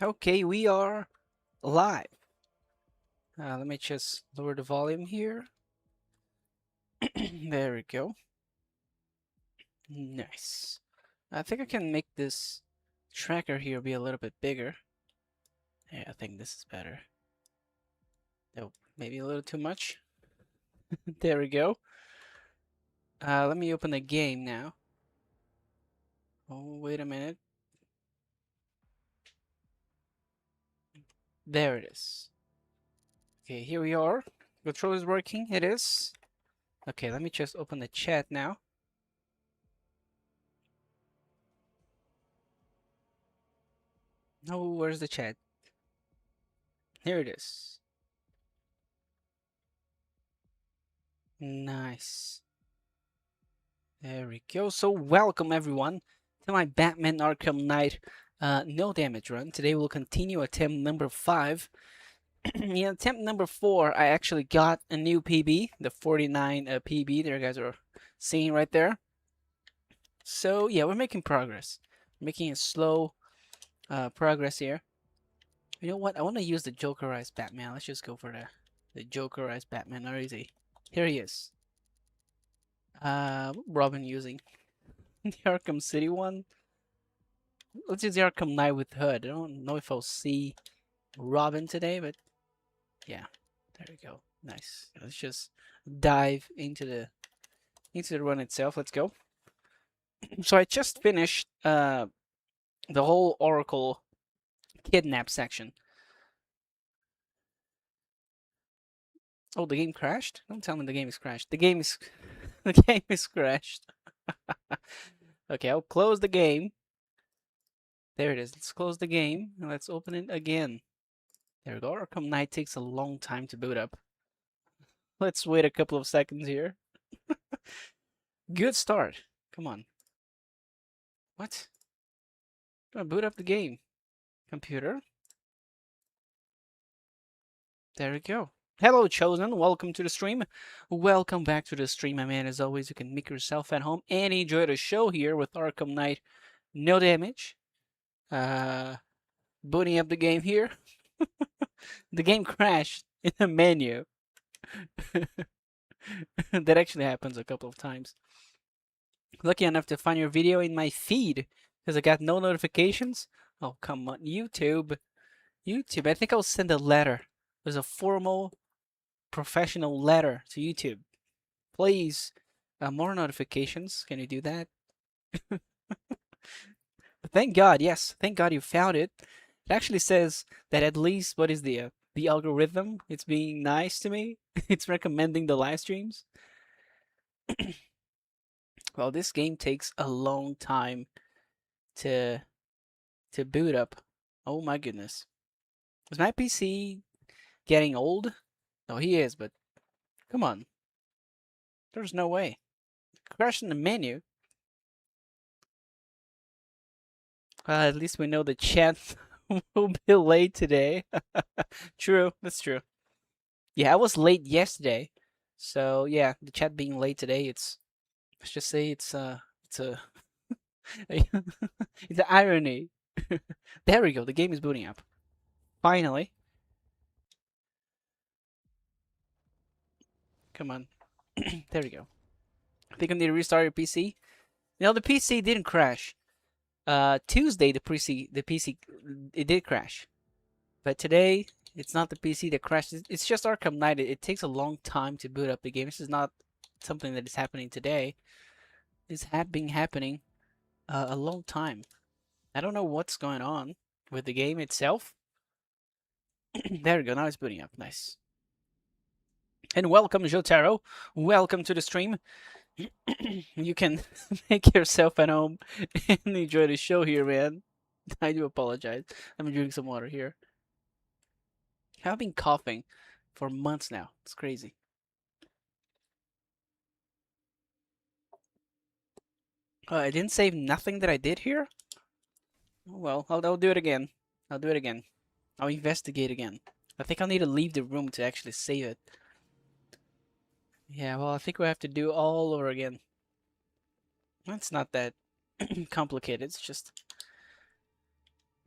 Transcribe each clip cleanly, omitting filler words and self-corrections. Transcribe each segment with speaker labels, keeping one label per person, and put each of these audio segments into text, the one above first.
Speaker 1: Okay, we are live. Let me just lower the volume here. There we go. Nice. I think I can make this tracker here be a little bit bigger. Yeah, I think this is better. Oh, maybe a little too much. There we go. Let me open the game now. Oh, wait a minute. There it is. Okay, here we are. Control is working. It is. Okay, let me just open the chat now. Oh, where's the chat? Here it is. Nice. There we go. So welcome everyone to my Batman Arkham Knight no damage run. Today we'll continue attempt number 5. Yeah, attempt number 4, I actually got a new PB, the 49 PB. There you guys are seeing right there. So yeah, we're making progress. Making a slow progress here. You know what? I want to use the Jokerized Batman. Let's just go for the Jokerized Batman. Where is he? Here he is. Robin using the Arkham City one. Let's use the Arkham Knight with HUD. I don't know if I'll see Robin today, but yeah, there we go. Nice. Let's just dive into the run itself. Let's go. So I just finished the whole Oracle kidnap section. Oh, the game crashed? Don't tell me the game is crashed. The game is the game is crashed. Okay, I'll close the game. There it is. Let's close the game and let's open it again. There we go. Arkham Knight takes a long time to boot up. Let's wait a couple of seconds here. Good start. Come on. What? Come on, boot up the game. Computer. There we go. Hello, Chosen. Welcome to the stream. Welcome back to the stream, my man. As always, you can make yourself at home and enjoy the show here with Arkham Knight. No damage. Booting up the game here. The game crashed in the menu. That actually happens a couple of times. Lucky enough to find your video in my feed because I got no notifications. Oh, come on. YouTube. I think I'll send a letter. There's a formal, professional letter to YouTube. Please, more notifications. Can you do that? Thank God. Yes, thank God you found it. It actually says that at least what is the algorithm? It's being nice to me. It's recommending the live streams. Well, this game takes a long time to boot up. Oh my goodness. Is my PC getting old? No, he is, but come on. There's no way. Crash in the menu. At least we know the chat will be late today. True, that's true. Yeah, I was late yesterday. So yeah, the chat being late today, let's just say it's a it's an irony. There we go, the game is booting up. Finally. Come on. There we go. I think I need to restart your PC. No, the PC didn't crash. Tuesday the PC it did crash. But today it's not the PC that crashed. It's just Arkham Knight. It takes a long time to boot up the game. This is not something that is happening today. It's been happening a long time. I don't know what's going on with the game itself. There we go. Now it's booting up. Nice. And welcome, Jotaro. Welcome to the stream. You can make yourself at home and enjoy the show here, man. I do apologize. I'm drinking some water here. I've been coughing for months now. It's crazy. I didn't save nothing that I did here? Oh, well, I'll do it again. I'll do it again. I'll investigate again. I think I'll need to leave the room to actually save it. Yeah, well, I think we have to do all over again. It's not that complicated. It's just...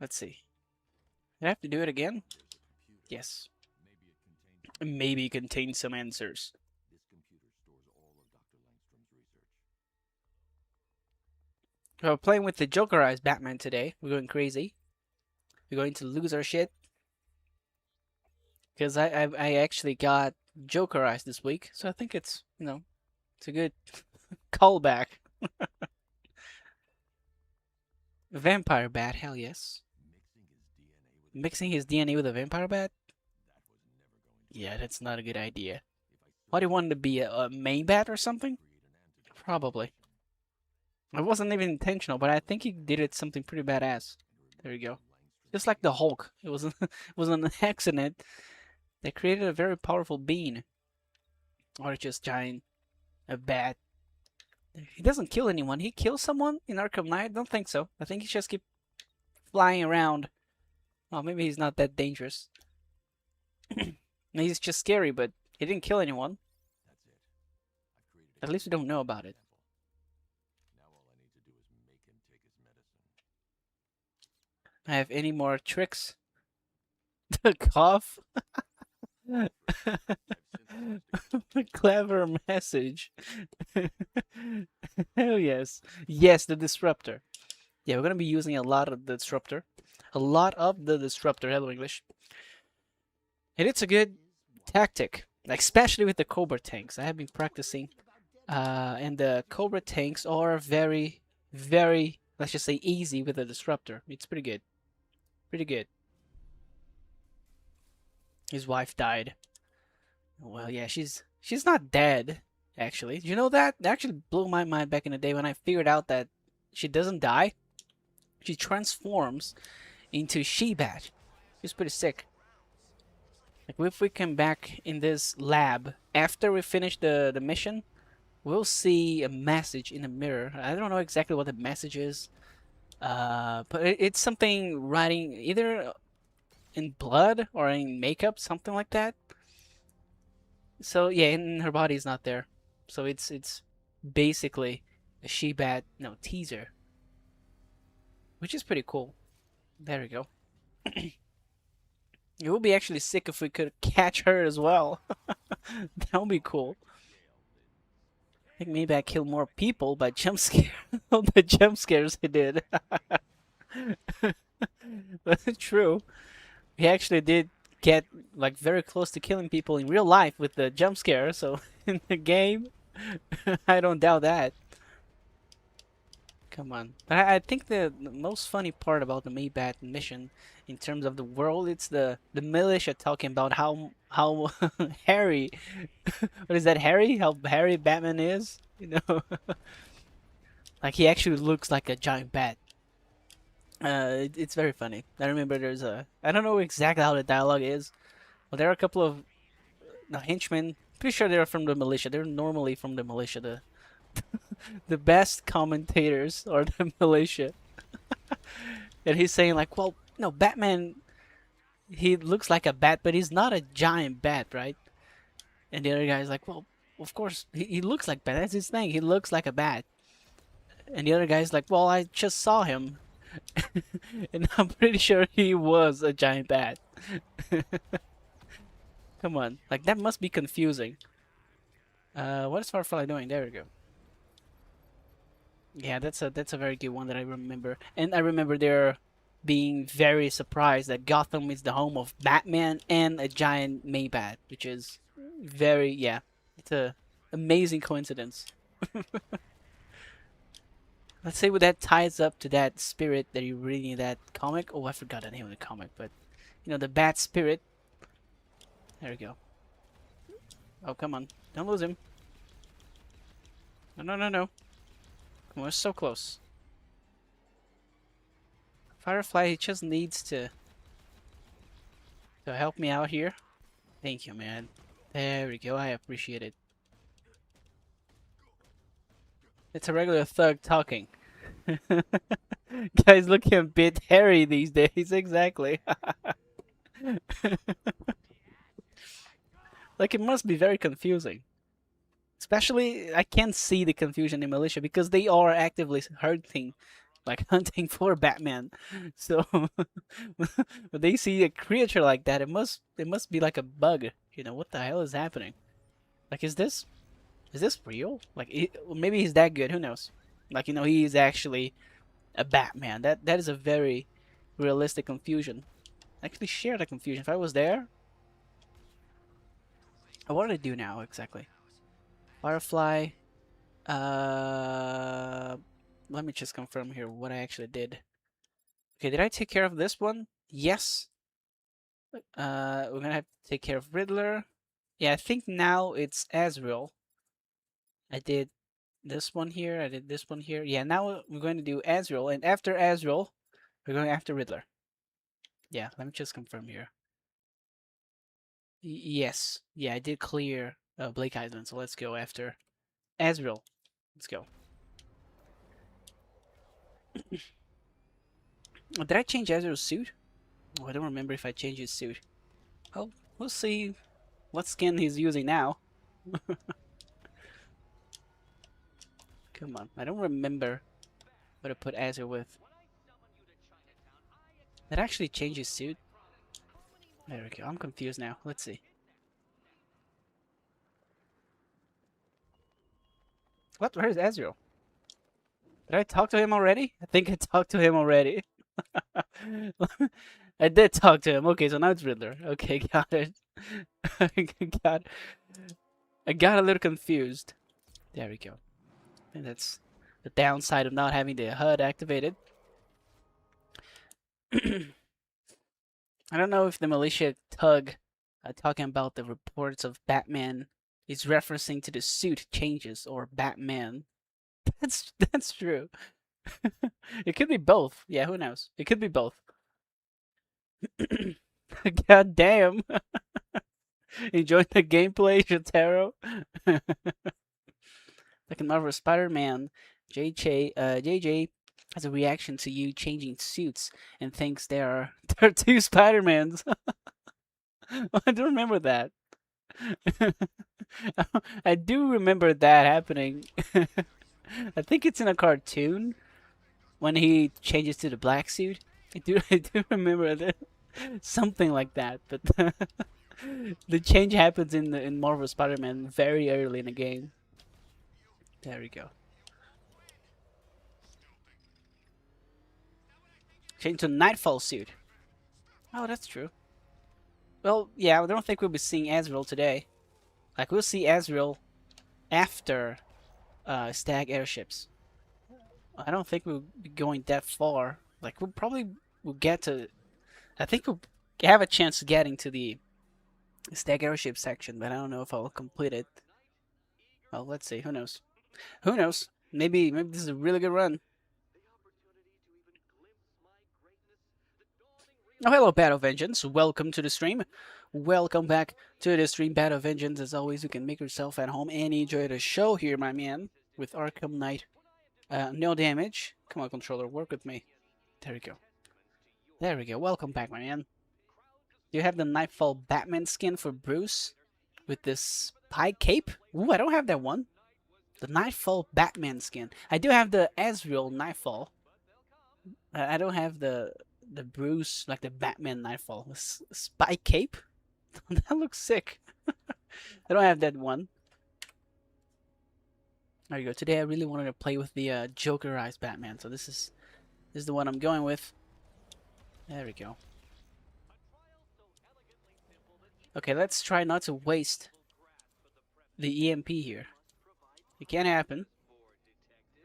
Speaker 1: Let's see. I have to do it again? Yes. Maybe contain some answers. We're playing with the Jokerized Batman today. We're going crazy. We're going to lose our shit. Because I actually got Jokerized this week. So I think it's, it's a good callback. Vampire Bat, hell yes. Mixing his DNA with a Vampire Bat? Yeah, that's not a good idea. Why do you want to be a main bat or something? Probably. It wasn't even intentional, but I think he did it something pretty badass. There you go. Just like the Hulk. It was it was an accident that created a very powerful being. Or just giant a bat. He doesn't kill anyone. He kills someone in Arkham Knight? I don't think so. I think he just keep flying around. Well, maybe he's not that dangerous. He's just scary, but he didn't kill anyone. At least we don't know about it. I have any more tricks? The cough? Clever message. Hell yes. Yes, the disruptor. Yeah, we're gonna be using a lot of the disruptor. A lot of the disruptor. Hello, English. And it's a good tactic, especially with the Cobra tanks. I have been practicing. And the Cobra tanks are very, very, let's just say, easy with the disruptor. It's pretty good. Pretty good. His wife died. Well, yeah, she's not dead, actually. Did you know that? It actually blew my mind back in the day when I figured out that she doesn't die. She transforms into She-Bat. She's pretty sick. Like, if we come back in this lab after we finish the mission, we'll see a message in the mirror. I don't know exactly what the message is. But it's something writing either in blood or in makeup, something like that. So yeah, and her body's not there. So it's basically a She-Bat, no, teaser. Which is pretty cool. There we go. It would be actually sick if we could catch her as well. That would be cool. I think maybe I kill more people by jump scare. All the jump scares I did. But true. We actually did get like very close to killing people in real life with the jump scare, so in the game, I don't doubt that. Come on. But I think the most funny part about the Maybat mission in terms of the world, it's the militia talking about how hairy what is that, hairy? How hairy Batman is? You know? Like he actually looks like a giant bat. It's very funny. I remember there's I don't know exactly how the dialogue is, but there are a couple of henchmen. Pretty sure they're from the militia. They're normally from the militia. The best commentators are the militia. And he's saying like, well, no, Batman, he looks like a bat, but he's not a giant bat, right? And the other guy's like, well, of course, he looks like bat. That's his thing. He looks like a bat. And the other guy's like, well, I just saw him. And I'm pretty sure he was a giant bat. Come on. Like, that must be confusing. What is Firefly doing? There we go. Yeah, that's a very good one that I remember. And I remember they're being very surprised that Gotham is the home of Batman and a giant Maybat, which is very, yeah, it's a amazing coincidence. Let's say that ties up to that spirit that you read in that comic. Oh, I forgot the name of the comic, but the Bat Spirit. There we go. Oh, come on. Don't lose him. No, no, no, no. We're so close. Firefly, he just needs to help me out here. Thank you, man. There we go. I appreciate it. It's a regular thug talking. Guys looking a bit hairy these days. Exactly. Like, it must be very confusing. Especially, I can't see the confusion in militia because they are actively hurting like hunting for Batman. So when they see a creature like that, it must be like a bug. You know, what the hell is happening? Like, is this real? Like, maybe he's that good. Who knows? Like, he is actually a Batman. That is a very realistic confusion. I actually share the confusion. If I was there, what did I do now exactly? Firefly. Uh, Let me just confirm here what I actually did. Okay, did I take care of this one? Yes. We're gonna have to take care of Riddler. Yeah, I think now it's Azrael. I did this one here. I did this one here. Yeah, now we're going to do Azrael, and after Azrael, we're going after Riddler. Yeah, let me just confirm here. Yes. Yeah, I did clear Blake Island, so let's go after Azrael. Let's go. Oh, did I change Azrael's suit? Oh, I don't remember if I changed his suit. Well, we'll see what skin he's using now. Come on, I don't remember what I put Azrael with. Did I actually change his suit? There we go. I'm confused now. Let's see. What? Where's Azrael? Did I talk to him already? I think I talked to him already. I did talk to him. Okay, so now it's Riddler. Okay, got it. got I got a little confused. There we go. And that's the downside of not having the HUD activated. I don't know if the militia tug talking about the reports of Batman is referencing to the suit changes or Batman. That's true. It could be both. Yeah, who knows? It could be both. God damn. Enjoying the gameplay, Shotaro? Like in Marvel Spider-Man, JJ has a reaction to you changing suits and thinks there are two Spider-Mans. I don't remember that. I do remember that happening. I think it's in a cartoon when he changes to the black suit. I do remember that. Something like that, but the change happens in Marvel Spider-Man very early in the game. There we go. Change to Nightfall suit. Oh, that's true. Well, yeah, I don't think we'll be seeing Azrael today. Like, we'll see Azrael after Stag airships. I don't think we'll be going that far. Like, we'll get to. I think we'll have a chance of getting to the Stag airship section, but I don't know if I'll complete it. Well, let's see. Who knows? Who knows? Maybe this is a really good run. Oh, hello, Battle Vengeance. Welcome to the stream. Welcome back to the stream, Battle Vengeance. As always, you can make yourself at home and enjoy the show here, my man, with Arkham Knight. No damage. Come on, controller, work with me. There we go. There we go. Welcome back, my man. You have the Nightfall Batman skin for Bruce with this pie cape. Ooh, I don't have that one. The Nightfall Batman skin. I do have the Azrael Nightfall. I don't have the Bruce, like the Batman Nightfall. Spy cape? That looks sick. I don't have that one. There you go. Today I really wanted to play with the Jokerized Batman, so this is the one I'm going with. There we go. Okay, let's try not to waste the EMP here. It can't happen.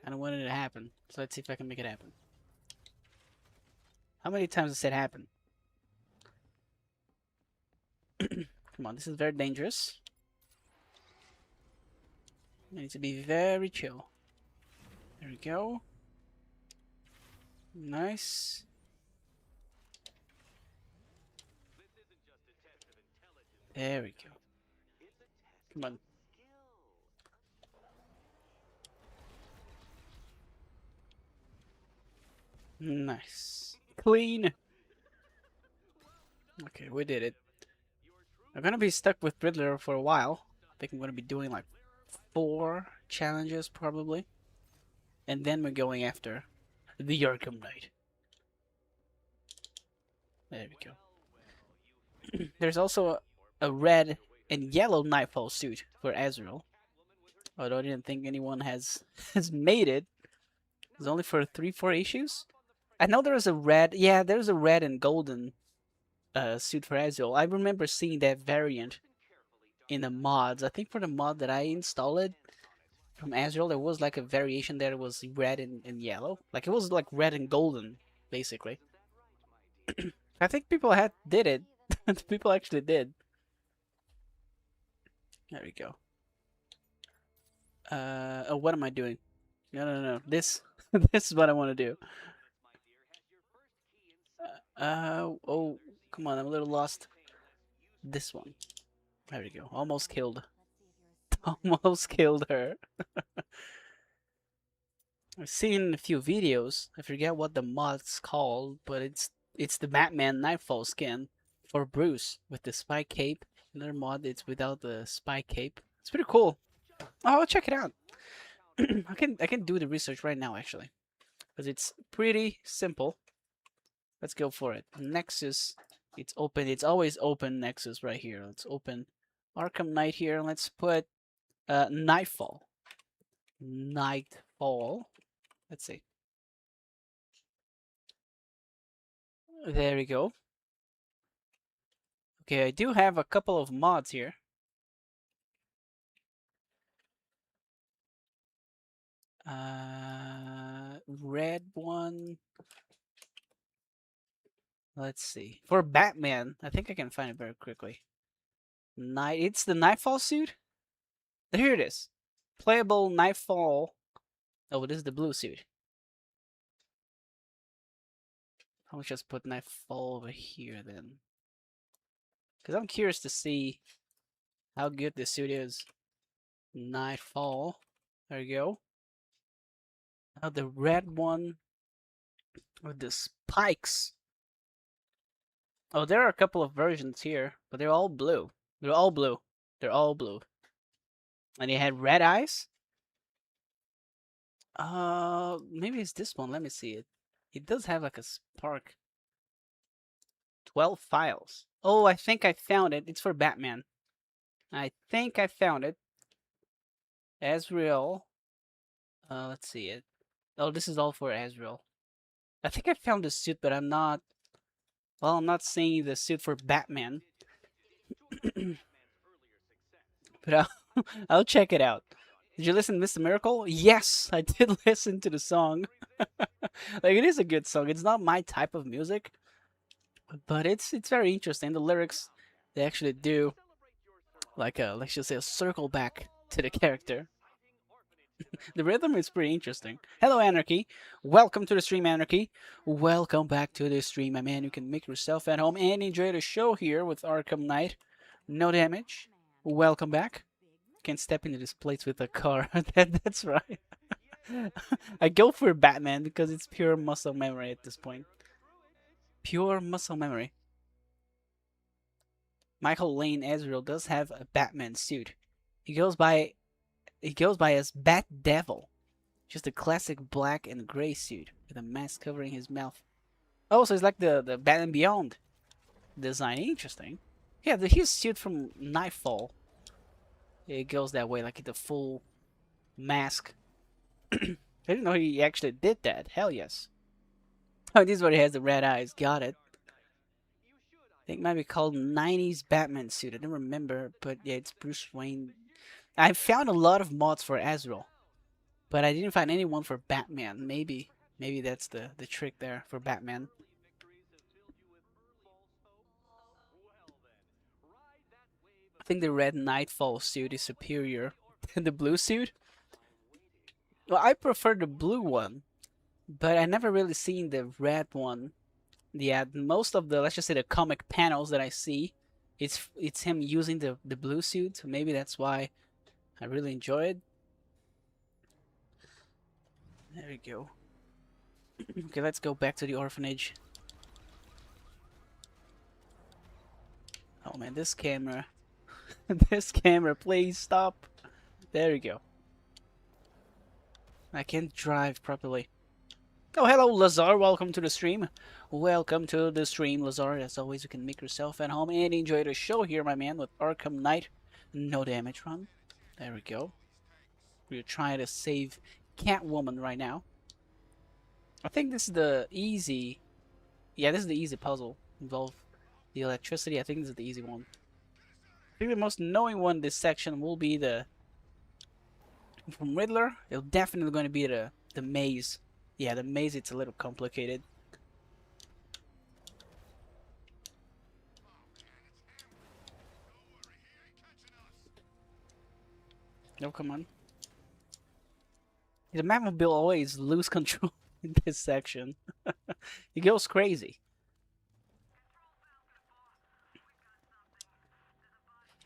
Speaker 1: I don't want it to happen, so let's see if I can make it happen. How many times has it happened? Come on, this is very dangerous. I need to be very chill. There we go. Nice. There we go. Come on. Nice. Clean. Okay, we did it. I'm gonna be stuck with Riddler for a while. I think I'm gonna be doing like 4 challenges probably. And then we're going after The Arkham Knight. There we go. There's also a red and yellow Nightfall suit for Azrael. Although I didn't think anyone has has made it. It's only for 3-4 issues. I know there was a red. Yeah, there's a red and golden suit for Azrael. I remember seeing that variant in the mods. I think for the mod that I installed from Azrael, there was like a variation that was red and yellow. Like it was like red and golden, basically. I think people did it. People actually did. There we go. Oh, what am I doing? No. This, this is what I want to do. Oh, come on, I'm a little lost. This one. There we go. Almost killed. Almost killed her. I've seen a few videos. I forget what the mod's called, but it's the Batman Nightfall skin for Bruce with the spy cape. Another mod, it's without the spy cape. It's pretty cool. Oh, I'll check it out. I can do the research right now actually, because it's pretty simple. Let's go for it. Nexus, it's open. It's always open. Nexus right here. Let's open Arkham Knight here. Let's put Nightfall. Nightfall. Let's see. There we go. Okay, I do have a couple of mods here. Red one. Let's see. For Batman, I think I can find it very quickly. It's the Nightfall suit? Here it is. Playable Nightfall. Oh, this is the blue suit. I'll just put Nightfall over here then. Because I'm curious to see how good this suit is. Nightfall. There you go. Now the red one with the spikes. Oh, there are a couple of versions here, but they're all blue. They're all blue. They're all blue. And they had red eyes. Maybe it's this one. Let me see it. It does have like a spark. 12 files. Oh, I think I found it. It's for Batman. I think I found it. Azrael. Let's see it. Oh, this is all for Azrael. I think I found the suit, but I'm not. Well, I'm not seeing the suit for Batman. But I'll check it out. Did you listen to Mr. Miracle? Yes, I did listen to the song. Like it is a good song. It's not my type of music, but it's very interesting. The lyrics, they actually do like a, let's just say, a circle back to the character. The rhythm is pretty interesting. Hello, Anarchy. Welcome to the stream, Anarchy. Welcome back to the stream, my man. You can make yourself at home and enjoy the show here with Arkham Knight. No damage. Welcome back. Can't step into this place with a car. That's right. I go for Batman because it's pure muscle memory at this point. Pure muscle memory. Michael Lane Azrael does have a Batman suit. He goes by as Bat Devil. Just a classic black and gray suit with a mask covering his mouth. Oh, so it's like the Batman Beyond design. Interesting. Yeah, his suit from Nightfall. It goes that way, like the full mask. I didn't know he actually did that. Hell yes. Oh, this is where he has the red eyes. Got it. I think it might be called 90s Batman suit. I don't remember, but yeah, it's Bruce Wayne. I found a lot of mods for Azrael, but I didn't find anyone for Batman. Maybe that's the trick there for Batman. I think the red Nightfall suit is superior than the blue suit. Well, I prefer the blue one, but I never really seen the red one. Yeah, most of the, let's just say, the comic panels that I see, it's him using the blue suit. So maybe that's why I really enjoy it. There we go. Okay, let's go back to the orphanage. Oh man, this camera. This camera, please stop. There we go. I can't drive properly. Oh, hello, Lazar. Welcome to the stream. Welcome to the stream, Lazar. As always, you can make yourself at home and enjoy the show here, my man, with Arkham Knight. No damage run. There we go. We're trying to save Catwoman right now. I think this is the easy... Yeah, this is the easy puzzle. Involve the electricity. I think this is the easy one. I think the most annoying one this section will be the... From Riddler, it's definitely going to be the maze. Yeah, the maze, it's a little complicated. No, come on. The Batmobile always lose control in this section. He goes crazy.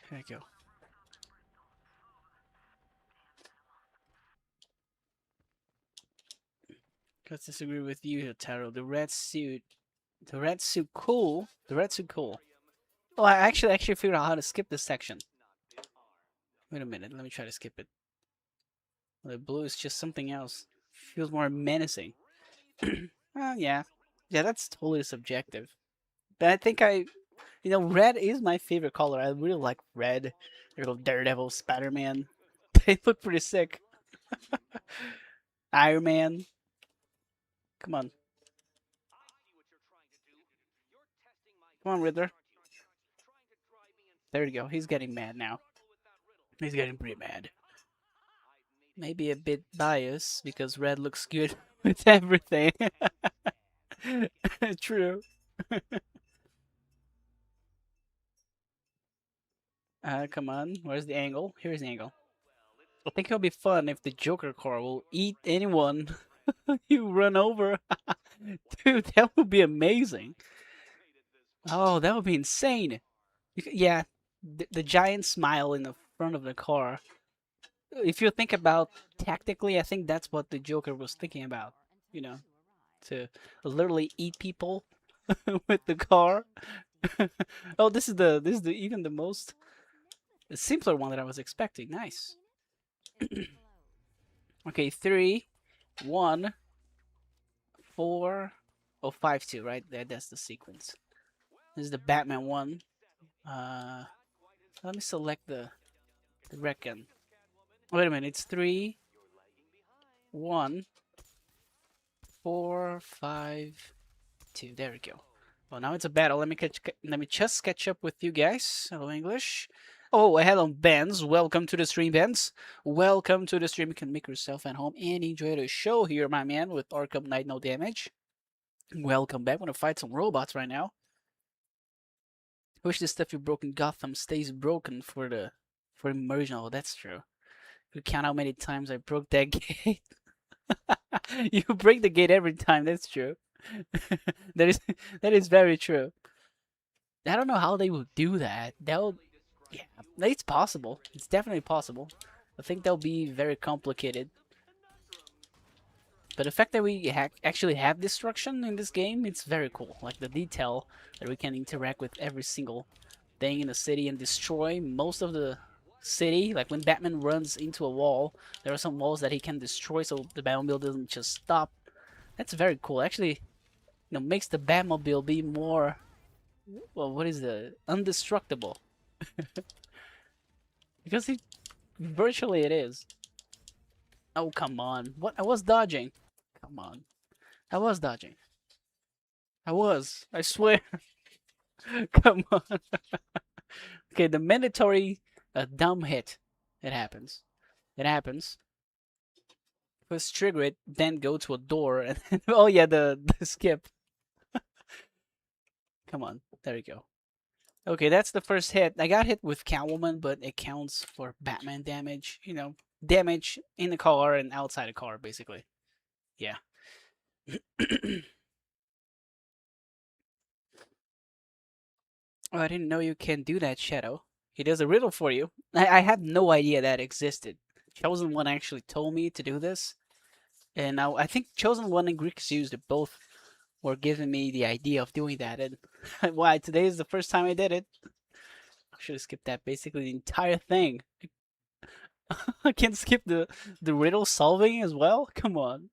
Speaker 1: There you go. Let's disagree with you, Taro. The red suit. The red suit cool. The red suit cool. Oh, I actually figured out how to skip this section. Wait a minute. Let me try to skip it. The blue is just something else. Feels more menacing. Well, yeah. Yeah, that's totally subjective. But I think red is my favorite color. I really like red. Little Daredevil, Spider-Man. They look pretty sick. Iron Man. Come on. Come on, Riddler. There you go. He's getting mad now. He's getting pretty mad. Maybe a bit biased because red looks good with everything. True. Come on. Where's the angle? Here's the angle. I think it'll be fun if the Joker car will eat anyone you run over. Dude, that would be amazing. Oh, that would be insane. Yeah, the giant smile in the front of the car. If you think about tactically, I think that's what the Joker was thinking about. You know, to literally eat people with the car. Oh, this is the even the most simpler one that I was expecting. Nice. Okay, 3, 1, 4, oh, 5, 2. Right there, that's the sequence. This is the Batman one. Let me select the red gun. Wait a minute, it's 3, 1, 4, 5, 2. There we go. Well, now it's a battle. Let me just catch up with you guys. Hello, English. Oh, hello, Benz. Welcome to the stream, Benz. Welcome to the stream. You can make yourself at home and enjoy the show here, my man, with Arkham Knight No Damage. Welcome back. I'm gonna fight some robots right now. Wish the stuff you broke in Gotham stays broken for immersion. Oh, that's true. You count how many times I broke that gate. You break the gate every time. That's true. that is very true. I don't know how they will do that. Yeah, it's possible. It's definitely possible. I think that'll be very complicated. But the fact that we actually have destruction in this game, it's very cool. Like the detail that we can interact with every single thing in the city and destroy most of the city. Like when Batman runs into a wall, there are some walls that he can destroy so the Batmobile doesn't just stop. That's very cool. Actually, makes the Batmobile be more, well, what is the indestructible? Because virtually it is. Oh, come on. What? I was dodging. Come on. I was dodging. I swear. Come on. Okay, the mandatory dumb hit. It happens. It happens. First trigger it, then go to a door, and oh yeah, the skip. Come on. There you go. Okay, that's the first hit. I got hit with Catwoman, but it counts for Batman damage. Damage in the car and outside the car, basically. Yeah. Oh, I didn't know you can do that, Shadow. He does a riddle for you. I had no idea that existed. Chosen One actually told me to do this. And now I think Chosen One and Greek Zeus, they both were giving me the idea of doing that. And why, today is the first time I did it. I should have skipped that, basically the entire thing. I can't skip the riddle solving as well? Come on.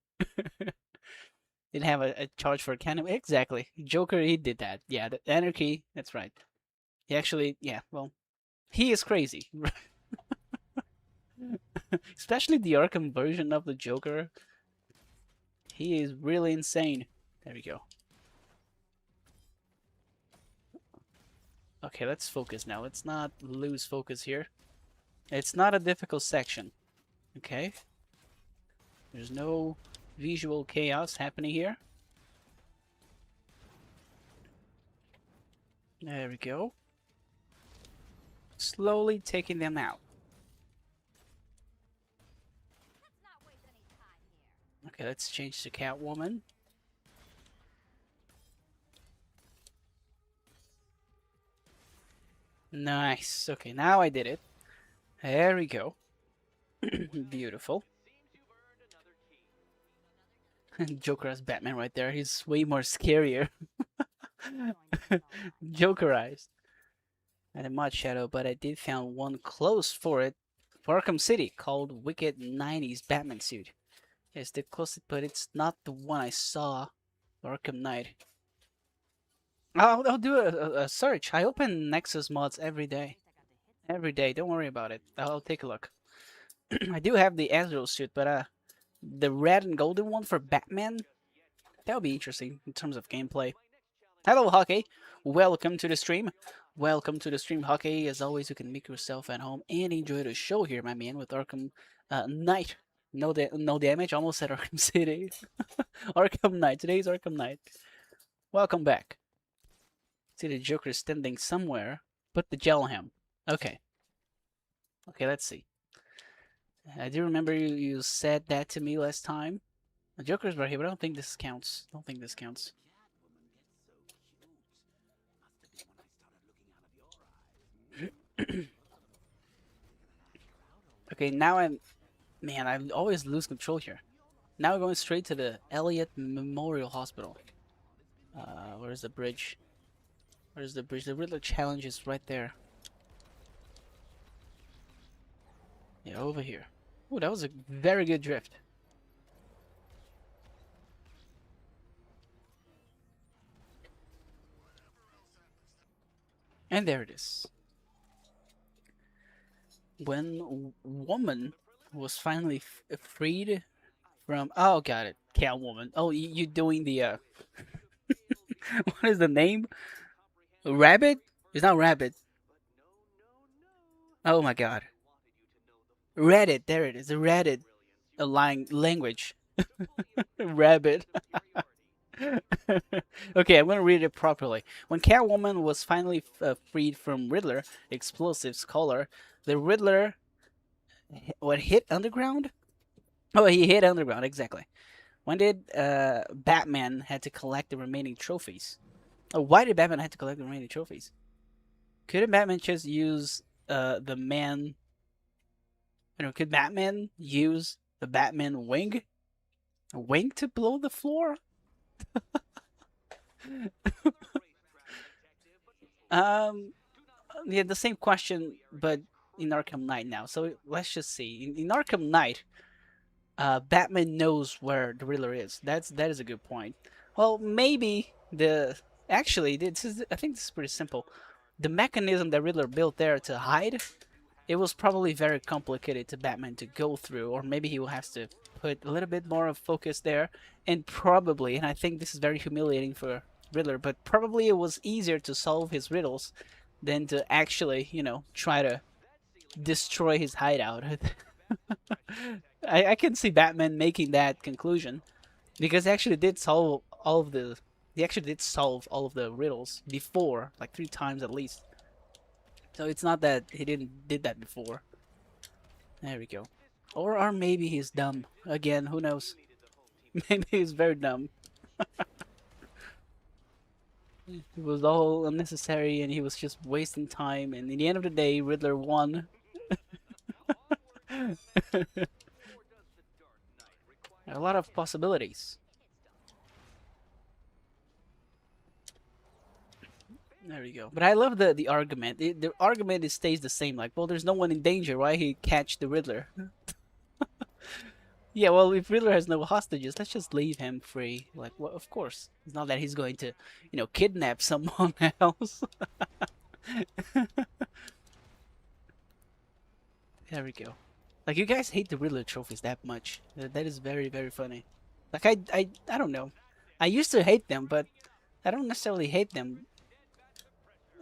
Speaker 1: Didn't have a charge for a cannon. Exactly. Joker, he did that. Yeah, the anarchy. That's right. He actually, yeah. Well, he is crazy. Especially the Arkham version of the Joker. He is really insane. There we go. Okay, let's focus now. Let's not lose focus here. It's not a difficult section. Okay. There's no visual chaos happening here. There we go. Slowly taking them out. Okay, let's change to Catwoman. Nice. Okay, now I did it. There we go. Beautiful. Joker as Batman right there. He's way more scarier. Jokerized. I had a mod shadow, but I did found one close for it. For Arkham City, called Wicked 90s Batman suit. Yes, they close it, but it's not the one I saw. Arkham Knight. I'll do a search. I open Nexus mods every day. Every day. Don't worry about it. I'll take a look. I do have the Azrael suit, but the red and golden one for Batman, that would be interesting in terms of gameplay. Hello, Hockey. Welcome to the stream. Welcome to the stream, Hockey. As always, you can make yourself at home and enjoy the show here, my man, with Arkham Knight. No damage. Almost at Arkham City. Arkham Knight. Today's Arkham Knight. Welcome back. See the Joker standing somewhere. Put the gel on him. Okay. Okay, let's see. I do remember you said that to me last time. The Joker's right here, but I don't think this counts. Don't think this counts. Okay, now man, I always lose control here. Now we're going straight to the Elliott Memorial Hospital. Where's the bridge? Where's the bridge? The Riddler challenge is right there. Yeah, over here. Ooh, that was a very good drift. And there it is. When woman was finally freed from... Oh, got it. Catwoman. Oh, you doing the... what is the name? Rabbit? It's not Rabbit. Oh my god. Reddit. There it is. The Reddit language. Rabbit. Okay, I'm gonna read it properly. When Catwoman was finally freed from Riddler, Explosive's collar, the Riddler, what, hit Underground? Oh, he hit Underground, exactly. When did Batman had to collect the remaining trophies? Oh, why did Batman have to collect the remaining trophies? Couldn't Batman just use the man... You know, could Batman use the Batman wing? A wing to blow the floor? Yeah, the same question, but in Arkham Knight now. So let's just see. In Arkham Knight, Batman knows where the Riddler is. That is a good point. Well, maybe actually I think this is pretty simple. The mechanism that Riddler built there to hide, it was probably very complicated to Batman to go through, or maybe he will have to put a little bit more of focus there, and probably, and I think this is very humiliating for Riddler, but probably it was easier to solve his riddles than to actually, you know, try to destroy his hideout. I can see Batman making that conclusion, because he actually did solve all of the riddles before, like 3 times at least. So it's not that he did that before. There we go. Or maybe he's dumb. Again, who knows? Maybe he's very dumb. It was all unnecessary and he was just wasting time, and in the end of the day, Riddler won. A lot of possibilities. There we go. But I love the argument. The argument stays the same. Like, well, there's no one in danger. Why he catch the Riddler? Yeah, well, if Riddler has no hostages, let's just leave him free. Like, well, of course. It's not that he's going to, kidnap someone else. There we go. Like, you guys hate the Riddler trophies that much. That is very, very funny. Like, I don't know. I used to hate them, but I don't necessarily hate them.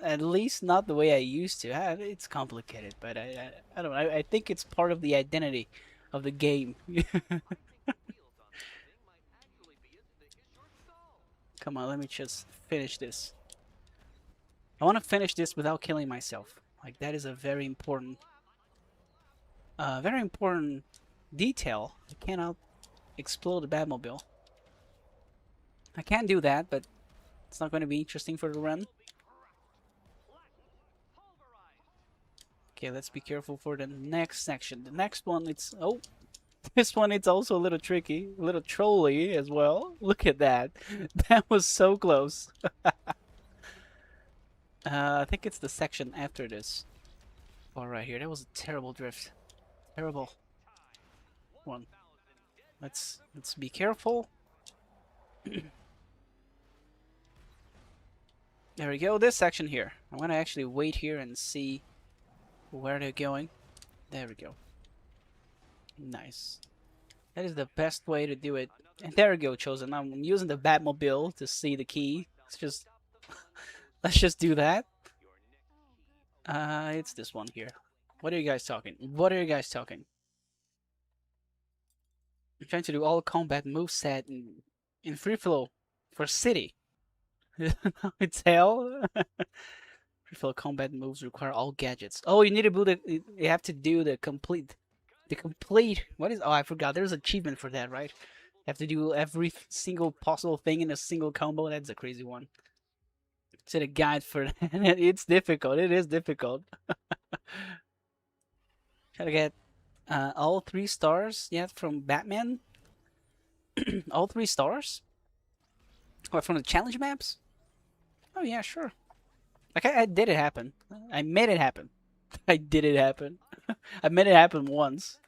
Speaker 1: At least not the way I used to. It's complicated, but I don't know. I think it's part of the identity of the game. Come on, let me just finish this. I want to finish this without killing myself. Like, that is a very important detail. I cannot explode the Batmobile. I can do that, but it's not going to be interesting for the run. Okay, let's be careful for the next section. The next one, it's... Oh, this one, it's also a little tricky. A little trolly as well. Look at that. That was so close. I think it's the section after this. All right, here. That was a terrible drift. Terrible one. Let's be careful. There we go. This section here. I'm gonna actually wait here and see where they're going. There we go. Nice. That is the best way to do it. And there we go, Chosen. I'm using the Batmobile to see the key. Let's just do that. It's this one here. What are you guys talking? What are you guys talking? I'm trying to do all combat moveset in free flow for city. It's hell. Free flow combat moves require all gadgets. Oh, you need to build it. You have to do the complete. What is? Oh, I forgot. There's an achievement for that, right? You have to do every single possible thing in a single combo. That's a crazy one. Is it a guide for that? It's difficult. It is difficult. Try to get all 3 stars yet from Batman. All 3 stars? What, from the challenge maps? Oh yeah, sure. Like I did it happen. I made it happen. I did it happen. I made it happen once.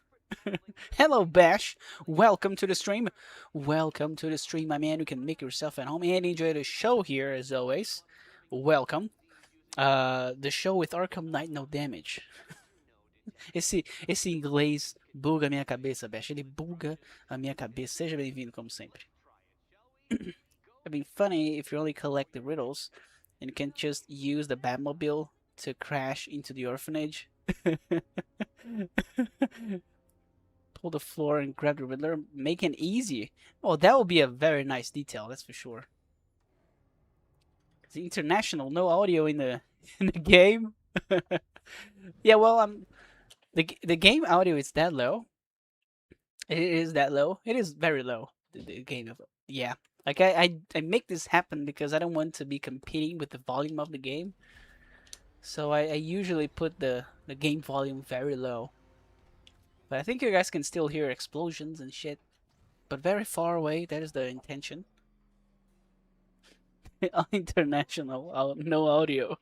Speaker 1: Hello, Bash. Welcome to the stream. Welcome to the stream, my man. You can make yourself at home and enjoy the show here as always. Welcome. The show with Arkham Knight No Damage. Esse inglês buga a minha cabeça, Bash. Ele buga a minha cabeça. Seja bem-vindo, como sempre. It'd be funny if you only collect the riddles and you can just use the Batmobile to crash into the orphanage. Pull the floor and grab the Riddler. Make it easy. Oh, that would be a very nice detail, that's for sure. It's international, no audio in the game. Yeah, well, the game audio is that low. It is that low. It is very low. The game of yeah. Like I make this happen because I don't want to be competing with the volume of the game. So I usually put the game volume very low. But I think you guys can still hear explosions and shit. But very far away, that is the intention. International, no audio.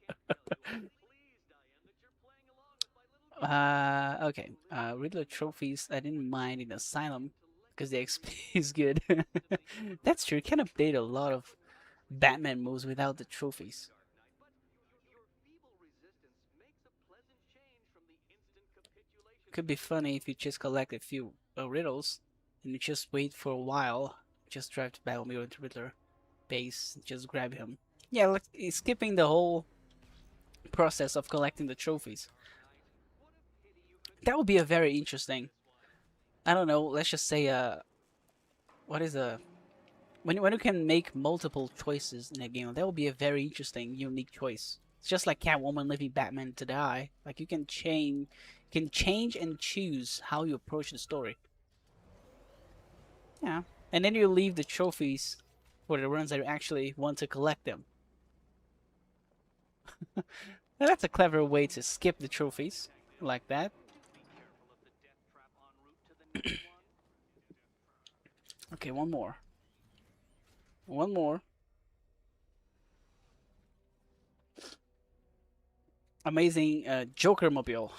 Speaker 1: Okay. Riddler trophies, I didn't mind in Asylum because the XP is good. That's true. You can update a lot of Batman moves without the trophies. Could be funny if you just collect a few riddles and you just wait for a while. Just drive to Batmobile into Riddler base, just grab him. Yeah, like skipping the whole process of collecting the trophies. That would be a very interesting. I don't know. Let's just say what is a when you can make multiple choices in a game, that would be a very interesting, unique choice. It's just like Catwoman leaving Batman to die. Like you can change and choose how you approach the story. Yeah, and then you leave the trophies for the runs that you actually want to collect them. That's a clever way to skip the trophies like that. Okay, one more. One more. Amazing Joker mobile.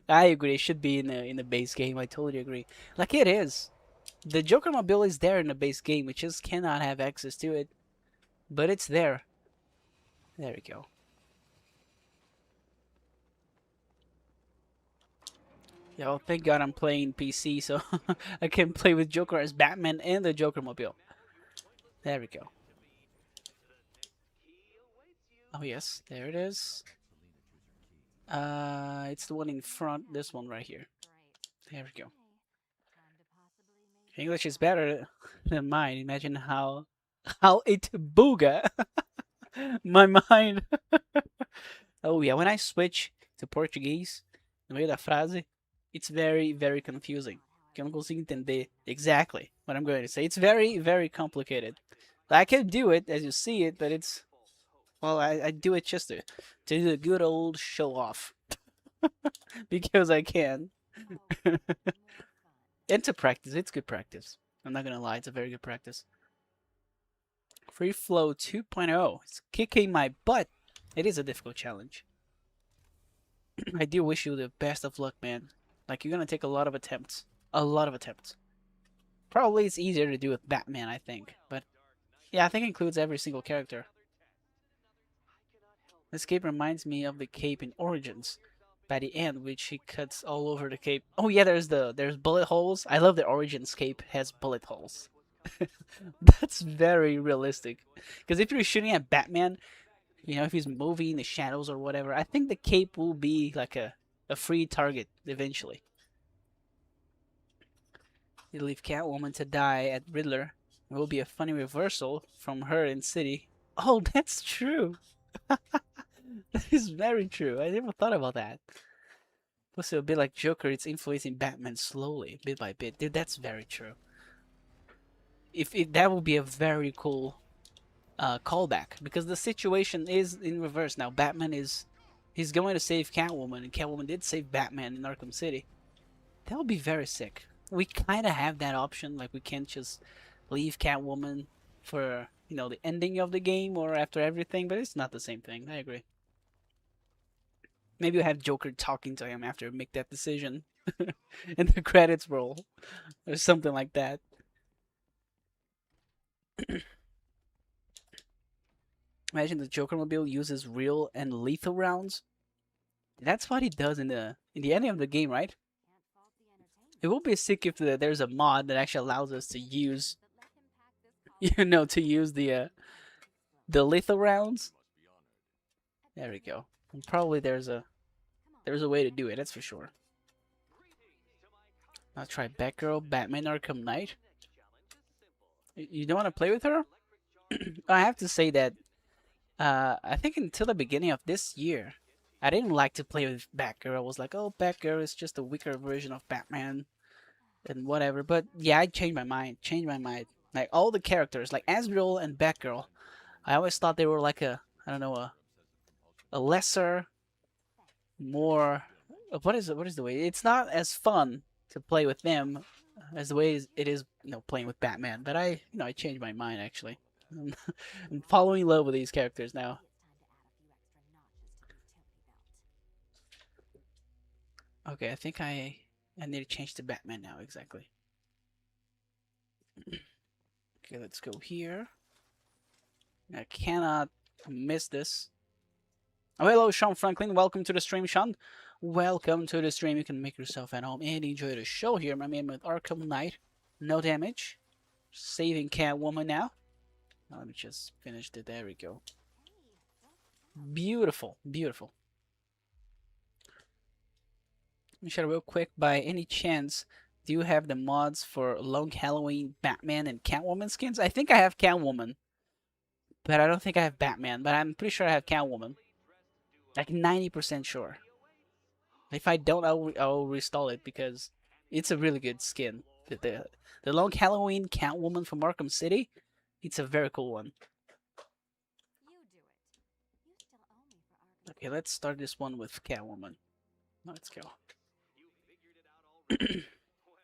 Speaker 1: I agree. It should be in the base game. I totally agree. Like it is. The Joker mobile is there in the base game. We just cannot have access to it, but it's there. There we go. Yeah, well, thank God I'm playing PC, so I can play with Joker as Batman and the Joker mobile. There we go. Oh yes, there it is. It's the one in front. This one right here. There we go. English is better than mine. Imagine how it booga my mind. Oh yeah, when I switch to Portuguese, no meio da frase, it's very, very confusing. Eu não consigo entender exactly what I'm going to say. It's very, very complicated. I can do it as you see it, but it's, well, I do it just to do the good old show off because I can. And to practice, it's good practice. I'm not gonna lie, it's a very good practice. Free Flow 2.0. It's kicking my butt. It is a difficult challenge. I do wish you the best of luck, man. Like, you're gonna take a lot of attempts. A lot of attempts. Probably it's easier to do with Batman, I think. But, yeah, I think it includes every single character. This cape reminds me of the cape in Origins. By the end, which he cuts all over the cape. Oh yeah, there's bullet holes. I love the Origins cape has bullet holes. That's very realistic. Because if you're shooting at Batman, you know, if he's moving in the shadows or whatever, I think the cape will be like a free target eventually. You leave Catwoman to die at Riddler. It will be a funny reversal from her in City. Oh, that's true. That is very true. I never thought about that. Plus, it'll be like Joker, it's influencing Batman slowly, bit by bit. Dude, that's very true. If that would be a very cool callback, because the situation is in reverse now. Batman he's going to save Catwoman, and Catwoman did save Batman in Arkham City. That would be very sick. We kind of have that option, like we can't just leave Catwoman for, you know, the ending of the game or after everything, but it's not the same thing. I agree. Maybe we have Joker talking to him after make that decision, and the credits roll, or something like that. Imagine the Joker mobile uses real and lethal rounds. That's what he does in the ending of the game, right? It will be sick if there's a mod that actually allows us to use, you know, to use the lethal rounds. There we go. And probably there's a way to do it. That's for sure. I'll try Batgirl, Batman Arkham Knight. You don't want to play with her? I have to say that I think until the beginning of this year, I didn't like to play with Batgirl. I was like, oh, Batgirl is just a weaker version of Batman and whatever. But yeah, I changed my mind. Like all the characters, like Azrael and Batgirl, I always thought they were like I don't know, a lesser, more. What is it? What is the way? It's not as fun to play with them as the way it is, you know, playing with Batman. But I changed my mind actually. I'm falling in love with these characters now. Okay, I think I need to change to Batman now, exactly. Okay, let's go here. I cannot miss this. Oh, hello, Sean Franklin. Welcome to the stream, Sean. Welcome to the stream. You can make yourself at home and enjoy the show here. My man with Arkham Knight. No damage. Saving Catwoman now. Let me just finish it. There we go. Beautiful, beautiful. Michelle, real quick, by any chance, do you have the mods for Long Halloween Batman and Catwoman skins? I think I have Catwoman, but I don't think I have Batman, but I'm pretty sure I have Catwoman. Like 90% sure. If I don't, I'll restall it because it's a really good skin. The Long Halloween Catwoman from Arkham City, it's a very cool one. Okay, let's start this one with Catwoman. Let's go.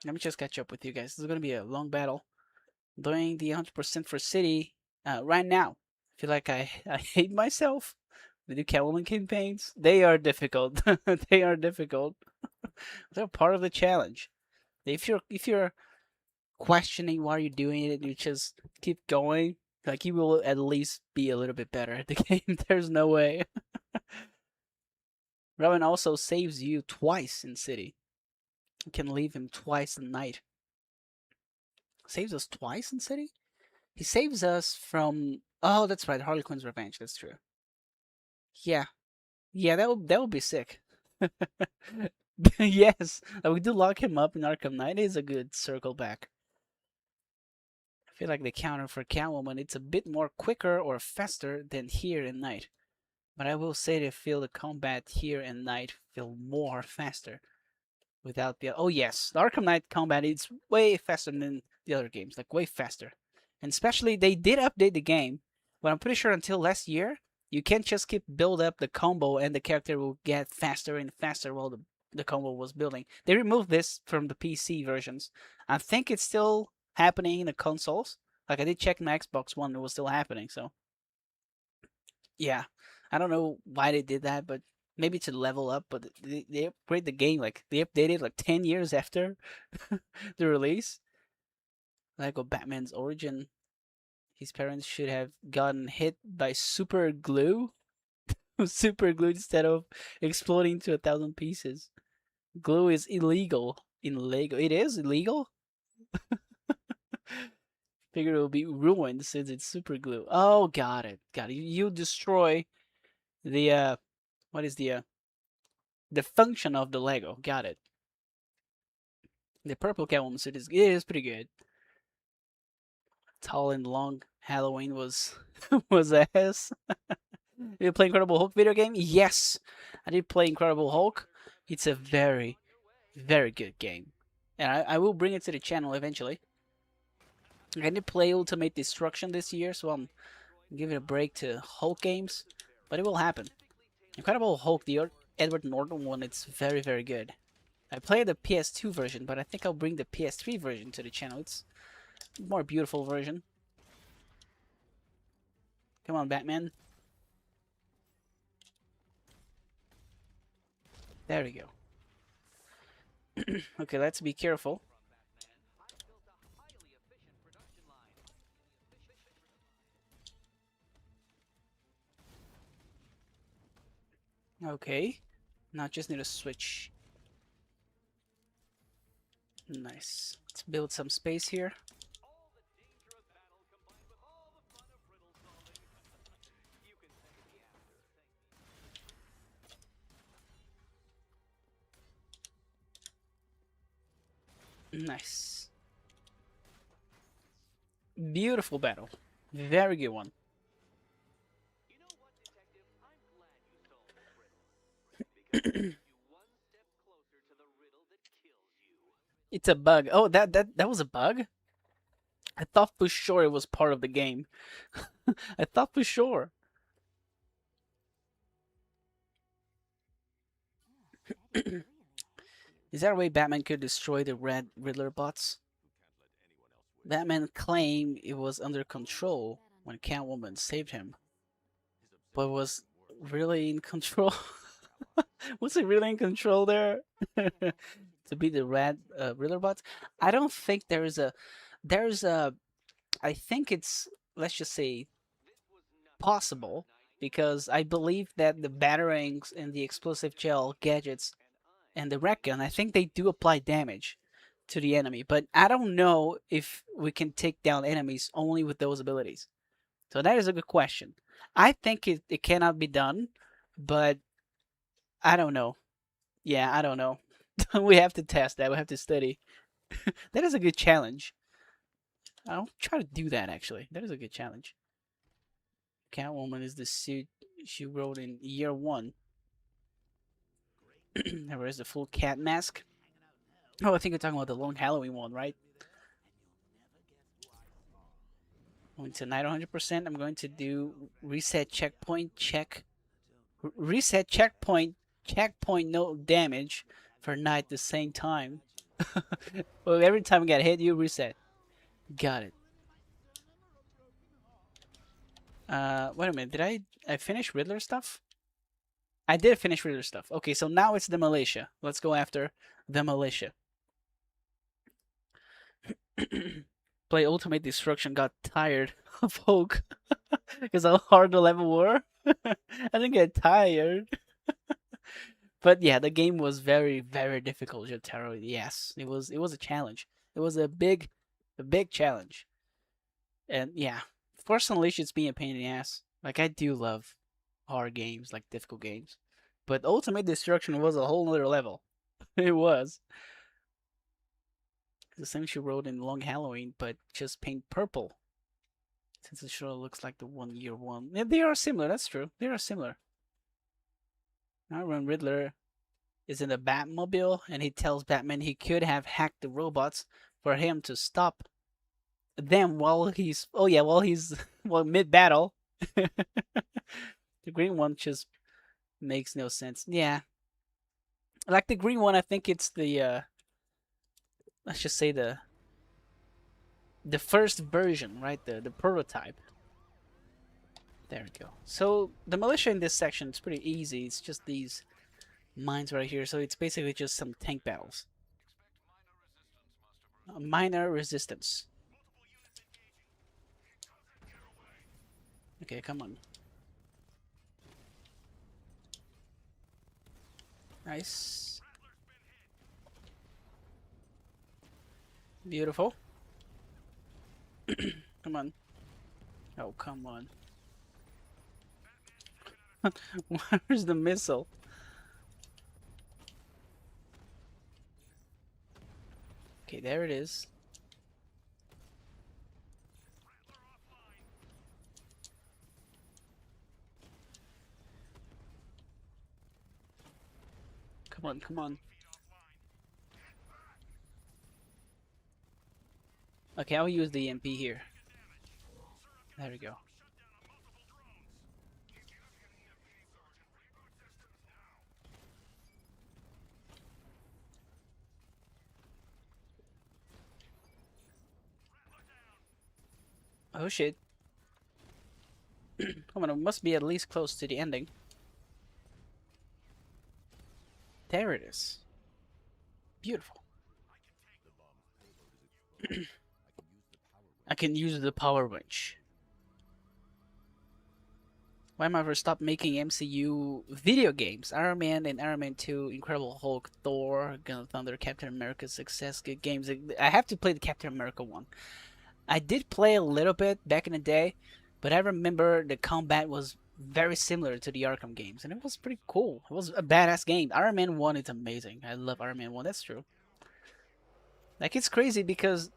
Speaker 1: Let me just catch up with you guys. This is going to be a long battle. Doing the 100% for City right now. I feel like I hate myself. The new Catwoman campaigns, they are difficult. They are difficult. They're part of the challenge. If you're questioning why you're doing it. You just keep going. Like he will at least be a little bit better at the game. There's no way. Robin also saves you twice in city. You can leave him twice a night. Saves us twice in city? He saves us from. Oh, that's right. Harley Quinn's Revenge. That's true. Yeah, yeah. That would be sick. Yes, we do lock him up in Arkham Knight. Is a good circle back. I feel like the counter for Catwoman it's a bit more quicker or faster than here in Night. But I will say that I feel the combat here in Night feel more faster without the. Oh yes, the Arkham Knight combat is way faster than the other games, like way faster. And especially they did update the game, but I'm pretty sure until last year you can't just keep build up the combo and the character will get faster and faster while the combo was building. They removed this from the PC versions. I think it's still happening in the consoles. Like I did check my Xbox One, it was still happening. So yeah, I don't know why they did that, but maybe to level up. But they upgrade the game like they updated like 10 years after the release. Lego Batman's origin. His parents should have gotten hit by super glue, super glue instead of exploding into 1,000 pieces. Glue is illegal in Lego. It is illegal. Figure it will be ruined since it's super glue. Oh, got it, got it. You destroy the what is the function of the Lego. Got it. The purple Catwoman suit is pretty good. Tall and long Halloween was was ass. Did you play Incredible Hulk video game? Yes, I did play Incredible Hulk. It's a very, very good game. And I will bring it to the channel eventually. I did play Ultimate Destruction this year, so I'm giving a break to Hulk games. But it will happen. Incredible Hulk, the Edward Norton one, it's very, very good. I played the PS2 version, but I think I'll bring the PS3 version to the channel. It's a more beautiful version. Come on, Batman. There we go. Okay, let's be careful. Okay. Now just need to switch. Nice. Let's build some space here. Nice. Beautiful battle. Very good one. It's a bug. Oh, that was a bug? I thought for sure it was part of the game. I thought for sure. Is there a way Batman could destroy the red Riddler bots? Batman claimed it was under control when Catwoman saved him. But was really in control? Was it really in control there? To beat the red Riddler bots? I don't think there's a I think it's, let's just say, possible because I believe that the batarangs and the explosive gel gadgets and the red gun, I think they do apply damage to the enemy, but I don't know if we can take down enemies only with those abilities. So that is a good question. I think it cannot be done, but I don't know. Yeah, I don't know. We have to test that. We have to study. That is a good challenge. I'll try to do that actually. That is a good challenge. Catwoman is the suit she wrote in year one. There is the full cat mask. Oh, I think you're talking about the Long Halloween one, right? Going to night 100%. I'm going to do reset checkpoint check. Reset checkpoint no damage for night the same time. Well, every time you get hit, you reset. Got it. Wait a minute. Did I finish Riddler stuff? I did finish Riddler stuff. Okay, so now it's the militia. Let's go after the militia. Play Ultimate Destruction got tired of Hulk because how hard the level were. I didn't get tired. But yeah, the game was very, very difficult, Jotaro. Yes, it was a challenge. It was a big challenge. And yeah, Force Unleashed it's being a pain in the ass. Like I do love hard games, like difficult games. But Ultimate Destruction was a whole other level. It was. The same she wrote in Long Halloween, but just paint purple. Since it sure looks like the 1 year one. Yeah, they are similar, that's true. They are similar. Now when Riddler is in the Batmobile and he tells Batman he could have hacked the robots for him to stop them while he's well mid battle. The green one just makes no sense. Yeah. Like the green one, I think it's the let's just say the first version, right? The prototype. There we go. So the militia in this section is pretty easy. It's just these mines right here. So it's basically just some tank battles. Minor resistance. Okay, come on. Nice. Beautiful. Come on. Oh, come on. Where's the missile? Okay, there it is. Come on, come on. Okay, I'll use the EMP here. There we go. Oh shit. Come on, it must be at least close to the ending. There it is. Beautiful. I can use the power winch. Why am I ever stop making MCU video games? Iron Man and Iron Man 2, Incredible Hulk, Thor, Gun of Thunder, Captain America, Success, good games. I have to play the Captain America one. I did play a little bit back in the day, but I remember the combat was very similar to the Arkham games, and it was pretty cool. It was a badass game. Iron Man 1 is amazing. I love Iron Man 1, that's true. Like, it's crazy because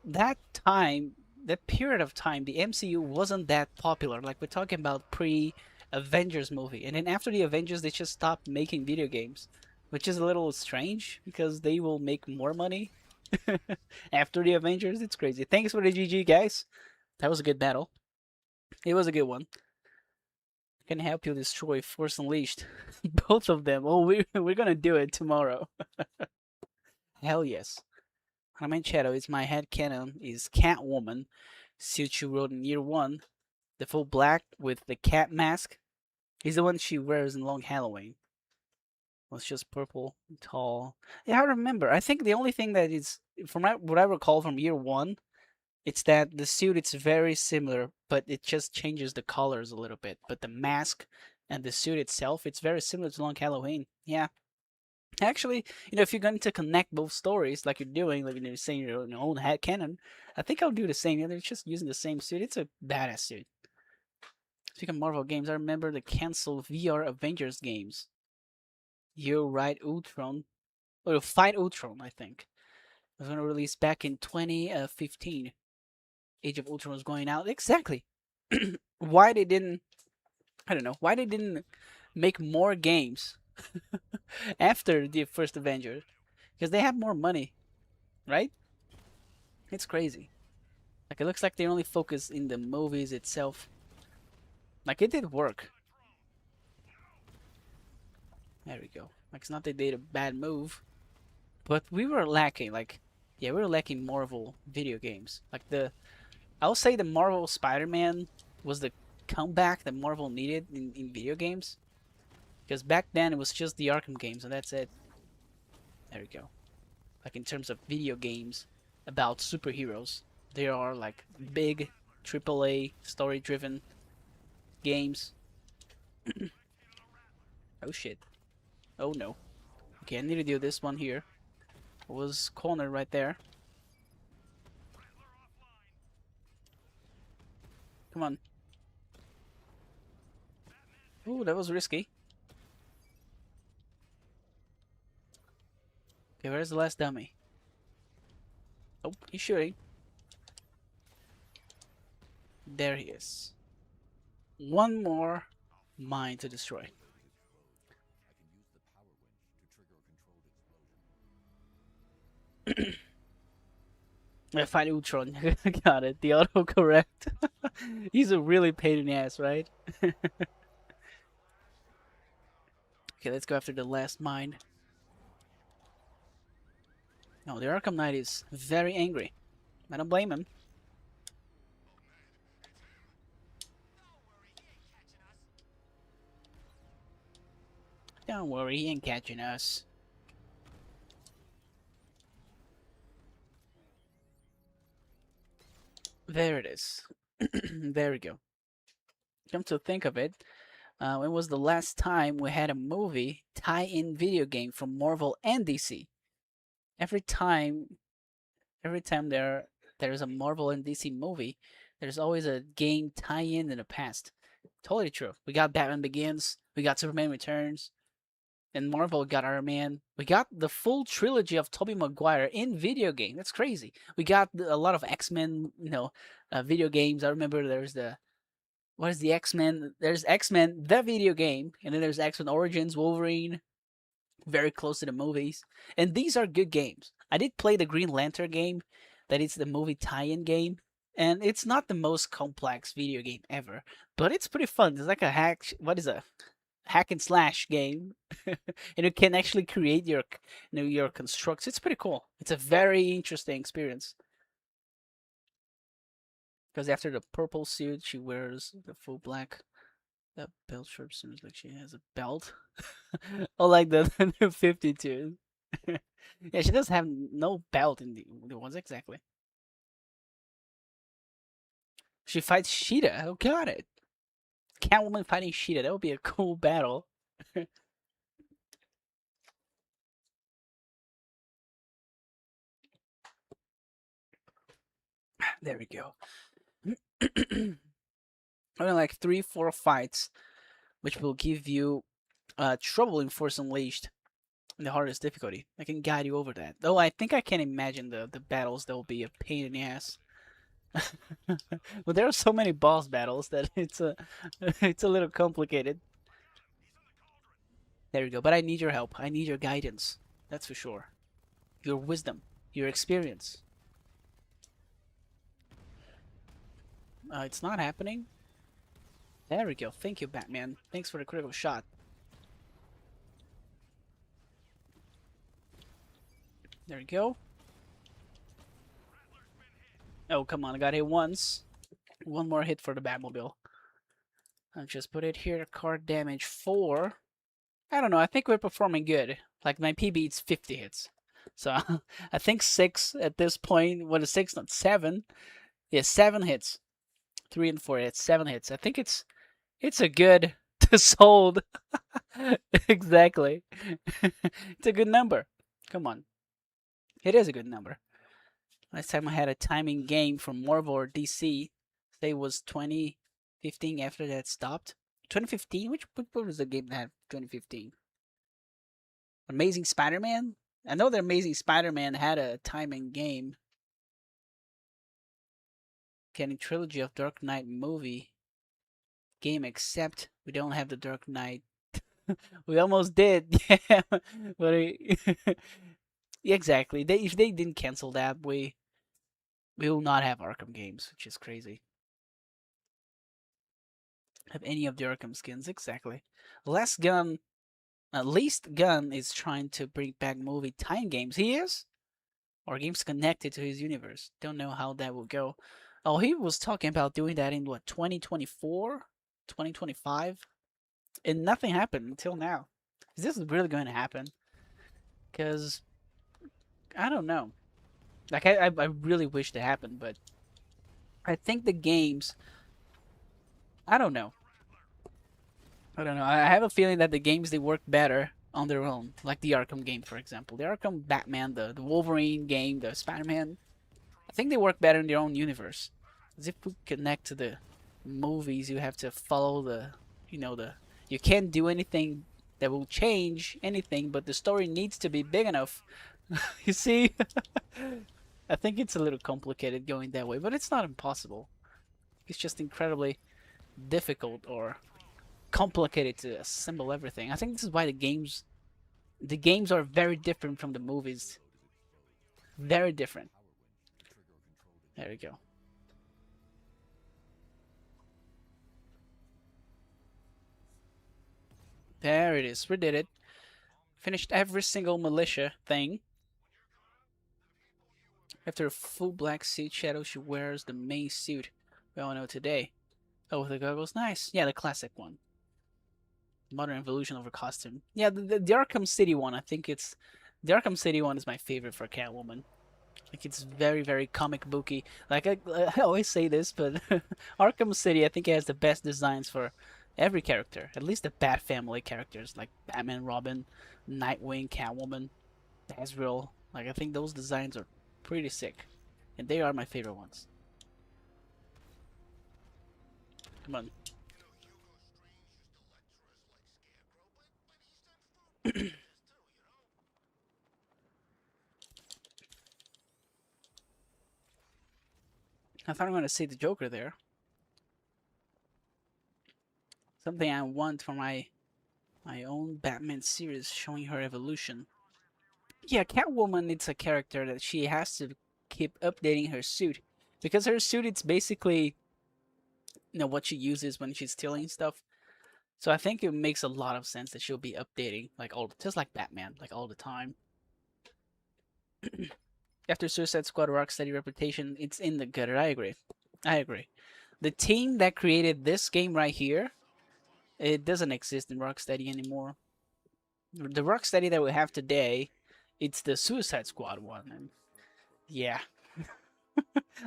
Speaker 1: that time, that period of time, the MCU wasn't that popular. Like we're talking about pre-Avengers movie, and then after the Avengers, they just stopped making video games, which is a little strange because they will make more money after the Avengers. It's crazy. Thanks for the GG, guys. That was a good battle. It was a good one. I can help you destroy Force Unleashed, both of them. Oh, we're gonna do it tomorrow. Hell yes. Harman Shadow is my headcanon is Catwoman, suit she wrote in year one, the full black with the cat mask. He's the one she wears in Long Halloween. Well, it's just purple, tall. Yeah, I remember. I think the only thing that is, from what I recall from year one, it's that the suit it's very similar, but it just changes the colors a little bit. But the mask and the suit itself, it's very similar to Long Halloween. Yeah. Actually, if you're going to connect both stories like you're doing, like you're saying your own head canon, I think I'll do the same. They're just using the same suit. It's a badass suit. Speaking of Marvel games, I remember the canceled VR Avengers games. You Ride Ultron, or Fight Ultron, I think. It was going to release back in 2015. Age of Ultron was going out. Exactly. Why they didn't, I don't know, why they didn't make more games after the first Avengers, because they have more money, right? It's crazy. Like it looks like they only focus in the movies itself. Like it did work. There we go. Like it's not that they did a bad move, but we were lacking. Like, yeah, we were lacking Marvel video games. Like I'll say the Marvel Spider-Man was the comeback that Marvel needed in video games. Because back then it was just the Arkham games and that's it. There we go. Like in terms of video games, about superheroes. They are like big AAA story-driven games. Oh shit. Oh no. Okay, I need to do this one here. It was cornered right there. Come on. Ooh, that was risky. Okay, where's the last dummy? Oh, he's shooting. There he is. One more mine to destroy. I find Ultron. Got it. The autocorrect. He's a really pain in the ass, right? Okay, let's go after the last mine. No, the Arkham Knight is very angry. I don't blame him. Don't worry, he ain't catching us. There it is. There we go. Come to think of it, when was the last time we had a movie tie-in video game from Marvel and DC? Every time, every time there's a Marvel and DC movie, there's always a game tie-in in the past. Totally true. We got Batman Begins, we got Superman Returns, and Marvel got Iron Man. We got the full trilogy of Tobey Maguire in video game. That's crazy. We got a lot of X-Men, video games. I remember there's the what is the X-Men? There's X-Men the video game, and then there's X-Men Origins, Wolverine, very close to the movies. And these are good games. I did play the Green Lantern game, that is the movie tie-in game, and it's not the most complex video game ever, but it's pretty fun. It's like a hack and slash game, and you can actually create your constructs. It's pretty cool. It's a very interesting experience because after the purple suit, she wears the full black. That belt shirt seems like she has a belt. Oh, like the 52. Yeah, she does have no belt in the ones exactly. She fights Sheeta. Oh, got it. Catwoman fighting Sheeta. That would be a cool battle. There we go. Only like 3-4 fights, which will give you trouble in Force Unleashed in the hardest difficulty. I can guide you over that. Though I think I can imagine the battles that will be a pain in the ass. But there are so many boss battles that it's a little complicated. There you go. But I need your help. I need your guidance. That's for sure. Your wisdom, your experience. It's not happening. There we go. Thank you, Batman. Thanks for the critical shot. There we go. Oh, come on. I got hit once. One more hit for the Batmobile. I'll just put it here. Card damage 4. I don't know. I think we're performing good. Like, my PB is 50 hits. So, I think 6 at this point. What is 6? Not 7. Yeah, 7 hits. 3 and 4 hits. 7 hits. I think it's a good to sold. Exactly. It's a good number. Come on. It is a good number. Last time I had a timing game from Marvel or DC, say it was 2015 after that stopped. 2015? What was the game that had 2015? Amazing Spider-Man? I know that Amazing Spider-Man had a timing game. Getting trilogy of Dark Knight movie game, except we don't have the Dark Knight. We almost did, yeah. But exactly. If they didn't cancel that, we will not have Arkham games, which is crazy. Have any of the Arkham skins, exactly. Least Gun is trying to bring back movie time games. He is, or games connected to his universe. Don't know how that will go. Oh, he was talking about doing that in what, 2024, 2025, and nothing happened until now. Is this really going to happen? Because I don't know. Like I really wish to happen, but I think the games. I don't know. I don't know. I have a feeling that the games they work better on their own, like the Arkham game, for example. The Arkham Batman, the Wolverine game, the Spider-Man. I think they work better in their own universe. As if we connect to the movies, you have to follow the, the. You can't do anything that will change anything, but the story needs to be big enough. You see, I think it's a little complicated going that way, but it's not impossible. It's just incredibly difficult or complicated to assemble everything. I think this is why the games are very different from the movies. Very different. There we go. There it is. We did it. Finished every single militia thing. After a full black suit, Shadow, she wears the main suit we all know today. Oh, with the goggles. Nice. Yeah, the classic one. Modern evolution of her costume. Yeah, the Arkham City one, I think it's... The Arkham City one is my favorite for Catwoman. Like, it's very, very comic booky. Like, I always say this, but Arkham City, I think, it has the best designs for every character. At least the Bat family characters, like Batman, Robin, Nightwing, Catwoman, Azrael. Like, I think those designs are pretty sick. And they are my favorite ones. Come on. I thought I'm going to see the Joker there. Something I want for my own Batman series, showing her evolution. Yeah, Catwoman, it's a character that she has to keep updating her suit. Because her suit, it's basically, what she uses when she's stealing stuff. So I think it makes a lot of sense that she'll be updating, like just like Batman, like all the time. After Suicide Squad, Rocksteady reputation, it's in the gutter. I agree. I agree. The team that created this game right here, it doesn't exist in Rocksteady anymore. The Rocksteady that we have today, it's the Suicide Squad one, and yeah,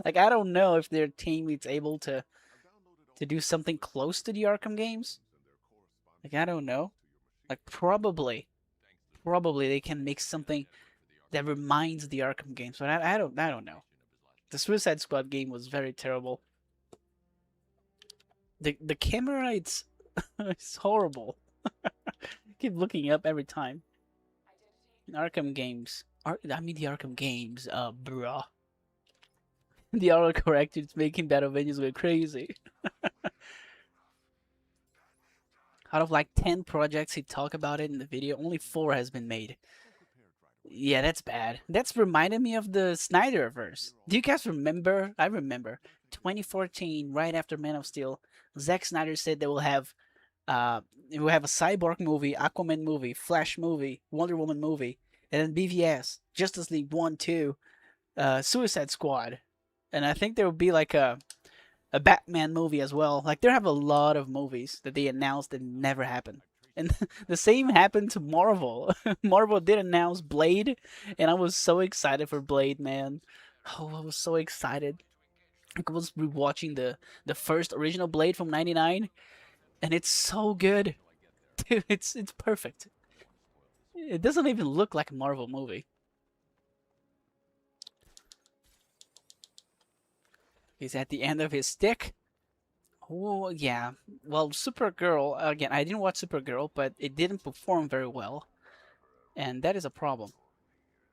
Speaker 1: like I don't know if their team is able to do something close to the Arkham games. Like I don't know. Like probably they can make something that reminds the Arkham games, but I don't know. The Suicide Squad game was very terrible. The camera, it's horrible. Keep looking up every time. Arkham games. I mean the Arkham games, bruh. The autocorrect is making battle venues go crazy. Out of like 10 projects he talked about it in the video, only 4 has been made. Yeah, that's bad. That's reminded me of the Snyderverse. Do you guys remember? I remember 2014, right after Man of Steel, Zack Snyder said they will have a Cyborg movie, Aquaman movie, Flash movie, Wonder Woman movie, and then BVS, Justice League 1, 2, Suicide Squad, and I think there will be like a Batman movie as well. Like, they have a lot of movies that they announced that never happened. And the same happened to Marvel. Marvel did announce Blade, and I was so excited for Blade, man. Oh, I was so excited. I was rewatching the first original Blade from '99, and it's so good. Dude, it's perfect. It doesn't even look like a Marvel movie. He's at the end of his stick. Oh, yeah. Well, Supergirl, again, I didn't watch Supergirl, but it didn't perform very well. And that is a problem.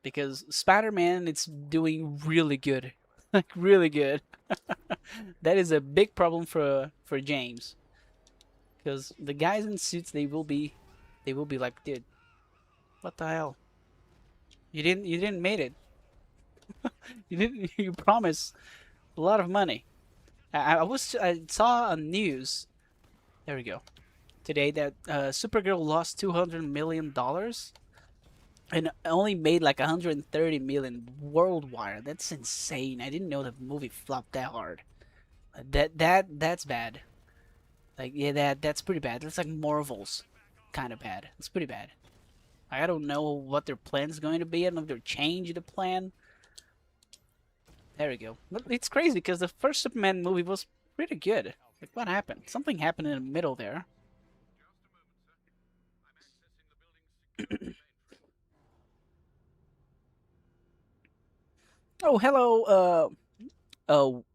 Speaker 1: Because Spider-Man, it's doing really good. Like, really good. That is a big problem for James. Because the guys in suits, they will be like, dude, what the hell? You didn't made it. You promised a lot of money. I saw on news. There we go. Today that Supergirl lost $200 million and only made like 130 million worldwide. That's insane. I didn't know the movie flopped that hard. That's bad. Like yeah, that's pretty bad. That's like Marvel's kind of bad. It's pretty bad. I don't know what their plan's going to be. I don't know if they're changing the plan. There we go. But it's crazy because the first Superman movie was pretty good. Like, what happened? Something happened in the middle there. Oh, hello,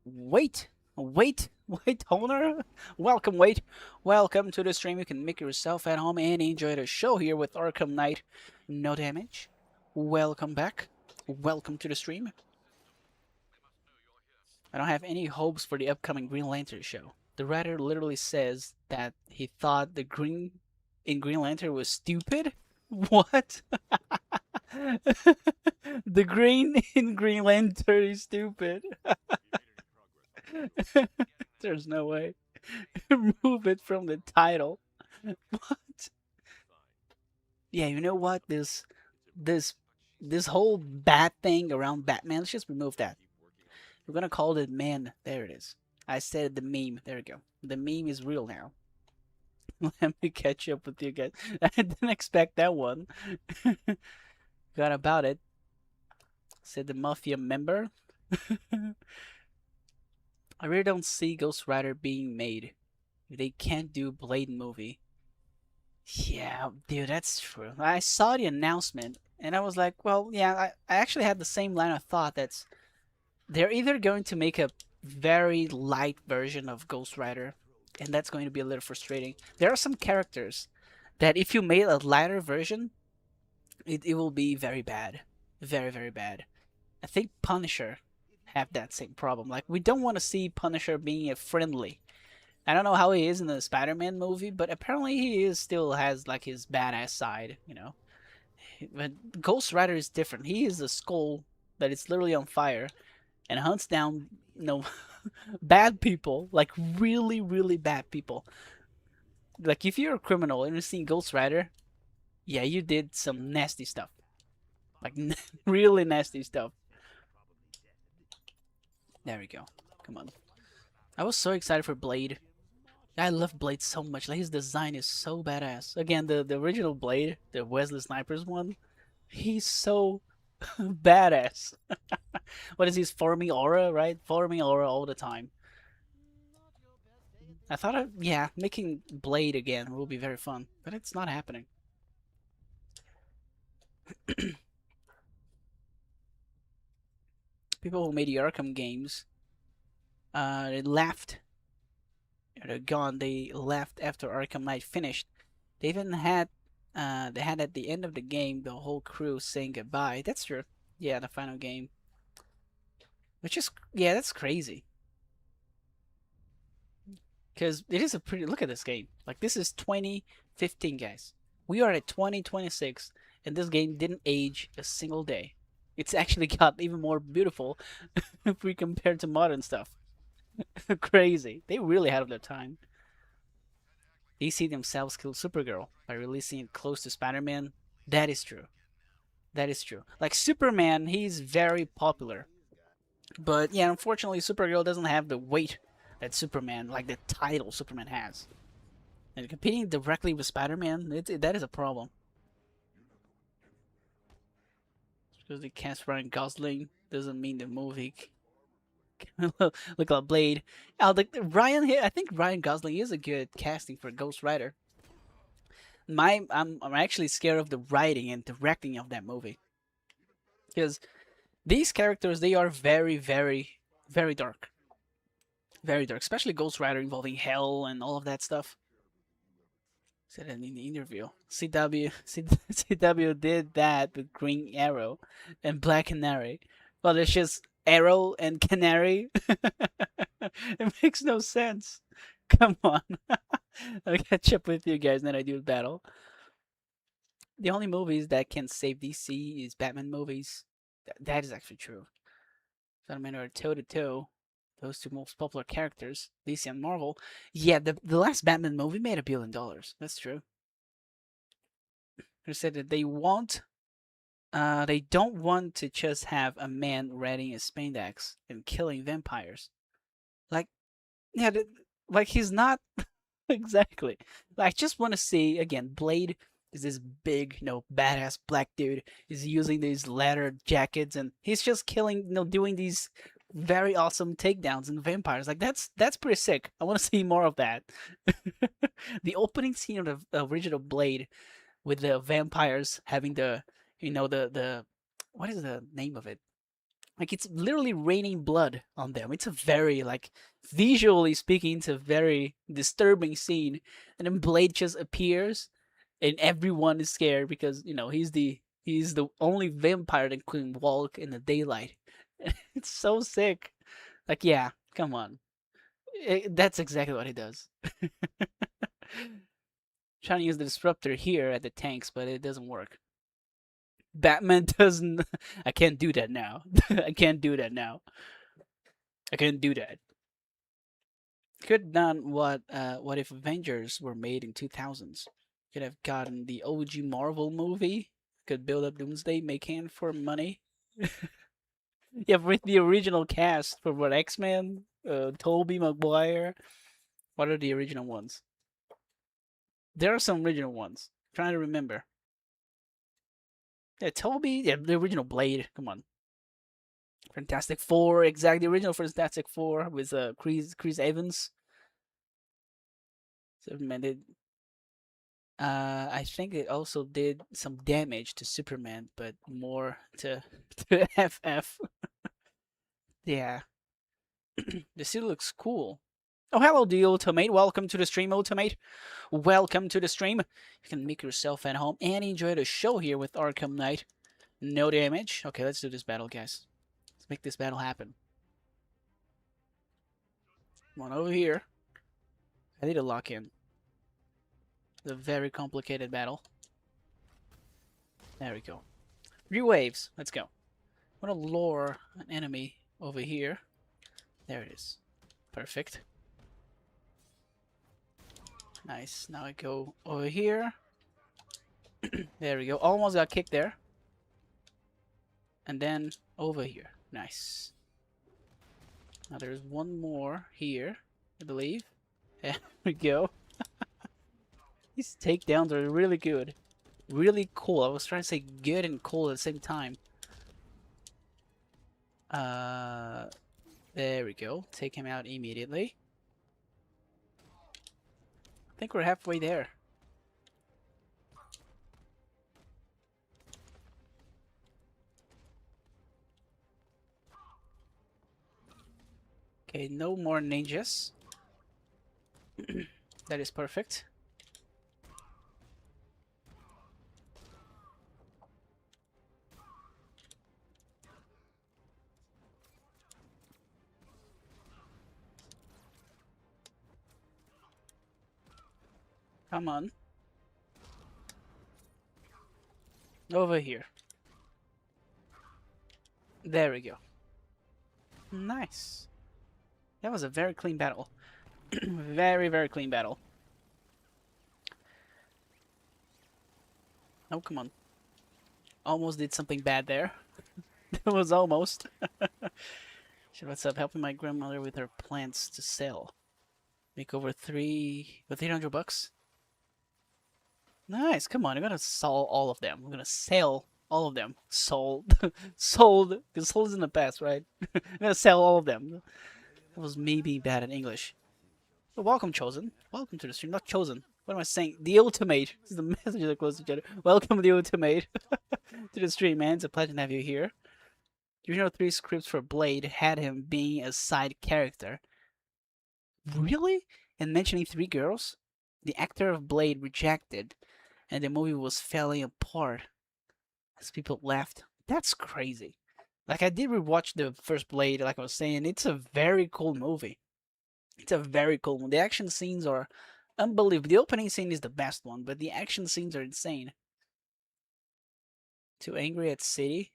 Speaker 1: wait, wait, owner. Welcome, wait. Welcome to the stream. You can make yourself at home and enjoy the show here with Arkham Knight. No damage. Welcome back. Welcome to the stream. I don't have any hopes for the upcoming Green Lantern show. The writer literally says that he thought the green in Green Lantern was stupid. What? The green in Green Lantern is stupid. There's no way. Remove it from the title. What? Yeah, you know what? This this whole bad thing around Batman, let's just remove that. We're gonna call it man. There it is. I said the meme. There we go. The meme is real now. Let me catch up with you guys. I didn't expect that one. Got about it. Said the Mafia member. I really don't see Ghost Rider being made. They can't do Blade movie. Yeah, dude, that's true. I saw the announcement and I was like, well, yeah, I actually had the same line of thought. That's they're either going to make a very light version of Ghost Rider, and that's going to be a little frustrating. There are some characters that if you made a lighter version, it will be very bad. Very, very bad. I think Punisher have that same problem. Like, we don't want to see Punisher being a friendly. I don't know how he is in the Spider-Man movie, but apparently he is still has like his badass side, you know. But Ghost Rider is different. He is a skull that is literally on fire and hunts down, you know, bad people, like really, really bad people. Like if you're a criminal and you see Ghost Rider, yeah, you did some nasty stuff, like really nasty stuff. There we go. Come on. I was so excited for Blade. I love Blade so much. Like his design is so badass. Again, the original Blade, the Wesley Snipers one, he's so badass. What is his forming aura, right? Forming aura all the time. I thought, yeah, making Blade again will be very fun, but it's not happening. People who made the Arkham games, they left. They're gone. They left after Arkham Knight finished. They even had, they had at the end of the game the whole crew saying goodbye. That's true. Yeah, the final game. Which is, yeah, that's crazy. Because it is a pretty, look at this game. Like, this is 2015, guys. We are at 2026, and this game didn't age a single day. It's actually got even more beautiful if we compare to modern stuff. Crazy. They really had of their time. DC themselves killed Supergirl by releasing it close to Spider-Man. That is true. That is true. Like, Superman, he's very popular. But, yeah, unfortunately, Supergirl doesn't have the weight that Superman, like the title Superman has. And competing directly with Spider-Man, that is a problem. Because they cast Ryan Gosling doesn't mean the movie. Look at Blade. Oh, Ryan here. I think Ryan Gosling is a good casting for Ghost Rider. I'm actually scared of the writing and directing of that movie, because these characters, they are very, very, very dark. Very dark, especially Ghost Rider involving hell and all of that stuff. Said it in the interview. CW did that with Green Arrow and Black Canary. Well, it's just Arrow and Canary. It makes no sense. Come on. I'll catch up with you guys and then I do the battle. The only movies that can save DC is Batman movies. That is actually true. Spider-Man are toe to toe. Those two most popular characters, DC and Marvel. Yeah, the last Batman movie made $1 billion. That's true. They said that they don't want to just have a man riding a spandex and killing vampires. Like, yeah, like he's not exactly. Like, I just want to see again. Blade is this big, badass black dude. He's using these leather jackets and he's just killing, doing these very awesome takedowns and vampires. Like that's pretty sick. I want to see more of that. The opening scene of the original Blade with the vampires having the what is the name of it? Like it's literally raining blood on them. It's a very like visually speaking, it's a very disturbing scene. And then Blade just appears, and everyone is scared because he's the only vampire that can walk in the daylight. It's so sick. Like yeah, come on, that's exactly what he does. Trying to use the disruptor here at the tanks, but it doesn't work. Batman doesn't. I can't do that now. I can't do that now. I couldn't do that. Could done what if Avengers were made in 2000s? Could have gotten the OG Marvel movie. Could build up Doomsday, make hand for money. Yeah, with the original cast for what X-Men, Tobey Maguire. What are the original ones? There are some original ones. I'm trying to remember. Yeah, Toby. Yeah, the original Blade. Come on. Fantastic Four, exactly. The original Fantastic Four with Chris Evans. Superman did. I think it also did some damage to Superman, but more to to FF. Yeah, the suit looks cool. Oh, hello, the Ultimate. Welcome to the stream, Ultimate. Welcome to the stream. You can make yourself at home and enjoy the show here with Arkham Knight. No damage. Okay, let's do this battle, guys. Let's make this battle happen. Come on over here. I need to lock in. It's a very complicated battle. There we go. 3 waves. Let's go. I'm gonna lure an enemy over here. There it is. Perfect. Nice. Now I go over here. There we go. Almost got kicked there. And then over here. Nice. Now there's one more here, I believe. There we go. These takedowns are really good. Really cool. I was trying to say good and cool at the same time. There we go. Take him out immediately. I think we're halfway there. Okay, no more ninjas. That is perfect. Come on. Over here. There we go. Nice. That was a very clean battle. Very, very clean battle. Oh, come on. Almost did something bad there. It was almost. What's up? Helping my grandmother with her plants to sell. Make over 300 bucks. Nice. Come on. I'm gonna sell all of them. I'm gonna sell all of them. Sold. Sold. Because sold is in the past, right? I'm gonna sell all of them. That was me being bad in English. But welcome, Chosen. Welcome to the stream. Not Chosen. What am I saying? The Ultimate. This is the messages that close to each other. Welcome, the Ultimate, to the stream, man. It's a pleasure to have you here. The original 3 scripts for Blade had him being a side character. Really? And mentioning 3 girls? The actor of Blade rejected, and the movie was falling apart as people left. That's crazy. Like, I did rewatch the first Blade, like I was saying. It's a very cool movie. It's a very cool one. The action scenes are unbelievable. The opening scene is the best one, but the action scenes are insane. Too angry at City?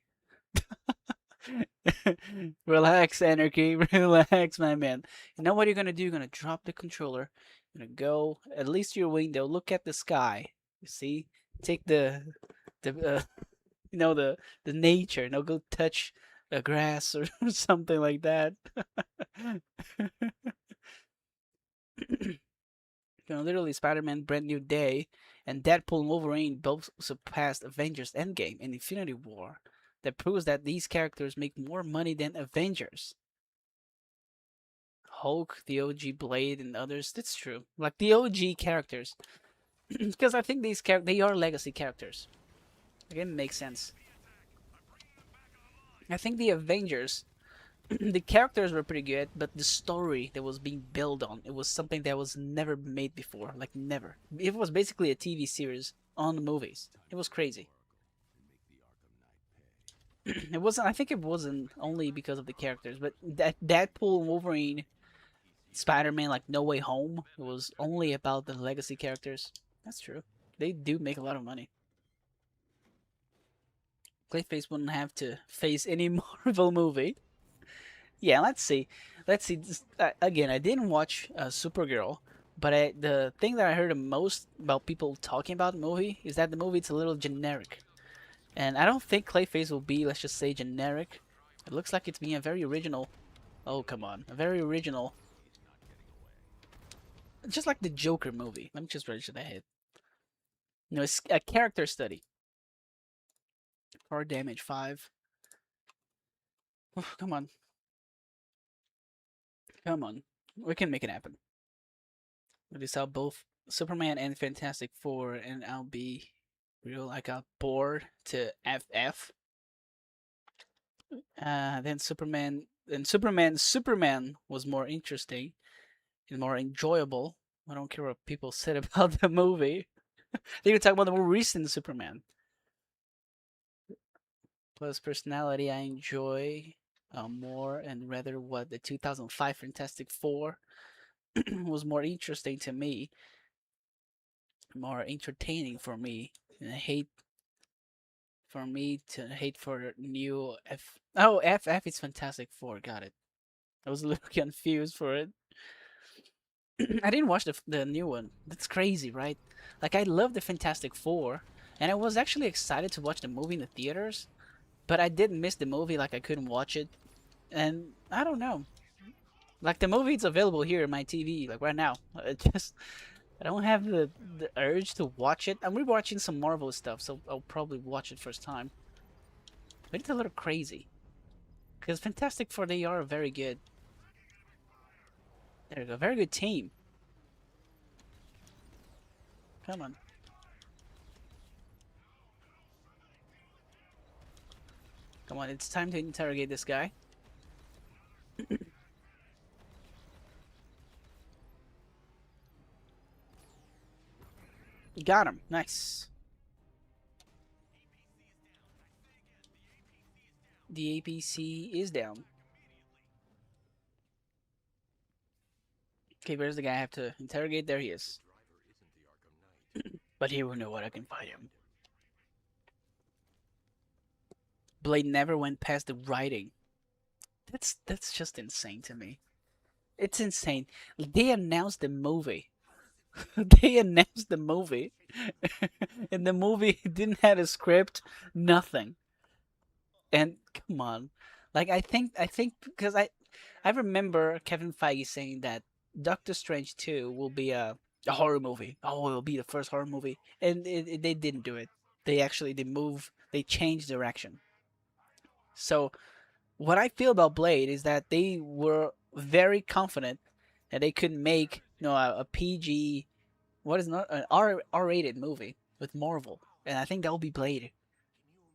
Speaker 1: Relax, Anarchy. Relax, my man. You know what you're gonna do? You're gonna drop the controller. You're gonna go at least your window. Look at the sky. You see? Take the the nature. You know, go touch the grass or something like that. Literally, Spider-Man Brand New Day and Deadpool and Wolverine both surpassed Avengers Endgame and Infinity War. That proves that these characters make more money than Avengers. Hulk, the OG Blade, and others. That's true. Like the OG characters, because I think these they are legacy characters. Again, makes sense. I think the Avengers, the characters were pretty good, but the story that was being built on, it was something that was never made before. Like never. It was basically a TV series on the movies. It was crazy. It wasn't. I think it wasn't only because of the characters, but that Deadpool, Wolverine, Spider-Man, like No Way Home, it was only about the legacy characters. That's true. They do make a lot of money. Clayface wouldn't have to face any Marvel movie. Yeah, let's see. Let's see. Again, I didn't watch Supergirl, but the thing that I heard the most about people talking about the movie is that the movie it's a little generic, and I don't think Clayface will be, let's just say, generic. It looks like it's being a very original. Oh, come on, a very original. Just like the Joker movie. Let me just register that hit. No, it's a character study. Car damage 5. Oh, come on. Come on. We can make it happen. We saw both Superman and Fantastic Four, and I'll be real. I got bored to FF. Then Superman was more interesting and more enjoyable. I don't care what people said about the movie. They were talking about the more recent Superman. Plus personality, I enjoy more, and rather what the 2005 Fantastic Four was more interesting to me, more entertaining for me. And I hate for me to hate for new F. Oh, FF is Fantastic Four. Got it. I was a little confused for it. I didn't watch the new one. That's crazy, right? Like I love the Fantastic Four, and I was actually excited to watch the movie in the theaters, but I did miss the movie. Like I couldn't watch it, and I don't know. Like the movie, it's available here in my TV, like right now. It just I don't have the urge to watch it. I'm rewatching some Marvel stuff, so I'll probably watch it first time. But it's a little crazy because Fantastic Four they are very good. There you go, very good team. Come on, come on! It's time to interrogate this guy. You got him. Nice. The APC is down. Okay, where's the guy I have to interrogate? There he is. But he will know what I can find him. Blade never went past the writing. That's just insane to me. It's insane. They announced the movie. They announced the movie, and the movie didn't have a script, nothing. And come on, like I think because I remember Kevin Feige saying that Doctor Strange 2 will be a horror movie. Oh, it'll be the first horror movie, and they didn't do it. They changed direction. So what I feel about Blade is that they were very confident that they could make a PG, what is not an R rated movie with Marvel, and I think that will be Blade.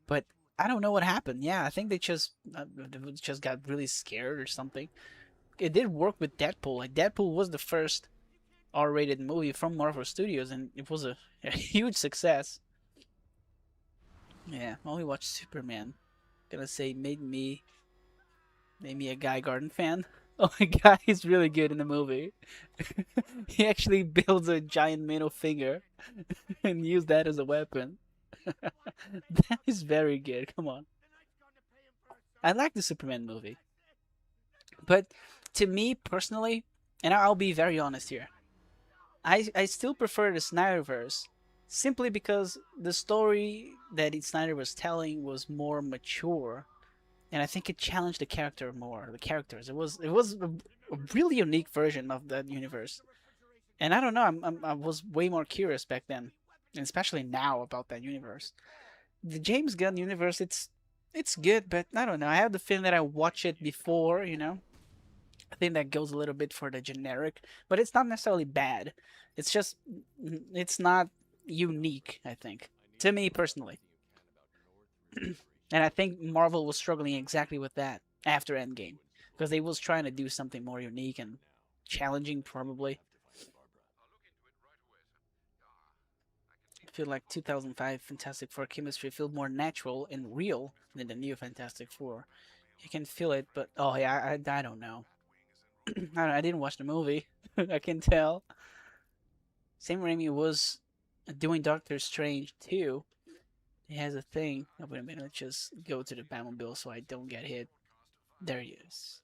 Speaker 1: But I don't know what happened. Yeah, I think they just got really scared or something. It did work with Deadpool. Like Deadpool was the first R-rated movie from Marvel Studios, and it was a huge success. Yeah, I only watched Superman. Gonna say made me a Guy Garden fan. Oh my god, he's really good in the movie. He actually builds a giant middle finger and use that as a weapon. That is very good. Come on. I like the Superman movie. But to me personally, and I'll be very honest here, I still prefer the Snyderverse simply because the story that Snyder was telling was more mature, and I think it challenged the character more. The characters. It was a really unique version of that universe, and I don't know. I was way more curious back then, and especially now about that universe. The James Gunn universe, it's good, but I don't know. I have the feeling that I watched it before, I think that goes a little bit for the generic, but it's not necessarily bad. It's just it's not unique, I think. To me personally. And I think Marvel was struggling exactly with that after Endgame because they was trying to do something more unique and challenging probably. I feel like 2005 Fantastic Four chemistry felt more natural and real than the new Fantastic Four. You can feel it, but oh yeah, I don't know. I didn't watch the movie. I can tell. Sam Raimi was doing Doctor Strange too. He has a thing. Oh, wait a minute. Let's just go to the Batmobile so I don't get hit. There he is.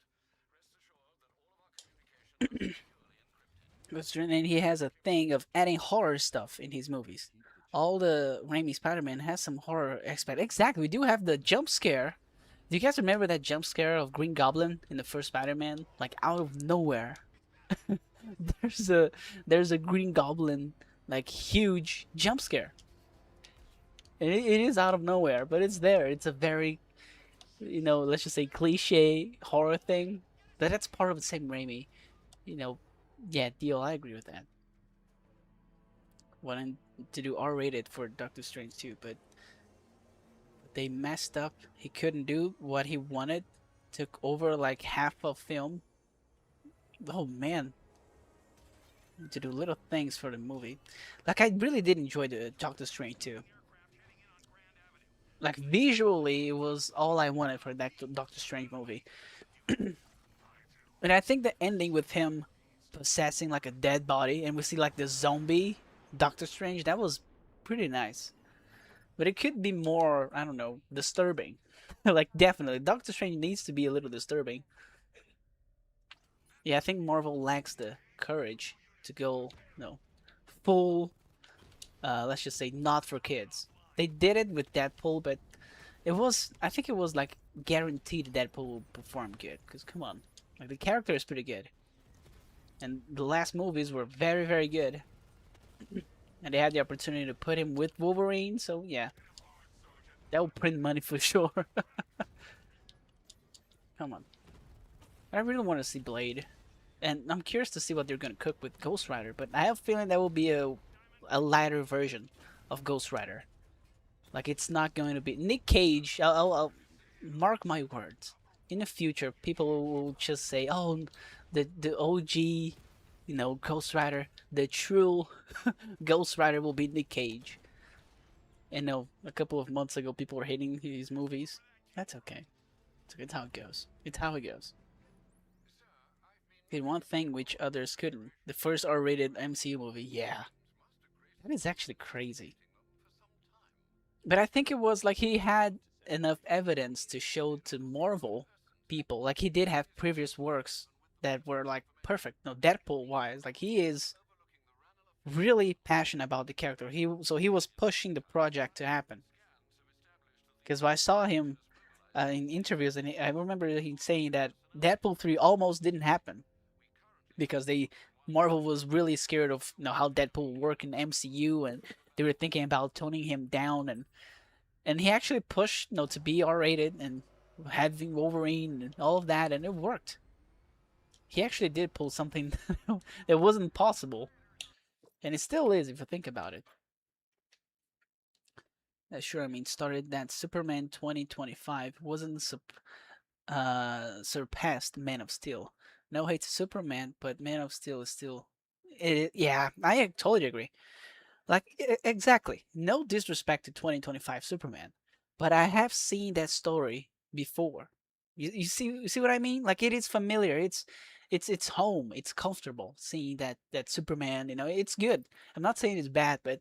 Speaker 1: And he has a thing of adding horror stuff in his movies. All the Raimi Spider-Man has some horror aspect. Exactly. We do have the jump scare. Do you guys remember that jump scare of Green Goblin in the first Spider-Man? Like out of nowhere. there's a there's a Green Goblin like huge jump scare. And it is out of nowhere, but it's there. It's a very, let's just say cliche horror thing. But that's part of the same Raimi, you know. Yeah, deal. I agree with that. Wanting to do R-rated for Doctor Strange too, but they messed up. He couldn't do what he wanted. Took over like half of film. Oh man, to do little things for the movie. Like I really did enjoy the Doctor Strange too. Like visually, it was all I wanted for that Doctor Strange movie. And I think the ending with him possessing like a dead body and we see like the zombie Doctor Strange, that was pretty nice. But it could be more, I don't know, disturbing. Like definitely, Doctor Strange needs to be a little disturbing. Yeah, I think Marvel lacks the courage to go, full, let's just say not for kids. They did it with Deadpool, but I think it was like guaranteed Deadpool will perform good. Because come on, like the character is pretty good. And the last movies were very, very good. And they had the opportunity to put him with Wolverine, so yeah, that will print money for sure. Come on. I really want to see Blade. And I'm curious to see what they're going to cook with Ghost Rider, but I have a feeling that will be a lighter version of Ghost Rider. Like, it's not going to be. Nick Cage, I'll mark my words. In the future, people will just say, oh, the OG, Ghost Rider, the true Ghost Rider will be Nick Cage. And no, a couple of months ago, people were hating his movies. That's okay. It's how it goes. It's how it goes. Did one thing which others couldn't. The first R-rated MCU movie. Yeah, that is actually crazy. But I think it was like he had enough evidence to show to Marvel people. Like he did have previous works that were like perfect. No, Deadpool wise, like he is really passionate about the character. He was pushing the project to happen. Because I saw him in interviews, and I remember him saying that Deadpool 3 almost didn't happen because Marvel was really scared of how Deadpool would work in the MCU, and they were thinking about toning him down, and he actually pushed to be R-rated and having Wolverine and all of that, and it worked. He actually did pull something that wasn't possible, and it still is if you think about it. Sure, I mean, started that Superman 2025 wasn't surpassed Man of Steel. No hate to Superman, but Man of Steel is still. Yeah, I totally agree. Like exactly. No disrespect to 2025 Superman, but I have seen that story before. You see what I mean? Like it is familiar. It's home. It's comfortable seeing that Superman. It's good. I'm not saying it's bad, but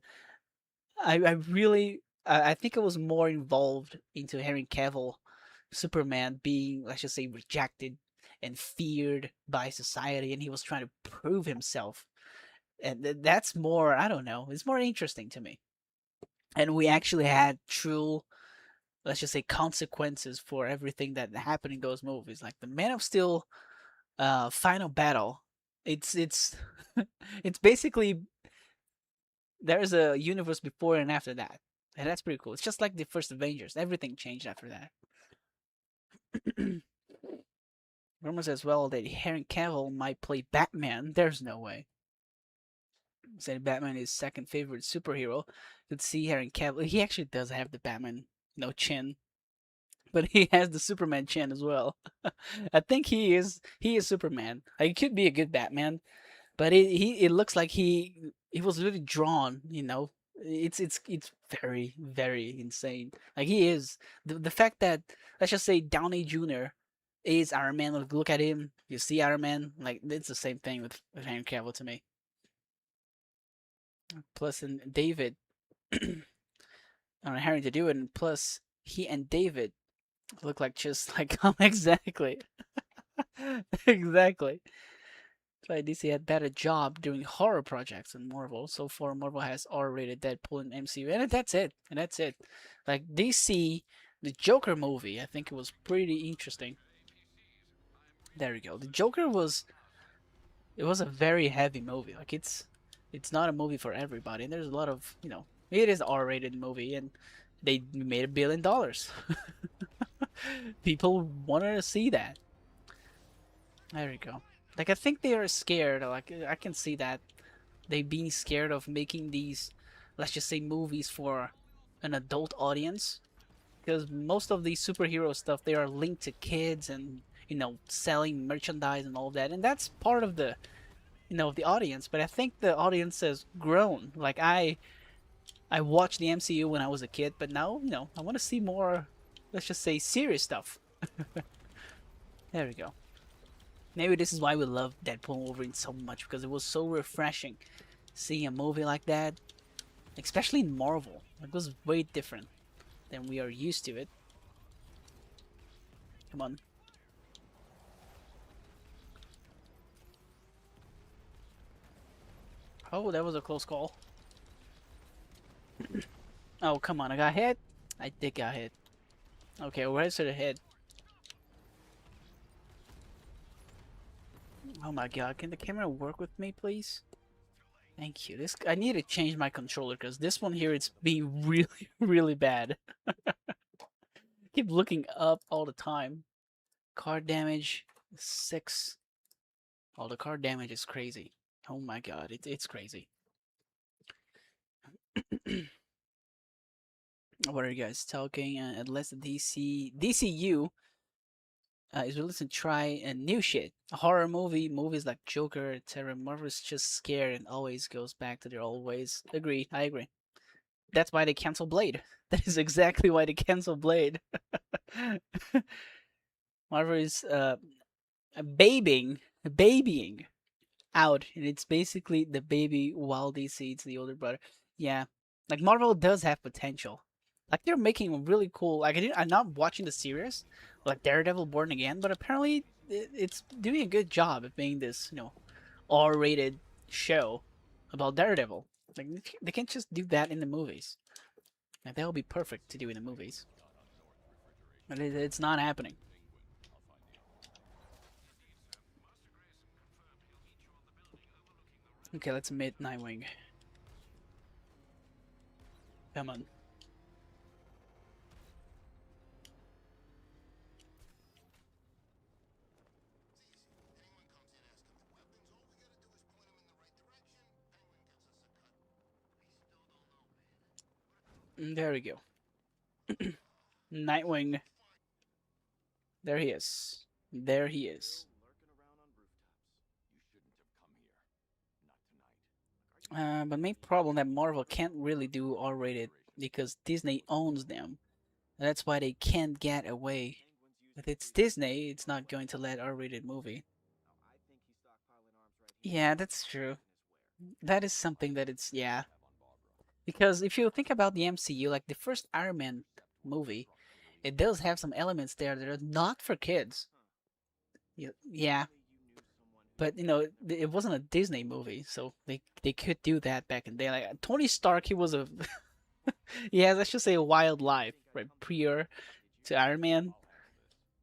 Speaker 1: I really I think I was more involved into Henry Cavill Superman being, let's just say, rejected and feared by society, and he was trying to prove himself. And that's more, I don't know, it's more interesting to me. And we actually had true, let's just say, consequences for everything that happened in those movies. Like the Man of Steel final battle, it's it's basically there's a universe before and after that. And that's pretty cool. It's just like the first Avengers. Everything changed after that. Rumors as well that Henry Cavill might play Batman. There's no way. Said Batman is second favorite superhero. Could see Henry Cavill. He actually does have the Batman, chin, but he has the Superman chin as well. I think he is Superman. Like, he could be a good Batman, but it looks like he was really drawn. It's very very insane. Like, he is the fact that, let's just say, Downey Jr. is Iron Man. Look at him. You see Iron Man. Like, it's the same thing with Henry Cavill to me. Plus, and David, I don't know, having to do it, and plus he and David look like just like exactly, exactly. That's why DC had better job doing horror projects than Marvel. So far, Marvel has R-rated Deadpool in MCU, and that's it. And that's it. Like, DC, the Joker movie, I think it was pretty interesting. There we go. The Joker was a very heavy movie. Like, it's not a movie for everybody. And there's a lot of, it is an R-rated movie, and they made $1 billion. People wanted to see that. There we go. Like, I think they are scared. Like, I can see that they being scared of making these, let's just say, movies for an adult audience, because most of these superhero stuff, they are linked to kids and, selling merchandise and all of that, and that's part of the, the audience. But I think the audience has grown. Like, I watched the MCU when I was a kid, but now, I want to see more, let's just say, serious stuff. There we go. Maybe this is why we love Deadpool and Wolverine so much, because it was so refreshing seeing a movie like that, especially in Marvel. It was way different than we are used to it. Come on. Oh, that was a close call. Oh, come on. I got hit? I did get hit. Okay, where's the hit? Oh my god, can the camera work with me, please? Thank you. I need to change my controller, because this one here, it's being really, really bad. Keep looking up all the time. Card damage 6. Oh, the card damage is crazy. Oh my god, it's crazy. What are you guys talking? Unless the DCU is released to try new shit. A horror movies like Joker, etc. Marvel's just scared and always goes back to their old ways. Agree, I agree. That's why they canceled Blade. That is exactly why they canceled Blade. Marvel is babying out, and it's basically the baby while DC it's the older brother. Yeah, like, Marvel does have potential. Like, they're making really cool. Like, I'm not watching the series, like Daredevil Born Again, but apparently it's doing a good job at being this, R-rated show about Daredevil. Like, they can't just do that in the movies. Like, that would be perfect to do in the movies, but it's not happening. Okay, let's admit Nightwing. Come on. There we go. Nightwing. There he is. There he is. But main problem that Marvel can't really do R-rated because Disney owns them. That's why they can't get away. If it's Disney, it's not going to let R-rated movie. Yeah, that's true. That is something that it's, yeah. Because if you think about the MCU, like the first Iron Man movie, it does have some elements there that are not for kids. Yeah, but it wasn't a Disney movie, so they could do that back in the day. Like, Tony Stark, he was a yeah, let's just say a wild life, right? Prior to Iron Man,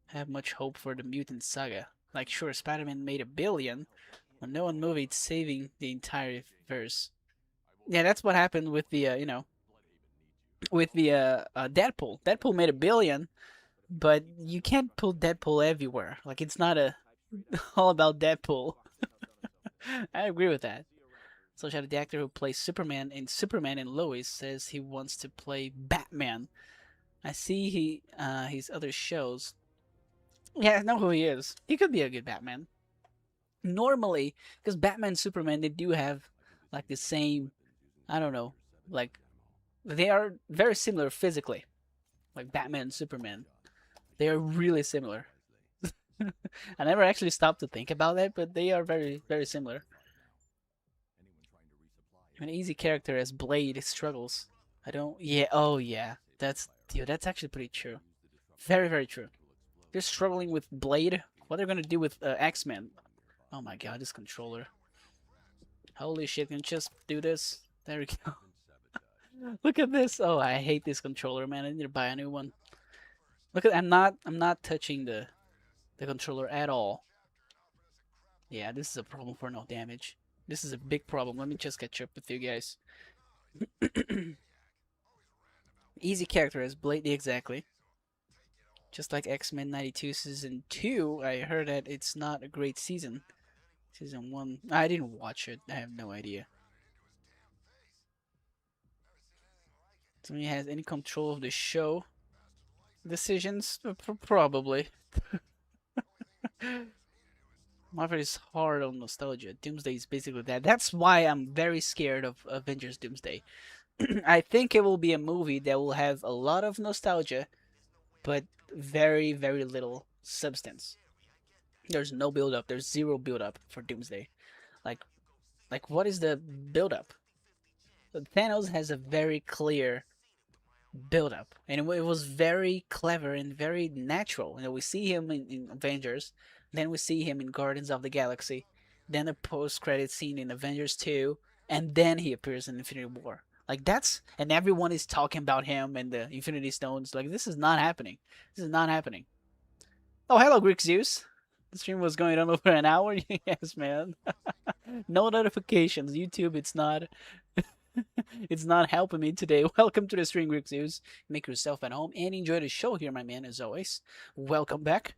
Speaker 1: have much hope for the mutant saga. Like, sure, Spider-Man made $1 billion, but no one movie saving the entire verse. Yeah, that's what happened with the with the Deadpool. Deadpool made $1 billion, but you can't put Deadpool everywhere. Like, it's not a All about Deadpool. I agree with that. So, the actor who plays Superman and Lois says he wants to play Batman. I see his other shows. Yeah, I know who he is. He could be a good Batman. Normally, because Batman and Superman, they do have like the same, I don't know, like they are very similar physically. Like Batman and Superman, they are really similar. I never actually stopped to think about that, but they are very, very similar. An easy character as Blade struggles. I don't. Yeah. Oh yeah. That's actually pretty true. Very, very true. They're struggling with Blade. What they're gonna do with X-Men? Oh my god, this controller. Holy shit! Can you just do this? There we go. Look at this. Oh, I hate this controller, man. I need to buy a new one. Look at. I'm not touching the controller at all. Yeah, this is a problem for no damage. This is a big problem. Let me just catch up with you guys. Easy character as Blade, exactly. Just like X-Men 92 Season 2, I heard that it's not a great season. Season 1, I didn't watch it. I have no idea. So he has any control of the show decisions? Probably. Marvel is hard on nostalgia. Doomsday is basically that. That's why I'm very scared of Avengers Doomsday. I think it will be a movie that will have a lot of nostalgia, but very, very little substance. There's no build up. There's zero build up for Doomsday. Like, what is the build up? Thanos has a very clear build up, and it was very clever and very natural. We see him in Avengers, then we see him in Guardians of the Galaxy, then a post credit scene in Avengers 2, and then he appears in Infinity War. Like that's and everyone is talking about him and the Infinity Stones. Like this is not happening. This is not happening. Oh, hello, Greek Zeus. The stream was going on over an hour. Yes, man. No notifications. YouTube, it's not helping me today. Welcome to the stream, Greek Zeus. Make yourself at home and enjoy the show here, my man, as always. Welcome back.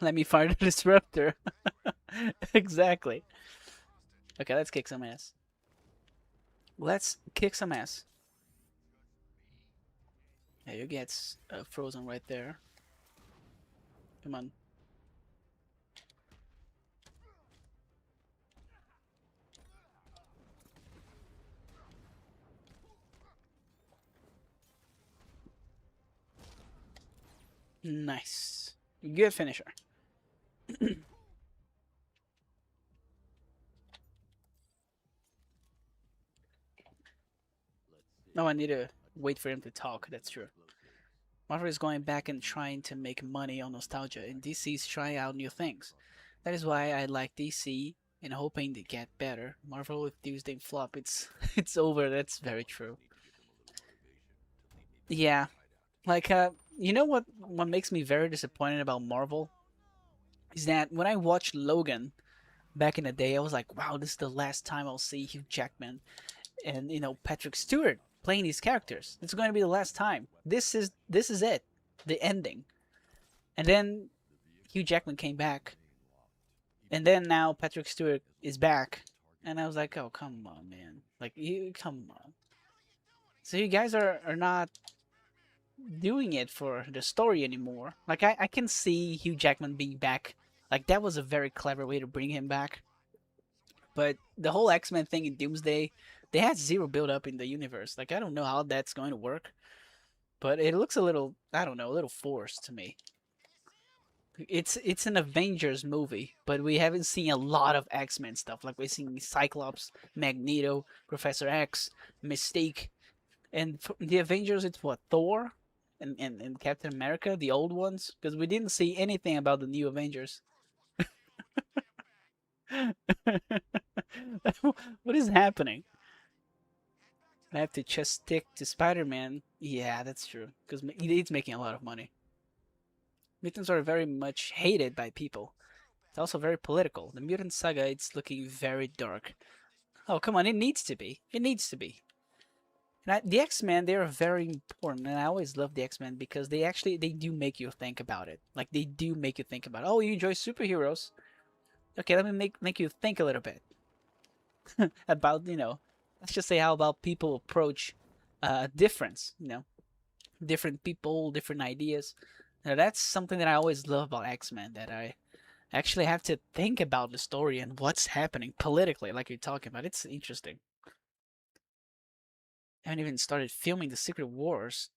Speaker 1: Let me fire the disruptor. Exactly. Okay, let's kick some ass. Let's kick some ass. Yeah, you get frozen right there. Come on. Nice. Good finisher. No, I need to wait for him to talk. That's true. Marvel is going back and trying to make money on nostalgia, and DC is trying out new things. That is why I like DC and hoping to get better. Marvel with Tuesday flop, it's it's over. That's very true. Yeah, like you know what makes me very disappointed about Marvel is that when I watched Logan back in the day, I was like, wow, this is the last time I'll see Hugh Jackman and Patrick Stewart playing these characters. It's going to be the last time. This is it, the ending. And then Hugh Jackman came back, and then now Patrick Stewart is back, and I was like, oh come on, man, like you come on. So you guys are not doing it for the story anymore. Like I can see Hugh Jackman being back. Like that was a very clever way to bring him back. But the whole X-Men thing in Doomsday, they had zero build up in the universe. Like I don't know how that's going to work, but it looks a little, I don't know, a little forced to me. It's an Avengers movie, but we haven't seen a lot of X-Men stuff. Like we've seen Cyclops, Magneto, Professor X, Mystique, and the Avengers. It's what, Thor and Captain America, the old ones, because we didn't see anything about the new Avengers. What is happening? I have to just stick to Spider-Man. Yeah, that's true. Because it's making a lot of money. Mutants are very much hated by people. It's also very political. The mutant saga, it's looking very dark. Oh, come on, it needs to be. It needs to be. And the X-Men, they're very important, and I always love the X-Men because they do make you think about it. Like they do make you think about, oh, you enjoy superheroes. Okay, let me make you think a little bit about, let's just say how about people approach difference, different people, different ideas. Now, that's something that I always love about X-Men, that I actually have to think about the story and what's happening politically, like you're talking about. It's interesting. I haven't even started filming the Secret Wars.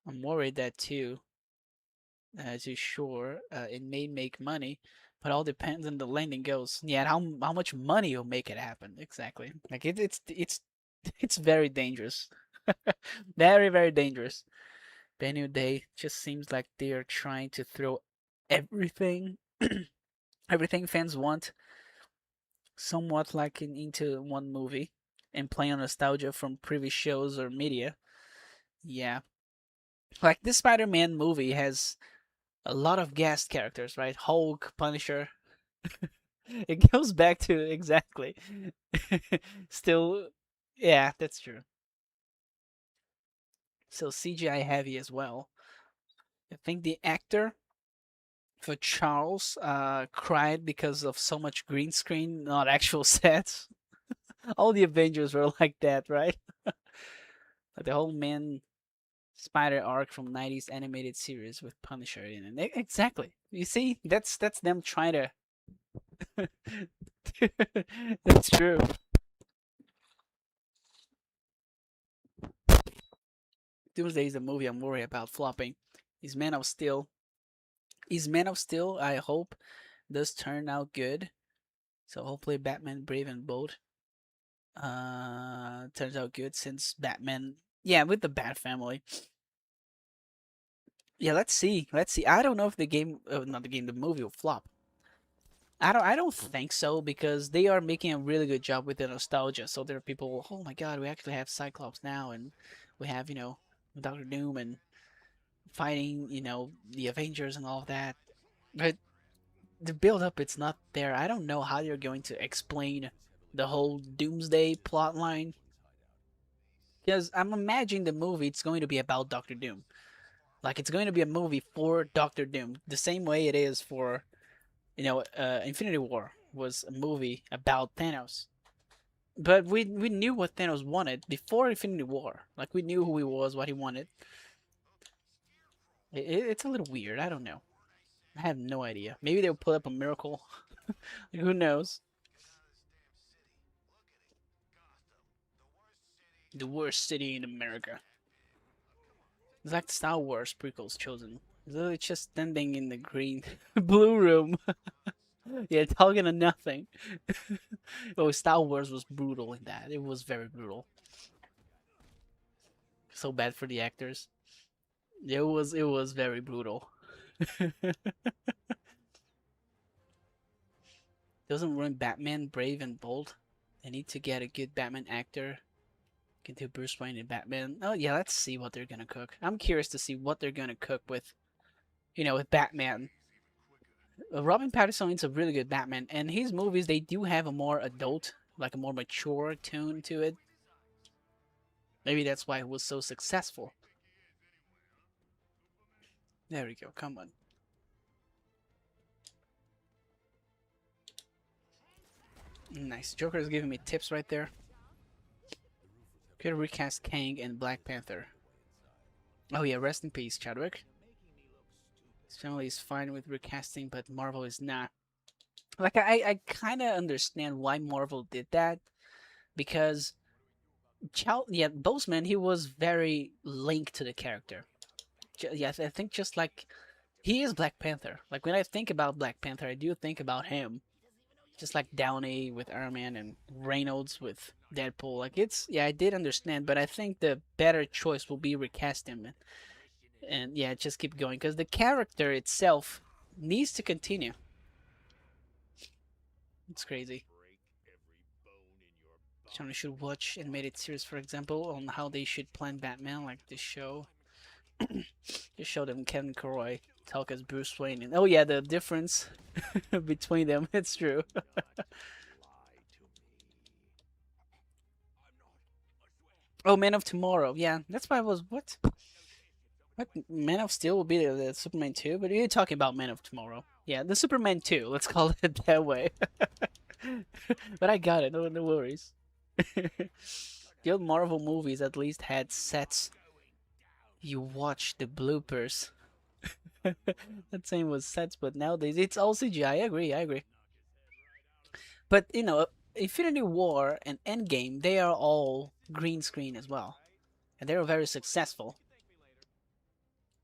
Speaker 1: I'm worried that too sure it may make money, but all depends on the landing goes. Yeah, and how much money you'll make it happen. Exactly. Like it's very dangerous. Very, very dangerous. But anyway, they just seems like they are trying to throw everything everything fans want somewhat like into one movie and play on nostalgia from previous shows or media. Yeah. Like this Spider-Man movie has a lot of guest characters, right? Hulk, Punisher. It goes back to exactly. Still, yeah, that's true. So CGI heavy as well. I think the actor for Charles cried because of so much green screen, not actual sets. All the Avengers were like that, right? Like the whole Man Spider arc from 90s animated series with Punisher in it. Exactly. You see, that's them trying to. That's true. Doomsday is a movie I'm worried about flopping. Is Man of Steel. Is Man of Steel, I hope, does turn out good. So hopefully Batman Brave and Bold turns out good since Batman, yeah, with the Bat family. Yeah, let's see. Let's see. I don't know if the game, not the game, the movie will flop. I don't think so because they are making a really good job with the nostalgia. So there are people, oh my god, we actually have Cyclops now, and we have Doctor Doom and fighting the Avengers and all of that. But the build up, it's not there. I don't know how you're going to explain the whole Doomsday plot line because I'm imagining the movie it's going to be about Doctor Doom. Like it's going to be a movie for Doctor Doom, the same way it is for Infinity War was a movie about Thanos. But we knew what Thanos wanted before Infinity War. Like we knew who he was, what he wanted. It's a little weird. I don't know. I have no idea. Maybe they'll put up a miracle. Who knows? The worst city in America. It's like the Star Wars prequels chosen. Literally just standing in the green blue room. Yeah, talking to nothing. Oh, Star Wars was brutal in that. It was very brutal. So bad for the actors. It was very brutal. Doesn't ruin Batman Brave and Bold. They need to get a good Batman actor. Can do Bruce Wayne and Batman. Oh yeah, let's see what they're gonna cook. I'm curious to see what they're gonna cook with Batman. Robin Pattinson is a really good Batman, and his movies they do have a more adult, like a more mature tone to it. Maybe that's why it was so successful. There we go. Come on. Nice. Joker is giving me tips right there. Could recast Kang and Black Panther. Oh yeah, rest in peace, Chadwick. His family is fine with recasting, but Marvel is not. Like I kind of understand why Marvel did that because Boseman he was very linked to the character. Yeah, I think just like he is Black Panther. Like when I think about Black Panther, I do think about him. Just like Downey with Iron Man and Reynolds with Deadpool. Like it's yeah, I did understand, but I think the better choice will be recast him and yeah, just keep going because the character itself needs to continue. It's crazy. Someone should watch animated series, for example, on how they should plan Batman, like this show. Just show them Kevin Conroy talk as Bruce Wayne, and oh yeah, the difference between them. It's true. Oh, Man of Tomorrow. Yeah, that's why I was what? What Man of Steel will be the Superman 2, but you're talking about Man of Tomorrow. Yeah, the Superman 2. Let's call it that way. But I got it. No worries. The old Marvel movies at least had sets. You watch the bloopers. That same was sets, but nowadays it's all CGI. I agree. I agree. But Infinity War and Endgame, they are all green screen as well, and they are very successful.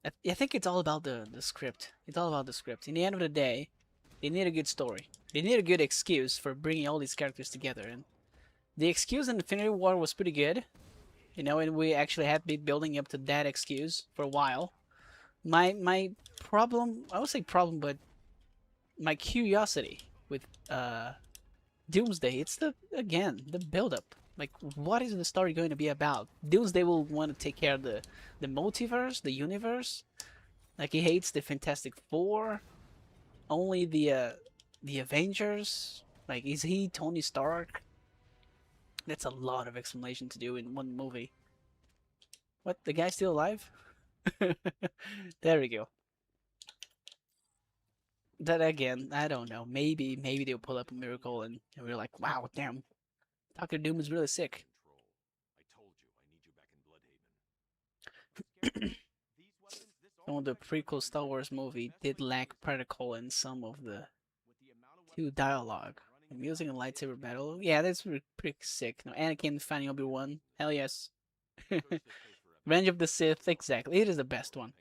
Speaker 1: I think it's all about the script. It's all about the script. In the end of the day, they need a good story. They need a good excuse for bringing all these characters together. And the excuse in Infinity War was pretty good, and we actually had been building up to that excuse for a while. My problem, I would say problem, but my curiosity with Doomsday, it's the build up. Like, what is the story going to be about? Doomsday will want to take care of the multiverse, the universe. Like, he hates the Fantastic Four. Only the Avengers. Like, is he Tony Stark? That's a lot of explanation to do in one movie. What? The guy's still alive? There we go. That again, I don't know. Maybe they'll pull up a miracle and we're like, wow, damn, Doctor Doom is really sick. Some of the prequel Star Wars movie did lack protocol in some of the two dialogue. I'm using a lightsaber battle. Yeah, that's pretty sick. No, Anakin finding Obi-Wan. Hell yes. Revenge of the Sith, exactly. It is the best one.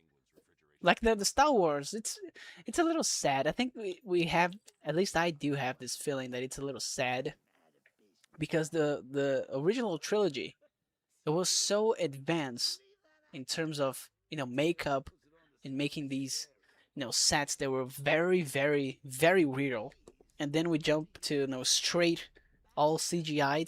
Speaker 1: Like the Star Wars, it's a little sad. I think we have, at least I do have this feeling that it's a little sad because the original trilogy, it was so advanced in terms of makeup and making these sets that were very very very real, and then we jump to straight all CGI.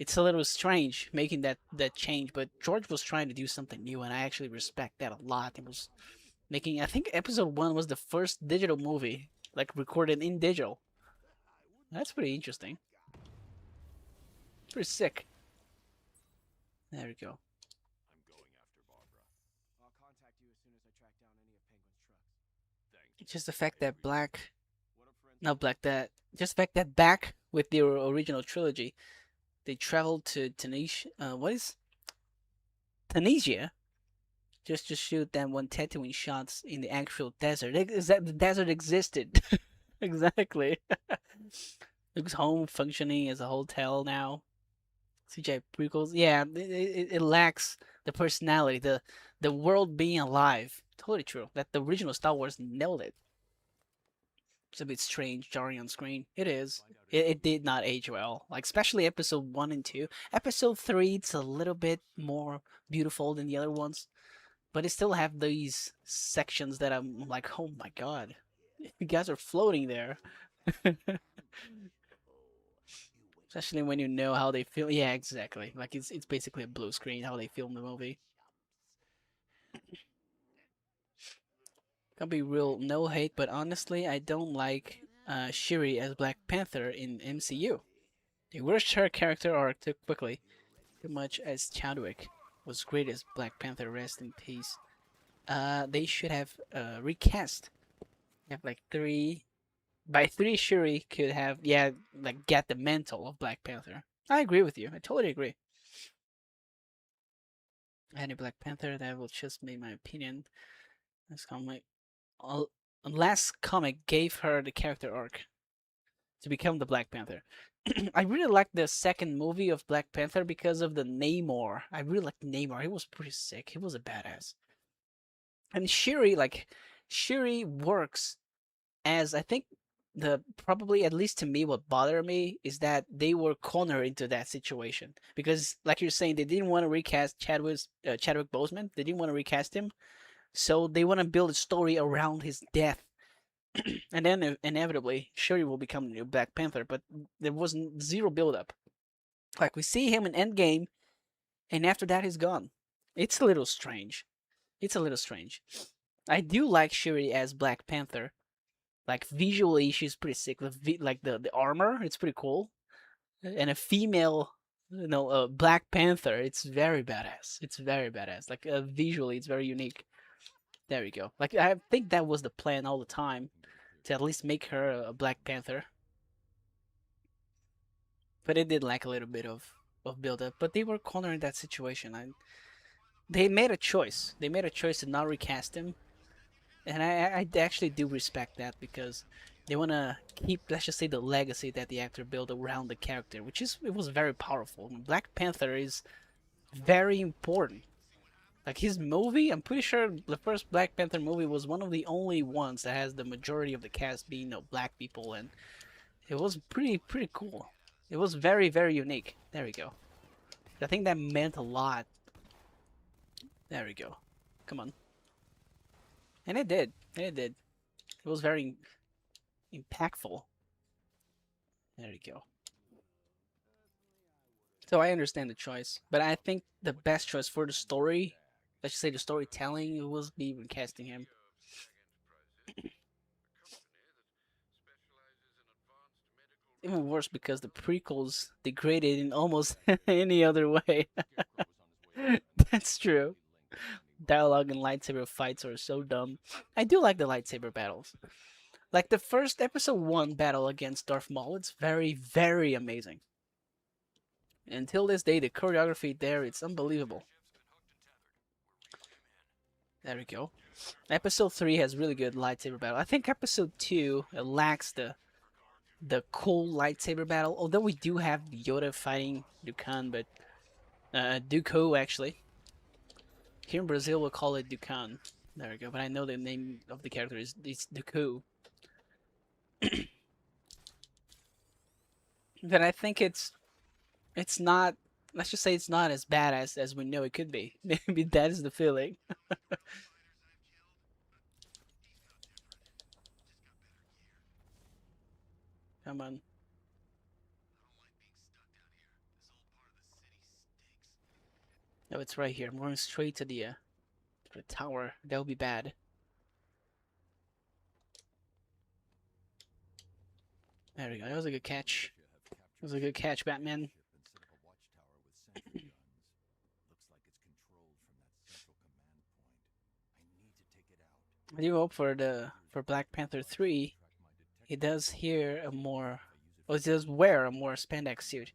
Speaker 1: It's a little strange making that change, but George was trying to do something new, and I actually respect that a lot. It was making, I think episode 1 was the first digital movie like recorded in digital. That's pretty interesting. Pretty sick. There we go. Just the fact that black, not black, that just the fact that back with the original trilogy, they traveled to Tunisia. What is Tunisia? Just to shoot them one Tatooine shots in the actual desert. Is that the desert existed? Exactly. Looks home functioning as a hotel now. CGI prequels, yeah, it lacks the personality, the world being alive. Totally true. That the original Star Wars nailed it. It's a bit strange, jarring on screen. It is. It did not age well. Like especially episode 1 and 2. Episode 3, it's a little bit more beautiful than the other ones, but it still have these sections that I'm like, oh my god, you guys are floating there. Especially when you know how they feel. Yeah, exactly. Like it's basically a blue screen how they film the movie. Gonna be real, no hate, but honestly, I don't like Shuri as Black Panther in MCU. They rushed her character arc too quickly, too much as Chadwick was great as Black Panther. Rest in peace. They should have recast. Have like three. By three, Shuri could have like get the mantle of Black Panther. I agree with you. I totally agree. Any Black Panther, that will just be my opinion. This comic, last comic gave her the character arc to become the Black Panther. I really liked the second movie of Black Panther because of the Namor. I really liked Namor. He was pretty sick. He was a badass. And Shuri works as, I think, the probably, at least to me, what bothered me is that they were cornered into that situation because, like you're saying, they didn't want to recast Chadwick Boseman. They didn't want to recast him, so they want to build a story around his death, and then inevitably Shuri will become the new Black Panther. But there was zero build up. Like we see him in Endgame, and after that he's gone. It's a little strange. It's a little strange. I do like Shuri as Black Panther. Like visually, she's pretty sick. Like the armor, it's pretty cool. And a female No, Black Panther. It's very badass. It's very badass. Like visually, it's very unique. There we go. Like I think that was the plan all the time to at least make her a Black Panther. But it did lack a little bit of build up. But they were cornering that situation. They made a choice. They made a choice to not recast him, and I actually do respect that because they want to keep, let's just say, the legacy that the actor built around the character, which is it was very powerful. Black Panther is very important. Like his movie, I'm pretty sure the first Black Panther movie was one of the only ones that has the majority of the cast being black people, and it was pretty cool. It was very unique. There we go. I think that meant a lot. There we go. Come on. And it did. And it did. It was very impactful. There we go. So I understand the choice, but I think the best choice for the story, let's just say the storytelling, it was be recasting him. Even worse because the prequels degraded in almost any other way. That's true. Dialogue and lightsaber fights are so dumb. I do like the lightsaber battles. Like the first episode 1 battle against Darth Maul, it's very amazing. Until this day, the choreography there, it's unbelievable. There we go. Episode 3 has really good lightsaber battle. I think episode 2 lacks the cool lightsaber battle. Although we do have Yoda fighting Dukan, but Dooku actually. Here in Brazil, we'll call it Dukan. There we go. But I know the name of the character is Dooku. But I think it's not. Let's just say it's not as bad as we know it could be. Maybe that is the feeling. Come on. No, it's right here. I'm going straight to the tower. That would be bad. There we go. That was a good catch. That was a good catch, Batman. I do hope for Black Panther 3, he does here a more, or he does wear a more spandex suit.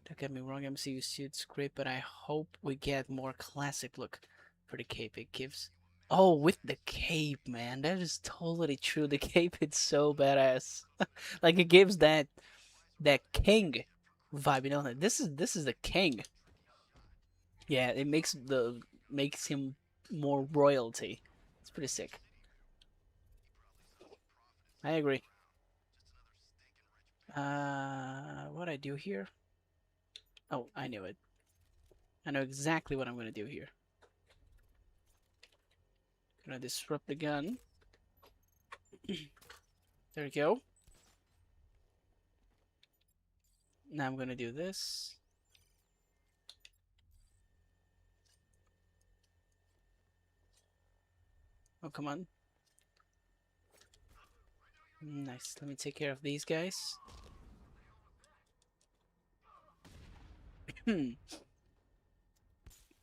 Speaker 1: Don't get me wrong, MCU suit's great, but I hope we get more classic look for the cape. It gives. Oh, with the cape, man, that is totally true. The cape, it's so badass. Like it gives that king vibe. You know, this is the king. Yeah, it makes him more royalty. It's pretty sick. I agree. What I do here? Oh, I knew it. I know exactly what I'm gonna do here. Gonna disrupt the gun. There we go. Now I'm gonna do this. Oh, come on. Nice. Let me take care of these guys.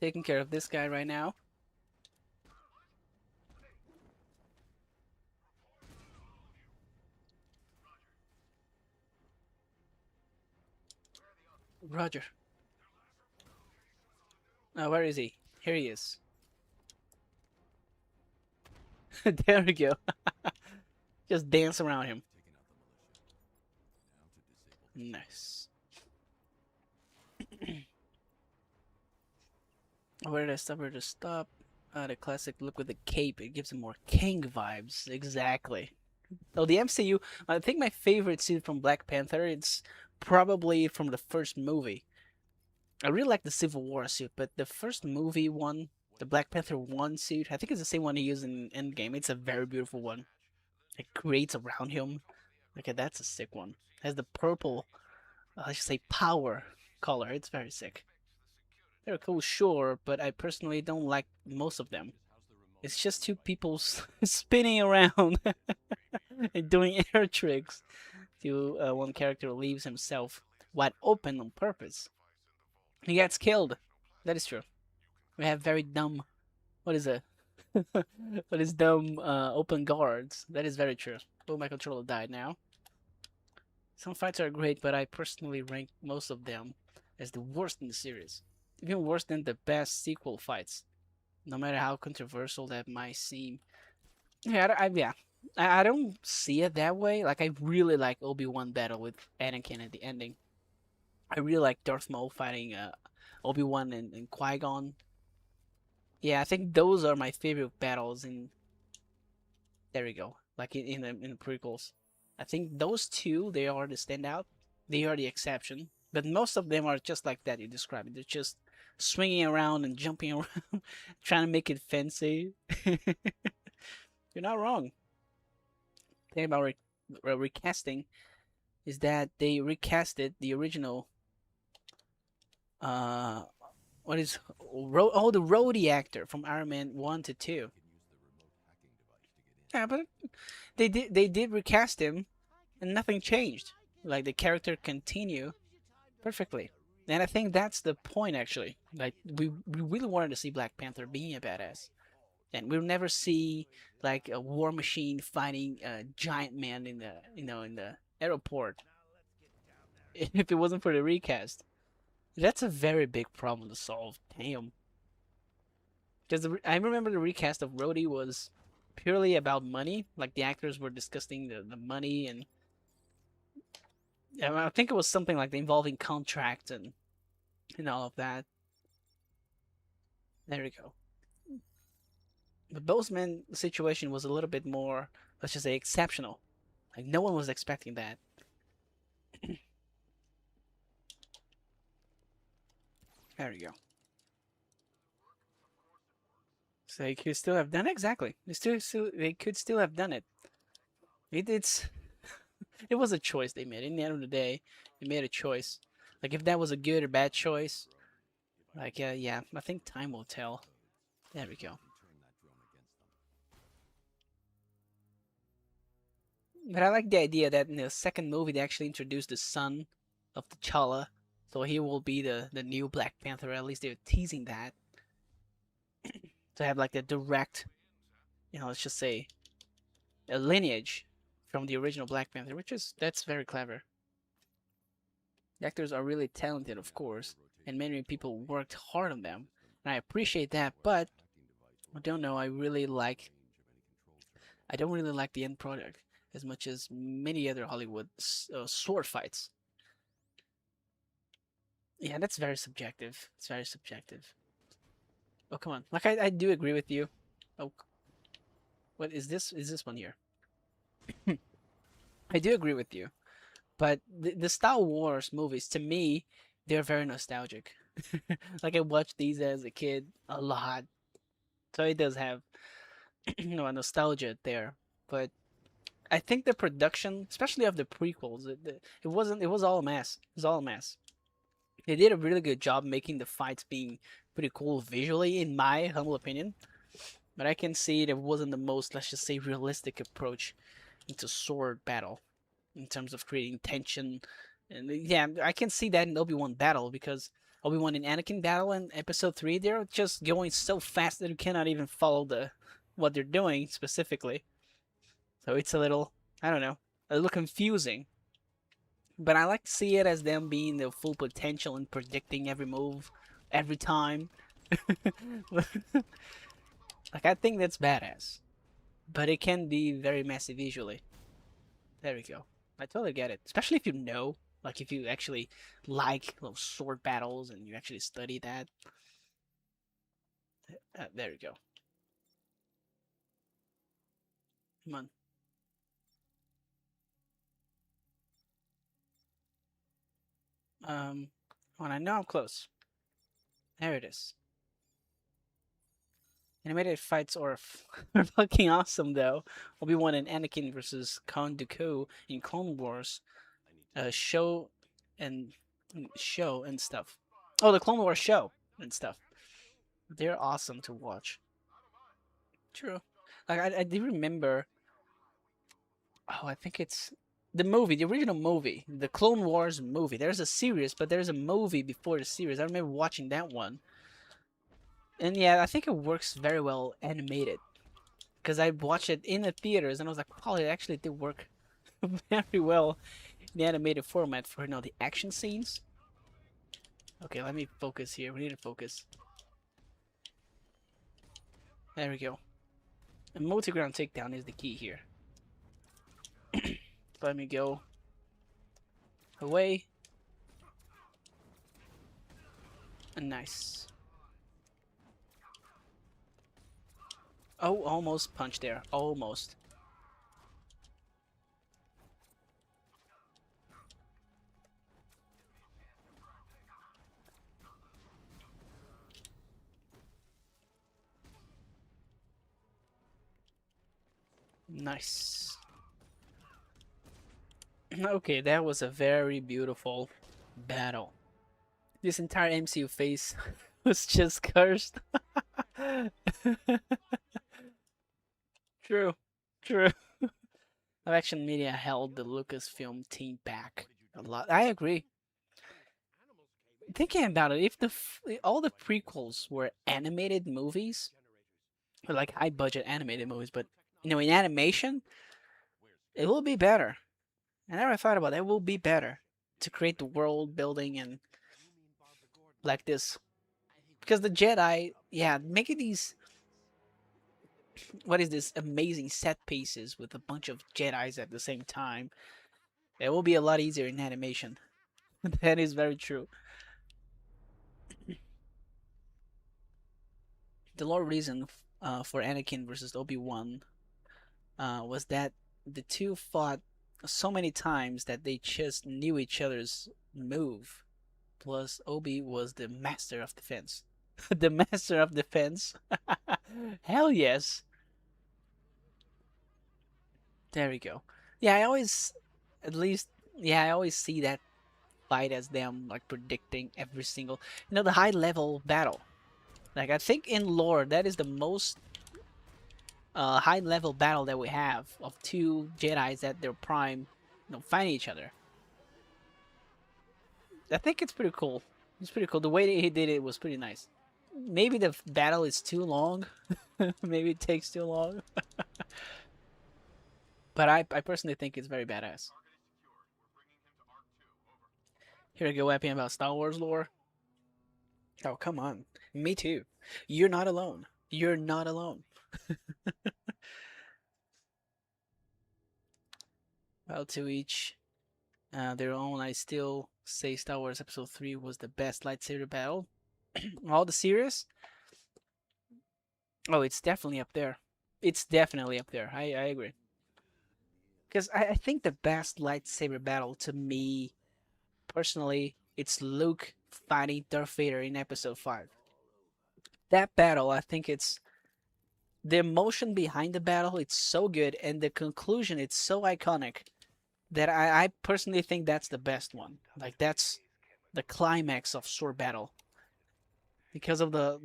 Speaker 1: Taking care of this guy right now. Roger. Oh, where is he? Here he is. There we go. Just dance around him. Nice. Where did I stop? Where to stop? The classic look with the cape. It gives him more king vibes. Exactly. Oh, the MCU. I think my favorite scene from Black Panther. It's probably from the first movie. I really like the Civil War suit, but the first movie one, the Black Panther 1 suit, I think it's the same one he used in Endgame. It's a very beautiful one. It creates around him. Okay, that's a sick one. It has the purple, let's just say power color. It's very sick. They're cool, sure, but I personally don't like most of them. It's just two people spinning around and doing air tricks. Till one character leaves himself wide open on purpose. He gets killed. That is true. We have very dumb. What is it? What is dumb? Open guards. That is very true. Oh, my controller died now. Some fights are great, but I personally rank most of them as the worst in the series. Even worse than the best sequel fights, no matter how controversial that might seem. Yeah, I don't see it that way. Like, I really like Obi-Wan battle with Anakin at the ending. I really like Darth Maul fighting Obi-Wan and Qui-Gon. Yeah, I think those are my favorite battles in. There we go. Like in the prequels, I think those two they are the standout. They are the exception. But most of them are just like that you described. They're just swinging around and jumping around, trying to make it fancy. You're not wrong. The thing about recasting is that they recasted the original. Uh, what is the roadie actor from Iron Man 1 to 2. Yeah, but they did recast him and nothing changed. Like the character continue perfectly. And I think that's the point actually. Like we really wanted to see Black Panther being a badass. And we'll never see like a war machine fighting a giant man in the in the airport if it wasn't for the recast. That's a very big problem to solve. Damn. Because I remember the recast of Rhodey was purely about money. Like the actors were discussing the money and I think it was something like the involving contract and all of that. There we go. The Boseman situation was a little bit more, let's just say, exceptional. Like no one was expecting that. There we go. So they could still have done it. Exactly. They could still have done it. It's it was a choice they made. In the end of the day, they made a choice. Like if that was a good or bad choice, like yeah, I think time will tell. There we go. But I like the idea that in the second movie they actually introduced the son of T'Challa, so he will be the new Black Panther. At least they're teasing that to have like a direct, let's just say a lineage from the original Black Panther, which is that's very clever. The actors are really talented, of course, and many people worked hard on them, and I appreciate that. But I don't know. I don't really like the end product as much as many other Hollywood sword fights. Yeah, that's very subjective. It's very subjective. Oh, come on. Like, I do agree with you. Oh, what is this? Is this one here? I do agree with you. But the Star Wars movies, to me, they're very nostalgic. Like, I watched these as a kid a lot. So it does have, a nostalgia there. But I think the production, especially of the prequels, it was all a mess. It was all a mess. They did a really good job making the fights being pretty cool visually, in my humble opinion. But I can see it wasn't the most, let's just say, realistic approach into sword battle in terms of creating tension. And yeah, I can see that in Obi-Wan battle because Obi-Wan and Anakin battle in Episode 3, they're just going so fast that you cannot even follow what they're doing specifically. So it's a little, I don't know, a little confusing. But I like to see it as them being the full potential and predicting every move, every time. Like, I think that's badass. But it can be very messy visually. There we go. I totally get it. Especially if you know, like if you actually like those sword battles and you actually study that. There we go. Come on. When I know I'm close. There it is. Animated fights are fucking awesome though. Obi-Wan and Anakin versus Count Dooku in Clone Wars show and show and stuff. Oh, the Clone Wars show and stuff. They're awesome to watch. True. Like I do remember. Oh, I think it's The movie, the original movie, the Clone Wars movie. There's a series, but there's a movie before the series. I remember watching that one. And yeah, I think it works very well animated. Because I watched it in the theaters and I was like, wow, it actually did work very well in the animated format for, the action scenes. Okay, let me focus here. We need to focus. There we go. A multi-ground takedown is the key here. Let me go away. Nice. Oh, almost punch there. Almost. Nice. Okay, that was a very beautiful battle. This entire MCU phase was just cursed. True. True. Action Media held the Lucasfilm team back a lot. I agree. Thinking about it, if all the prequels were animated movies, or like high budget animated movies, but in animation, it will be better. I never thought about that. It will be better to create the world building and like this. Because the Jedi, yeah, making these, what is this, amazing set pieces with a bunch of Jedis at the same time, it will be a lot easier in animation. That is very true. The lore reason for Anakin versus Obi-Wan was that the two fought so many times that they just knew each other's move. Plus, Obi was the master of defense. The master of defense. Hell yes. There we go. Yeah, I always, at least, yeah, I always see that fight as them like predicting every single, the high level battle. Like I think in lore that is the most high level battle that we have of two Jedi's at their prime, fighting each other. I think it's pretty cool. It's pretty cool. The way that he did it was pretty nice. Maybe the battle is too long. Maybe it takes too long. But I personally think it's very badass. Here we go, rapping about Star Wars lore. Oh, come on. Me too. You're not alone. You're not alone. Well, to each their own. I still say Star Wars Episode 3 was the best lightsaber battle. All the series? Oh, it's definitely up there. It's definitely up there. I agree. Because I think the best lightsaber battle to me, personally, it's Luke fighting Darth Vader in Episode 5. That battle, I think it's the emotion behind the battle, it's so good, and the conclusion, it's so iconic that I personally think that's the best one. Like that's the climax of sword battle because of the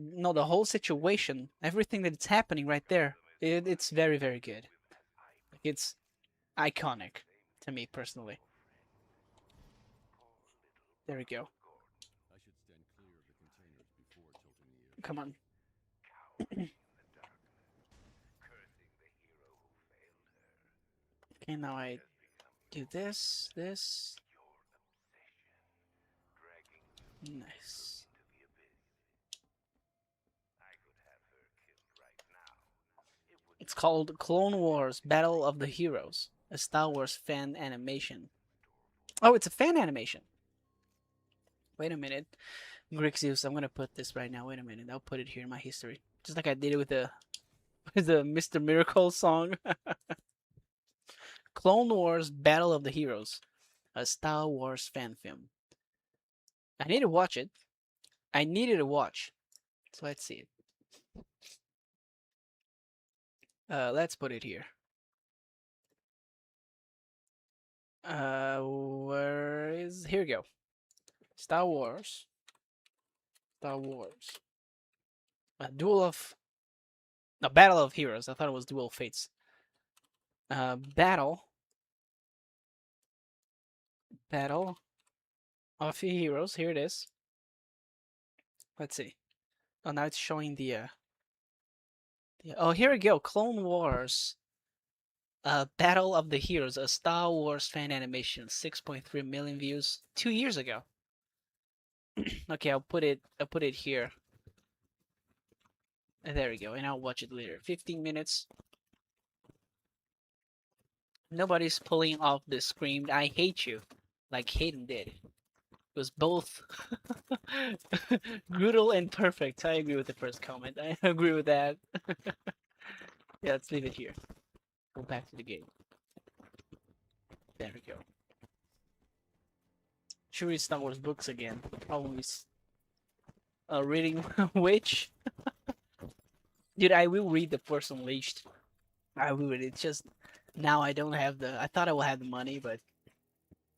Speaker 1: whole situation, everything that's happening right there. It's very very good. Like it's iconic to me personally. There we go. Come on. Okay, now I do this. Nice. It's called Clone Wars Battle of the Heroes, a Star Wars fan animation. Oh, it's a fan animation. Wait a minute. Grixius, I'm gonna put this right now. Wait a minute. I'll put it here in my history. Just like I did it with the with the Mr. Miracle song. Clone Wars Battle of the Heroes, a Star Wars fan film. I need to watch it. I needed to watch. So let's see it. Let's put it here. Where is here we go. Star Wars. Star Wars. Duel of no Battle of Heroes. I thought it was Duel of Fates. Battle Battle of Heroes. Here it is. Let's see. Oh, now it's showing oh, here we go. Clone Wars. Battle of the Heroes, a Star Wars fan animation, 6.3 million views 2 years ago. Okay, I'll put it here. And there we go, and I'll watch it later. 15 minutes. Nobody's pulling off the screamed "I hate you" like Hayden did. It was both brutal and perfect. I agree with the first comment. I agree with that. Yeah, let's leave it here. Go back to the game. There we go. Should read Star Wars books again. Always reading which. Dude, I will read the Force Unleashed. I will read it. It's just now I don't have the. I thought I would have the money, but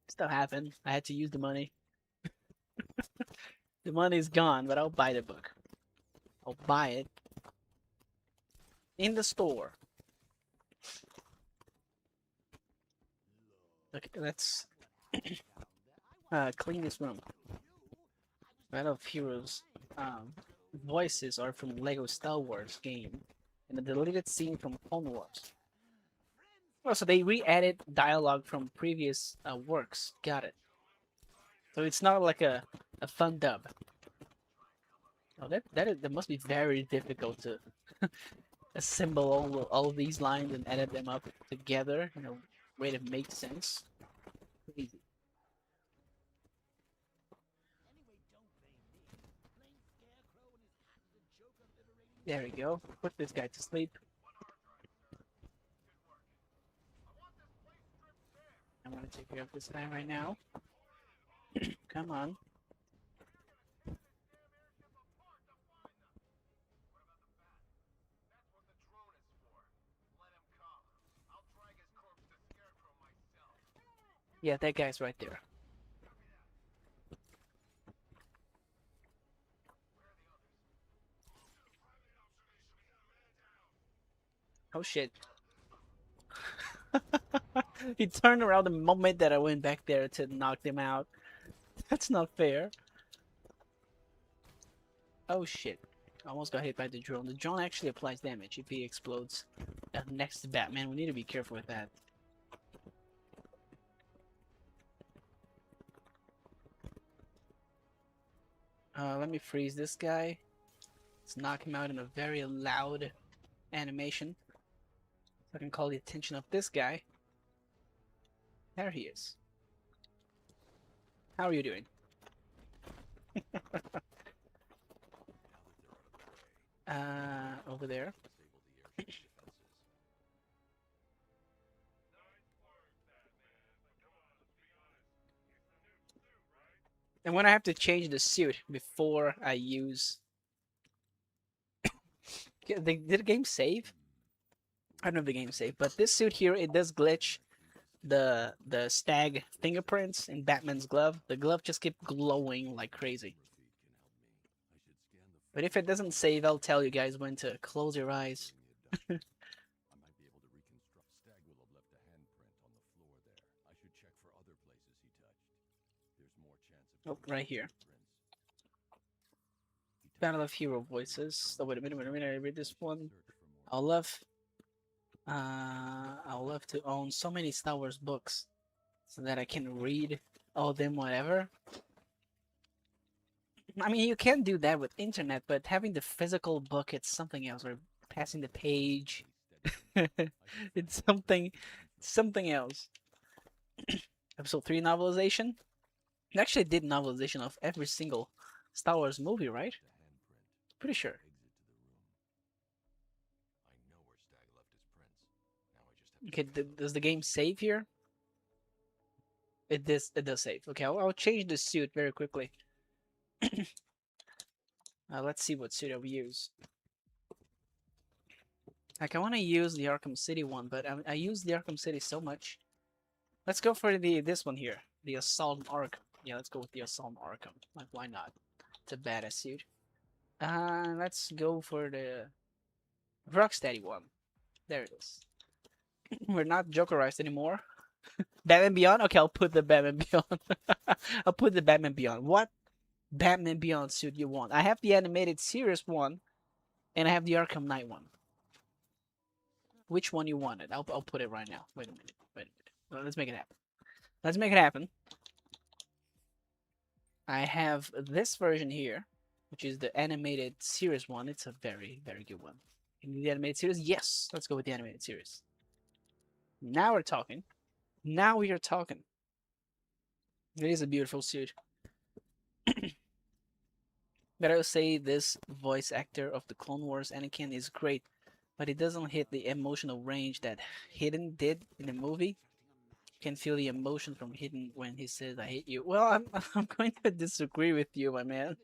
Speaker 1: stuff happened. I had to use the money. The money's gone, but I'll buy the book. I'll buy it in the store. Okay, let's clean this room. Battle of Heroes voices are from Lego Star Wars game and a deleted scene from Clone Wars. Oh, so they re-added dialogue from previous works. Got it. So it's not like a fun dub. Oh, that must be very difficult to assemble all of these lines and edit them up together in a way that makes sense. Easy. There we go. Put this guy to sleep. I'm gonna take care of this guy right now. Come on. Yeah, that guy's right there. Oh shit. He turned around the moment that I went back there to knock them out. That's not fair. Oh shit. Almost got hit by the drone. The drone actually applies damage if he explodes next to Batman. We need to be careful with that. Let me freeze this guy. Let's knock him out in a very loud animation. So I can call the attention of this guy. There he is. How are you doing? Over there. And when I have to change the suit before I use... Did the game save? I don't know if the game saved, but this suit here, it does glitch the stag fingerprints in Batman's glove. The glove just keeps glowing like crazy. But if it doesn't save, I'll tell you guys when to close your eyes. Oh, right here. Battle of Hero Voices. Oh, wait a minute, I read this one. I would love to own so many Star Wars books so that I can read all of them, whatever. I mean, you can do that with internet, but having the physical book, it's something else. Or passing the page, it's something else. Episode 3 novelization. They actually did novelization of every single Star Wars movie, right? Pretty sure. Okay, does the game save here? It does save. Okay, I'll change the suit very quickly. Let's see what suit I'll use. Like, I want to use the Arkham City one, but I use the Arkham City so much. Let's go for this one here, the Assault Arkham. Yeah, let's go with the Assault Arkham. Like, why not? It's a badass suit. Let's go for the Rocksteady one. There it is. We're not Jokerized anymore. Batman Beyond? Okay, I'll put the Batman Beyond. I'll put the Batman Beyond. What Batman Beyond suit you want? I have the animated series one, and I have the Arkham Knight one. Which one you wanted? I'll put it right now. Wait a minute. Wait a minute. Well, let's make it happen. Let's make it happen. I have this version here, which is the animated series one. It's a very, very good one. The animated series? Yes. Let's go with the animated series. Now we're talking. Now we are talking. It is a beautiful suit. But I would say this voice actor of the Clone Wars Anakin is great, but it doesn't hit the emotional range that Hidden did in the movie. You can feel the emotion from Hidden when he says, "I hate you." Well, I'm going to disagree with you, my man.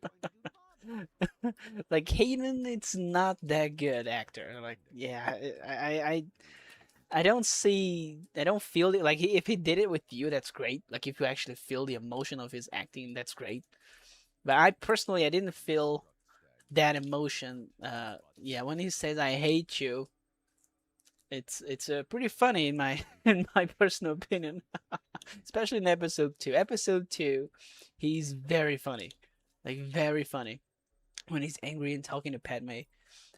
Speaker 1: Like Hayden, it's not that good actor. Like, yeah, I don't see, I don't feel it. Like, if he did it with you, that's great. Like, if you actually feel the emotion of his acting, that's great. But I personally, I didn't feel that emotion. Yeah, when he says "I hate you," it's pretty funny in my in my personal opinion, especially in episode two. Episode two, he's very funny, like very funny when he's angry and talking to Padme,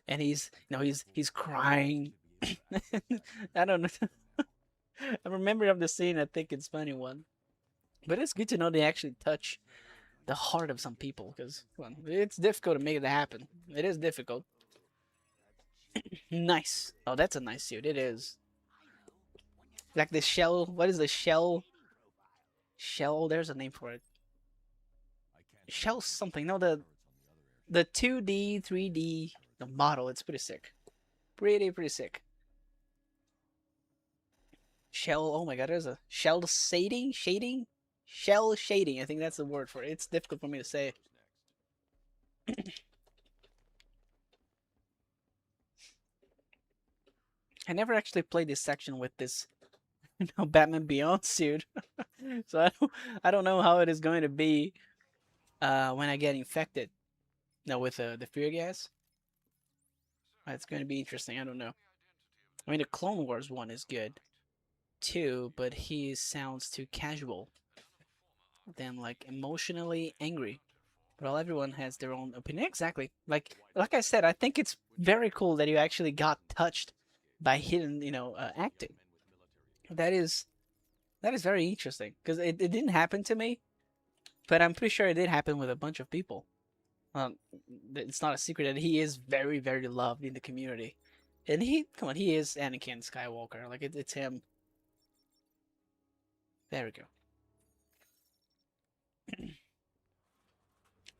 Speaker 1: and he's crying. I don't know. I remember of the scene. I think it's funny one, but it's good to know they actually touch the heart of some people because well, it's difficult to make it happen. It is difficult. Nice. Oh, that's a nice suit. It is. Like the shell. What is the shell? Shell. There's a name for it. Shell something. No, the 2D, 3D, the model. It's pretty sick. Pretty sick. Shell. Oh my god. There's a shell shading. Shell shading. I think that's the word for it. It's difficult for me to say. I never actually played this section with this Batman Beyond suit. So I don't know how it is going to be when I get infected. No, with the fear gas. It's going to be interesting. I don't know. I mean, the Clone Wars one is good too, but he sounds too casual. Then like emotionally angry. Well, everyone has their own opinion. Exactly. Like I said, I think it's very cool that you actually got touched by hidden, acting. That is very interesting because it didn't happen to me, but I'm pretty sure it did happen with a bunch of people. Um, it's not a secret that he is very, very loved in the community, and come on, he is Anakin Skywalker. Like it's him. There we go.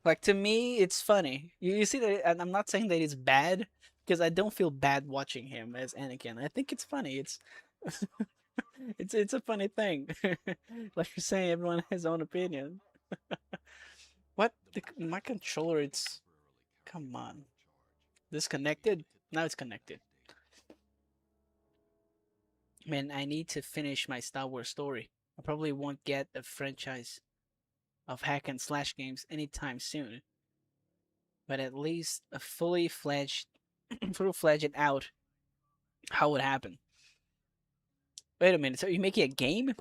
Speaker 1: Like to me, it's funny. You see that, and I'm not saying that it's bad because I don't feel bad watching him as Anakin. I think it's funny. It's it's a funny thing. Like you're saying, everyone has his own opinion. What? My controller, it's... Come on. Disconnected? Now it's connected. Man, I need to finish my Star Wars story. I probably won't get a franchise of hack and slash games anytime soon. But at least a fully fledged, full-fledged out how would happen. Wait a minute, so you're making a game?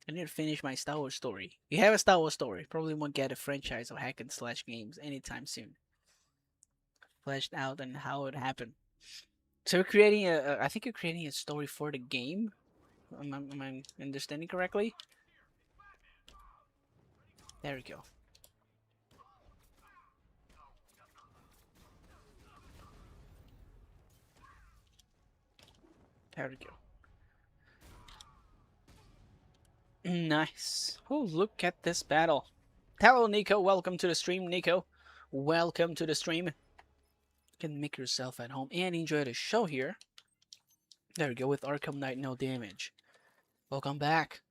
Speaker 1: I need to finish my Star Wars story. You have a Star Wars story. Probably won't get a franchise of hack and slash games anytime soon. Fleshed out and how it happened. So you're creating I think you're creating a story for the game. Am I understanding correctly? There we go. There we go. Nice. Oh, look at this battle. Hello, Nico. Welcome to the stream, Nico. Welcome to the stream. You can make yourself at home and enjoy the show here. There we go, with Arkham Knight, no damage. Welcome back.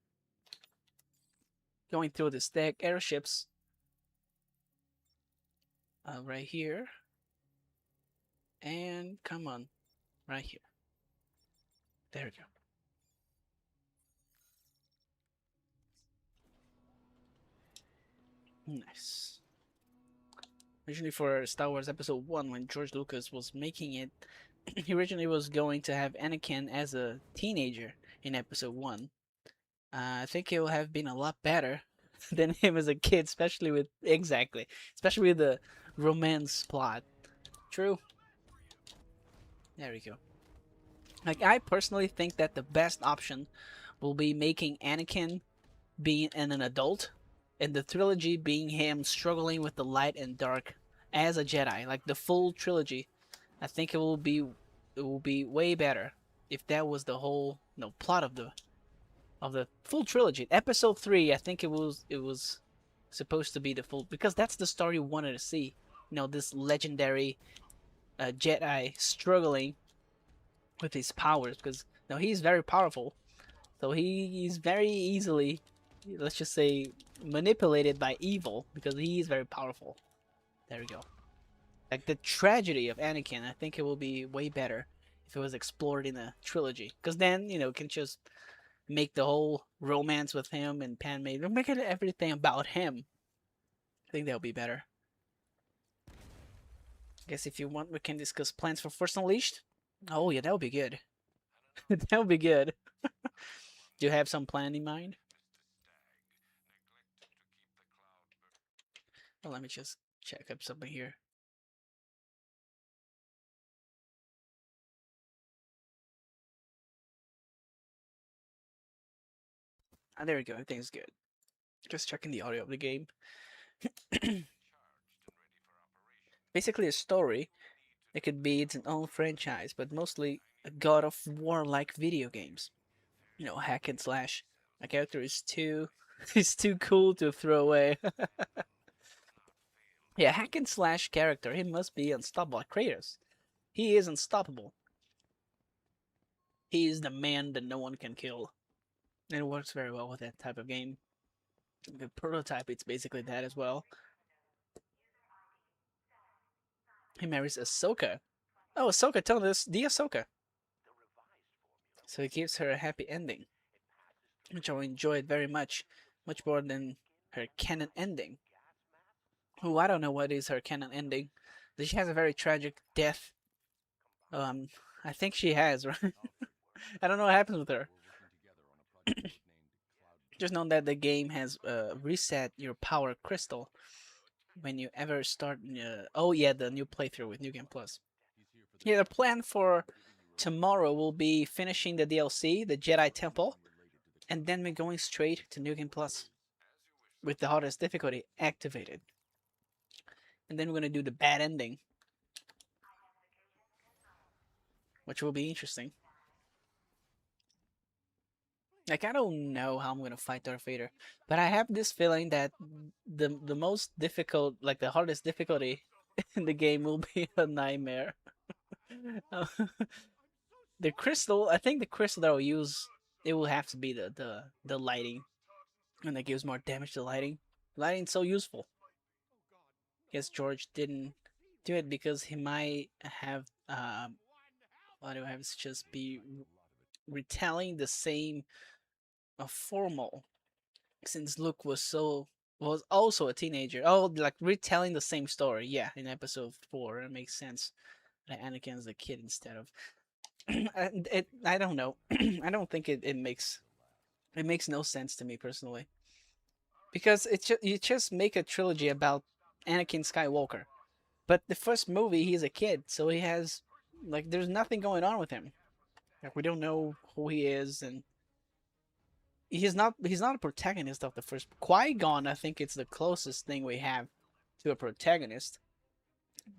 Speaker 1: Going through the stack airships. Right here. And come on. Right here. There we go. Nice. Originally for Star Wars Episode 1, when George Lucas was making it, he originally was going to have Anakin as a teenager in Episode 1. I think it would have been a lot better than him as a kid, especially with especially with the romance plot. True. There we go. Like I personally think that the best option will be making Anakin being an adult, and the trilogy being him struggling with the light and dark as a Jedi, like the full trilogy. I think it will be way better if that was the whole plot of the full trilogy. Episode 3, I think it was supposed to be the full, because that's the story we wanted to see. This legendary Jedi struggling with his powers, because he's very powerful. So he's very easily, let's just say, manipulated by evil because he is very powerful. There we go. Like the tragedy of Anakin, I think it will be way better if it was explored in a trilogy. Because then, can just make the whole romance with him and Padme, make it everything about him. I think that would be better. I guess if you want, we can discuss plans for Force Unleashed. Oh yeah, that would be good. That would be good. Do you have some plan in mind? Well, let me just check up something here. Ah, there we go. Everything's good. Just checking the audio of the game. Basically, a story. It could be its own franchise, but mostly a God of War-like video games. Hack and slash. My character is too, is too cool to throw away. Yeah, hack and slash character. He must be unstoppable. Like Kratos. He is unstoppable. He is the man that no one can kill. And it works very well with that type of game. The prototype, it's basically that as well. He marries Ahsoka. Oh, Ahsoka, tell us the Ahsoka. So it gives her a happy ending, which I enjoyed very much, much more than her canon ending. Oh, I don't know what is her canon ending. She has a very tragic death. Um, I think she has, right? I don't know what happens with her. Just know that the game has reset your power crystal when you ever start. Oh yeah, the new playthrough with New Game Plus. Yeah, the plan for tomorrow will be finishing the DLC, the Jedi Temple, and then we're going straight to New Game Plus with the hardest difficulty activated. And then we're gonna do the bad ending, which will be interesting. Like I don't know how I'm gonna fight Darth Vader, but I have this feeling that the most difficult, like the hardest difficulty in the game, will be a nightmare. The crystal, I think the crystal that I'll use, it will have to be the lighting, and that gives more damage to lighting. Lighting's so useful. Guess George didn't do it because he might have why do I have to just be retelling the same formal, since Luke was also a teenager. Oh, like retelling the same story. Yeah, in episode 4, it makes sense that Anakin's a kid instead of. I don't know. I don't think it makes no sense to me personally, because you just make a trilogy about Anakin Skywalker, but the first movie he's a kid, so he has like there's nothing going on with him. Like we don't know who he is, and he's not a protagonist of the first. Qui-Gon, I think it's the closest thing we have to a protagonist.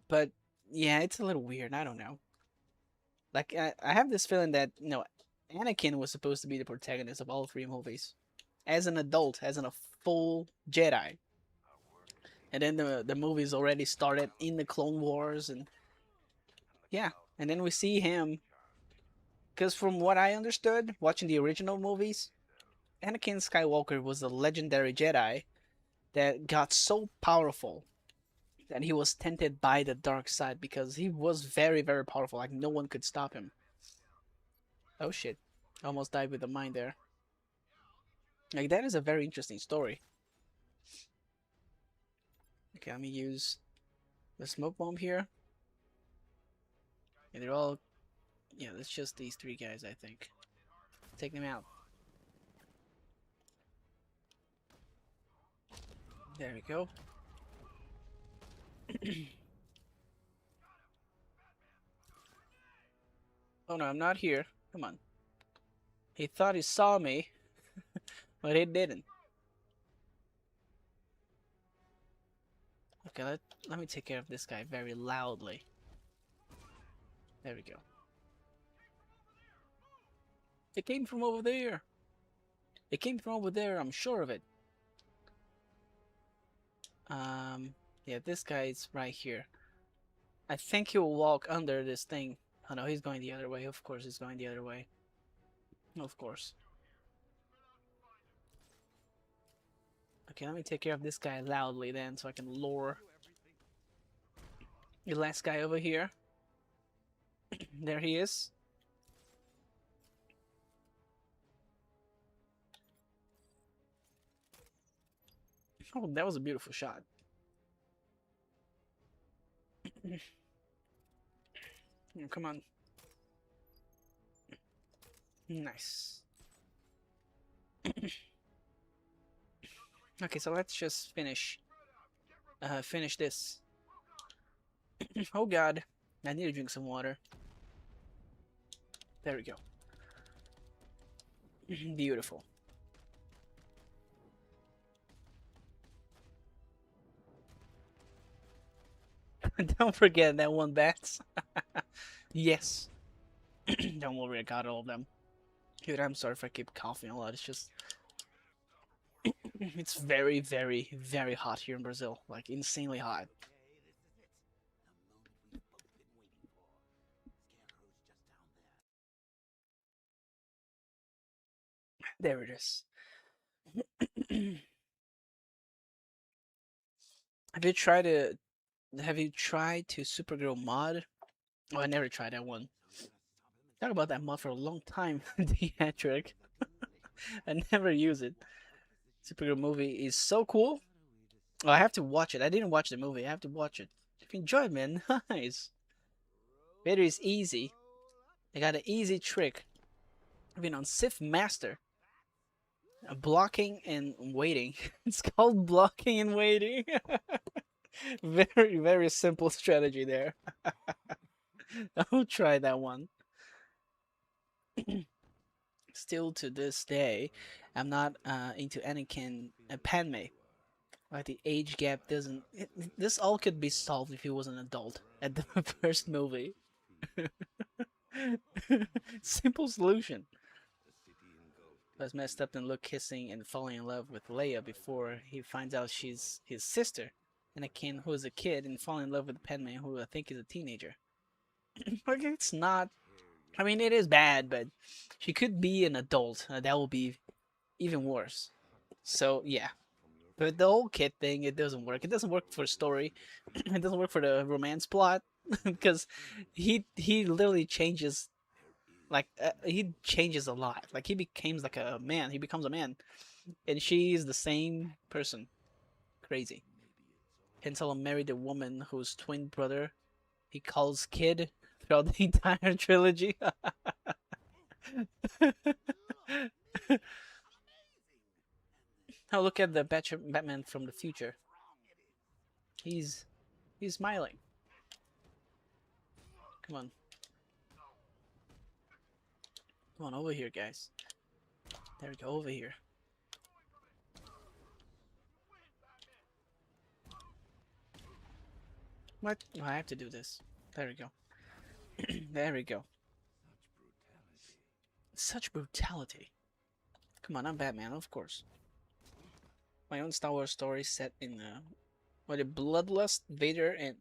Speaker 1: But yeah, it's a little weird. I don't know. Like I have this feeling that Anakin was supposed to be the protagonist of all 3 movies, as an adult, as a full Jedi. And then the movies already started in the Clone Wars, and yeah, and then we see him. Because from what I understood, watching the original movies, Anakin Skywalker was a legendary Jedi that got so powerful that he was tempted by the dark side because he was very, very powerful. Like no one could stop him. Oh shit! Almost died with the mine there. Like that is a very interesting story. Okay, let me use the smoke bomb here. And they're all, yeah, it's just these 3 guys. I think take them out. There we go. Oh no, I'm not here. Come on. He thought he saw me, but he didn't. Okay, let me take care of this guy very loudly. There we go. It came from over there. It came from over there, I'm sure of it. Yeah, this guy's right here. I think he'll walk under this thing. Oh no, he's going the other way. Of course he's going the other way. Of course. Okay, let me take care of this guy loudly then so I can lure the last guy over here. There he is. Oh, that was a beautiful shot. Oh, come on. Nice. Okay, so let's just finish this. Oh god, I need to drink some water. There we go. Beautiful. Don't forget that one bats. Yes. Don't worry, I got all of them. Dude, I'm sorry if I keep coughing a lot. It's just it's very, very, very hot here in Brazil. Like insanely hot. There it is. Have you tried to Supergirl mod? Oh, I never tried that one. Talk about that mod for a long time. Theatric. I never use it. Supergirl movie is so cool. Oh, I have to watch it. I didn't watch the movie. I have to watch it. If you enjoy it, man, nice. Vader is easy. I got an easy trick. I've been on Sith Master. Blocking and waiting. It's called blocking and waiting. Very, very simple strategy there. I'll try that one. Still to this day, I'm not into Anakin Padme. Like the age gap doesn't. This all could be solved if he was an adult at the first movie. Simple solution. Was messed up and Luke kissing and falling in love with Leia before he finds out she's his sister. Anakin, who is a kid, and falling in love with Padme, who I think is a teenager. Like, it's not. I mean, it is bad, but she could be an adult. That will be even worse. So, yeah. But the whole kid thing, it doesn't work. It doesn't work for story. It doesn't work for the romance plot. Because he literally changes. Like, he changes a lot. Like, he becomes like a man. He becomes a man. And she's the same person. Crazy. Han Solo married a woman whose twin brother he calls kid throughout the entire trilogy. Now look at the Batman from the future. He's smiling. Come on. Come on over here, guys. There we go, over here. What? Oh, I have to do this. There we go. There we go. Such brutality. Come on, I'm Batman, of course. My own Star Wars story set in what a bloodlust Vader and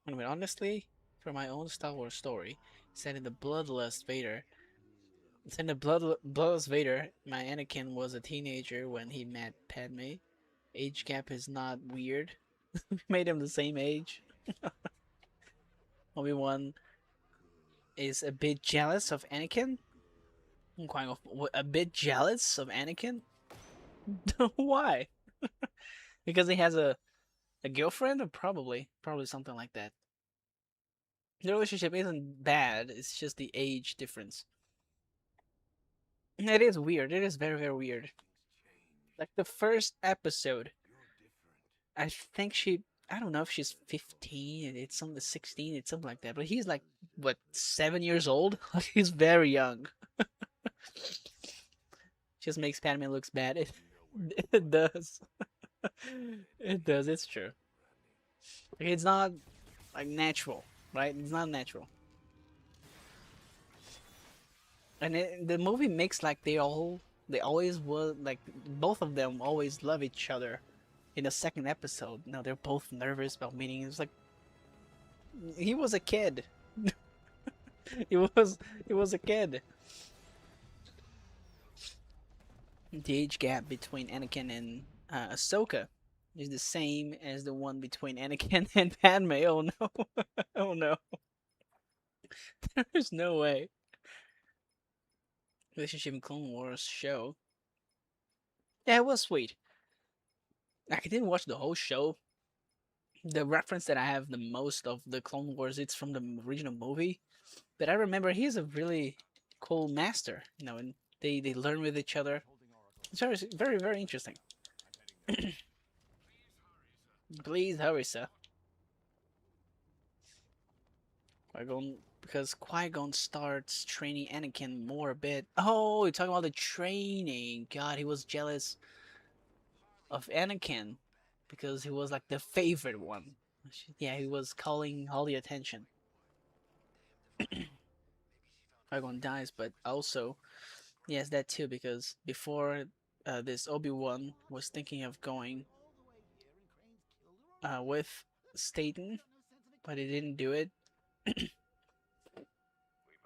Speaker 1: I mean, honestly, for my own Star Wars story set in the bloodlust Vader. Set in the bloodlust Vader, my Anakin was a teenager when he met Padme. Age gap is not weird. Made him the same age. Obi-Wan is a bit jealous of Anakin. I'm quite a bit jealous of Anakin. Why? Because he has a girlfriend, or probably something like that. The relationship isn't bad. It's just the age difference. It is weird. It is very, very weird. Like the first episode I think she. I don't know if she's 15 and it's something 16. It's something like that. But he's like what 7 years old. He's very young. Just makes Padme looks bad. It does. It does. It's true. Like, it's not like natural, right? It's not natural. And the movie makes like they always was like both of them always love each other. In the second episode, now they're both nervous about meeting. It's like he was a kid. he was he was a kid. The age gap between Anakin and Ahsoka is the same as the one between Anakin and Padme. Oh no! Oh no! There's no way. Relationship in Clone Wars show. Yeah, it was sweet. Like, I didn't watch the whole show. The reference that I have the most of the Clone Wars, it's from the original movie. But I remember he's a really cool master, and they learn with each other. It's very, very, very interesting. Please hurry, sir. Qui-Gon, because Qui-Gon starts training Anakin more a bit. Oh, you're talking about the training. God, he was jealous of Anakin because he was like the favorite one. Yeah, he was calling all the attention. Qui-Gon dies, but also, yes, that too, because before this, Obi-Wan was thinking of going with Staten, but he didn't do it.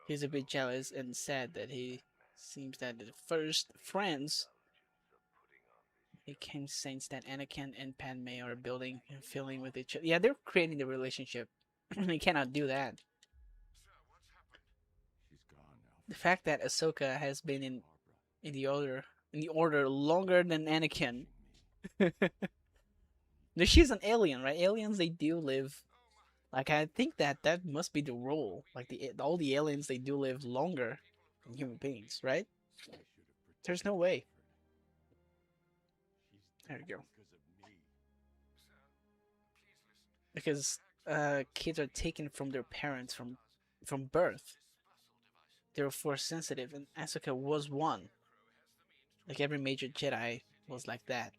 Speaker 1: He's a bit jealous and sad that he seems that the first friends became saints that Anakin and Padme are building and filling with each other. Yeah, they're creating the relationship. They cannot do that. The fact that Ahsoka has been in the order longer than Anakin. She's an alien, right? Aliens, they do live. Like, I think that must be the rule. Like, all the aliens, they do live longer than human beings, right? There's no way. There you go. Because kids are taken from their parents from birth. They're force sensitive, and Asuka was one. Like every major Jedi was like that,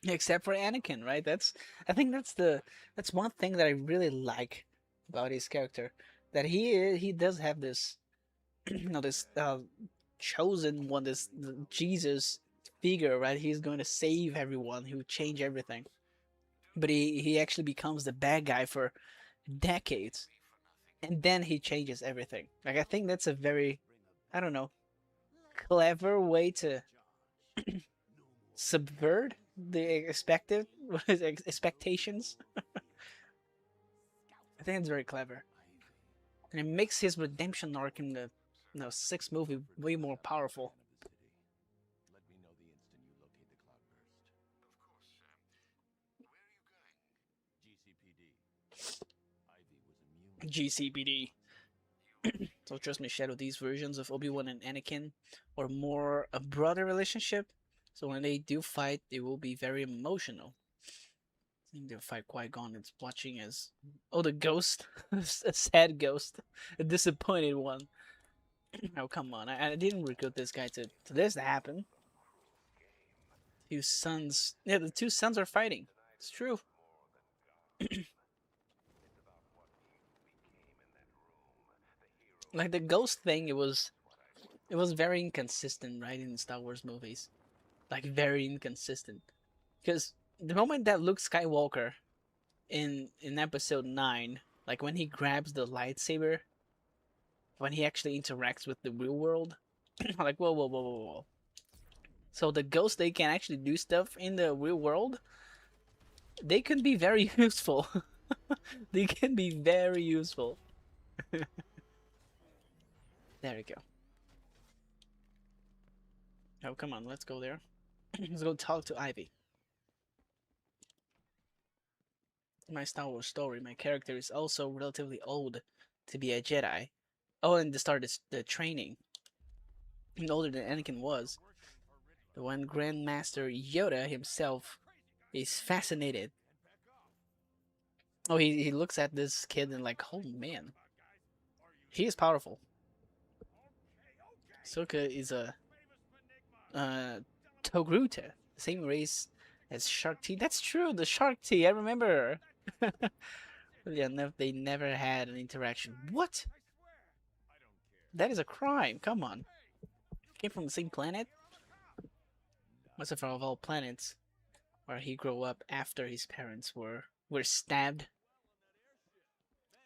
Speaker 1: except for Anakin, right? I think that's one thing that I really like about his character, that he does have this, this chosen one, this Jesus figure, right? He's going to save everyone, he would change everything, but he actually becomes the bad guy for decades, and then he changes everything. Like, I think that's a very, I don't know, clever way to subvert the expected expectations. I think it's very clever, and it makes his redemption arc in the sixth movie way more powerful. GCPD. So trust me, Shadow, these versions of Obi-Wan and Anakin are more a brother relationship. So when they do fight, it will be very emotional. I think they'll fight Qui-Gon. It's watching as the ghost, a sad ghost, a disappointed one. Oh, come on! I didn't recruit this guy to this to happen. Two sons, yeah, the two sons are fighting. It's true. Like the ghost thing, it was very inconsistent, right, in Star Wars movies. Like, very inconsistent. Because the moment that Luke Skywalker in Episode 9, like when he grabs the lightsaber, when he actually interacts with the real world, like whoa, whoa, whoa, whoa, whoa. So the ghosts, they can actually do stuff in the real world. They can be very useful. They can be very useful. There we go. Oh, come on, let's go there. Let's go talk to Ivy. My Star Wars story, my character is also relatively old to be a Jedi. Oh, and to start the training. Older than Anakin was. But when Grandmaster Yoda himself He's fascinated. Oh, he looks at this kid and like, oh man, he is powerful. Soka is a uh Togruta, the same race as Shark T. That's true, the Shark T. I remember. Yeah, they never had an interaction. What? That is a crime. Come on. Came from the same planet? Must have of all planets where he grew up after his parents were stabbed.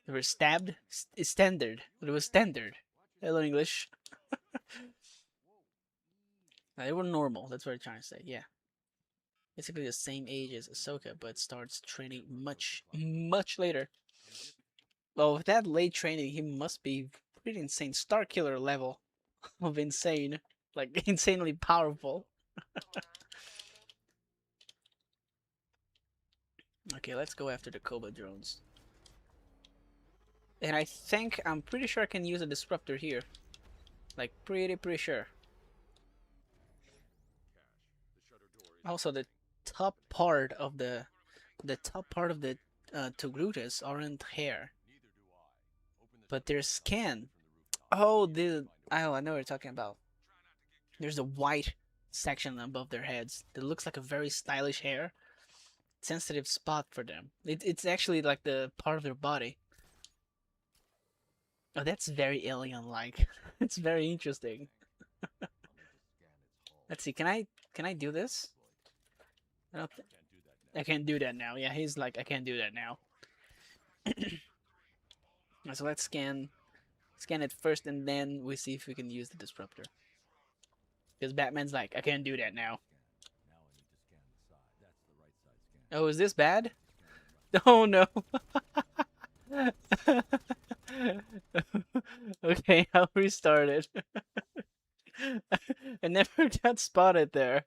Speaker 1: They were stabbed. It's standard. It was standard. Hello English. They were normal. That's what I'm trying to say. Yeah. Basically the same age as Ahsoka, but starts training much, much later. Well, with that late training, he must be pretty insane. Star Killer level of insane. Like, insanely powerful. Okay, let's go after the Cobra drones. And I'm pretty sure I can use a disruptor here. Like, pretty sure. Also, the top part of the Togrutas aren't hair, but their skin. Oh, I know what you're talking about. There's a white section above their heads that looks like a very stylish hair. Sensitive spot for them. It's actually like the part of their body. Oh, that's very alien-like. It's very interesting. Let's see. Can I do this? I don't. I can't do that now. Yeah, he's like, I can't do that now. So let's scan it first, and then we see if we can use the disruptor. Because Batman's like, I can't do that now. Oh, is this bad? Oh no. Okay, I'll restart it. I never got spotted there.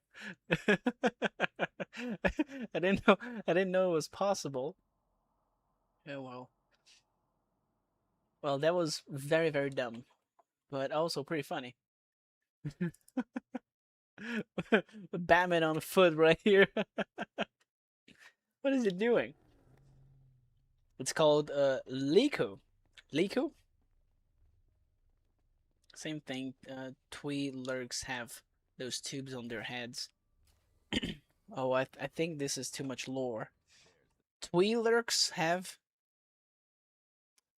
Speaker 1: I didn't know. I didn't know it was possible. Oh well. Well, that was very dumb, but also pretty funny. Batman on foot right here. What is it doing? It's called Liko. Liko? Same thing. Twee lurks have those tubes on their heads. Oh, I think this is too much lore. Twee lurks have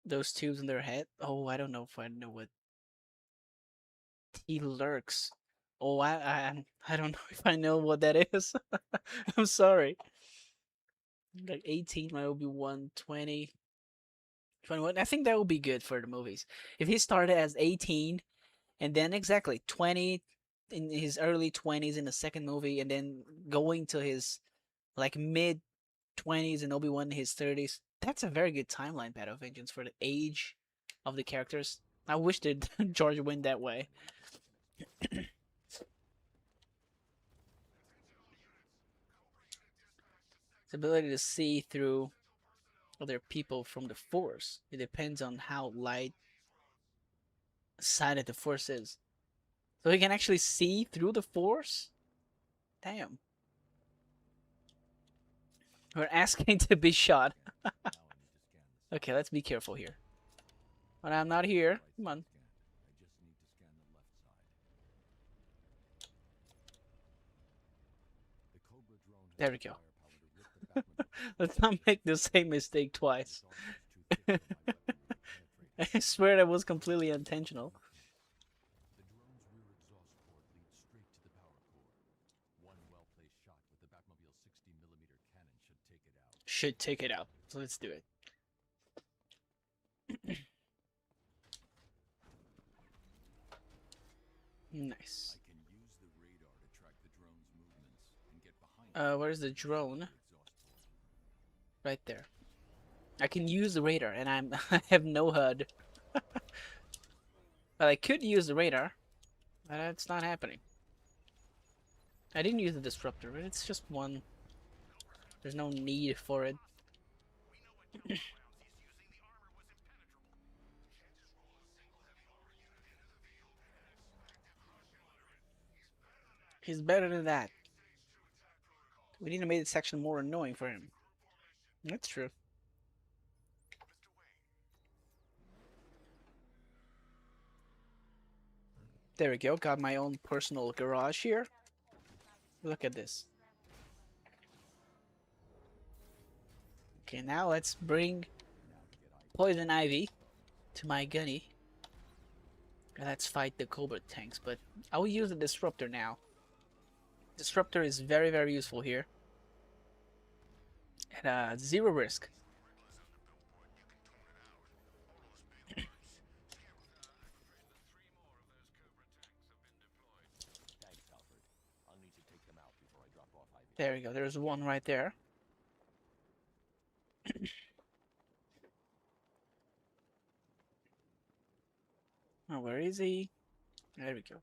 Speaker 1: those tubes in their head. Oh, I don't know if I know what T lurks. Oh, I don't know if I know what that is. I'm sorry. Like 18 might be 120. 21. I think that would be good for the movies. If he started as 18 and then exactly 20 in his early 20s in the second movie and then going to his like mid 20s and Obi-Wan in his 30s, that's a very good timeline, Battle of Vengeance, for the age of the characters. I wish that George went that way. His ability to see through other people from the Force. It depends on how light sided the Force is. So he can actually see through the Force? Damn. We're asking to be shot. Okay, let's be careful here. But I'm not here. Come on. There we go. Let's not make the same mistake twice. I swear that was completely intentional. Should take it out. So let's do it. Nice. Where's the drone? Right there. I can use the radar, and I have no HUD. But I could use the radar, but it's not happening. I didn't use the disruptor, but it's just one. There's no need for it. He's better than that. We need to make this section more annoying for him. That's true. There we go. Got my own personal garage here. Look at this. Okay, now let's bring Poison Ivy to my gunny. And let's fight the Cobra tanks, but I will use the Disruptor now. Disruptor is very, very useful here. At zero risk. There we go. There's one right there. Oh, where is he? There we go.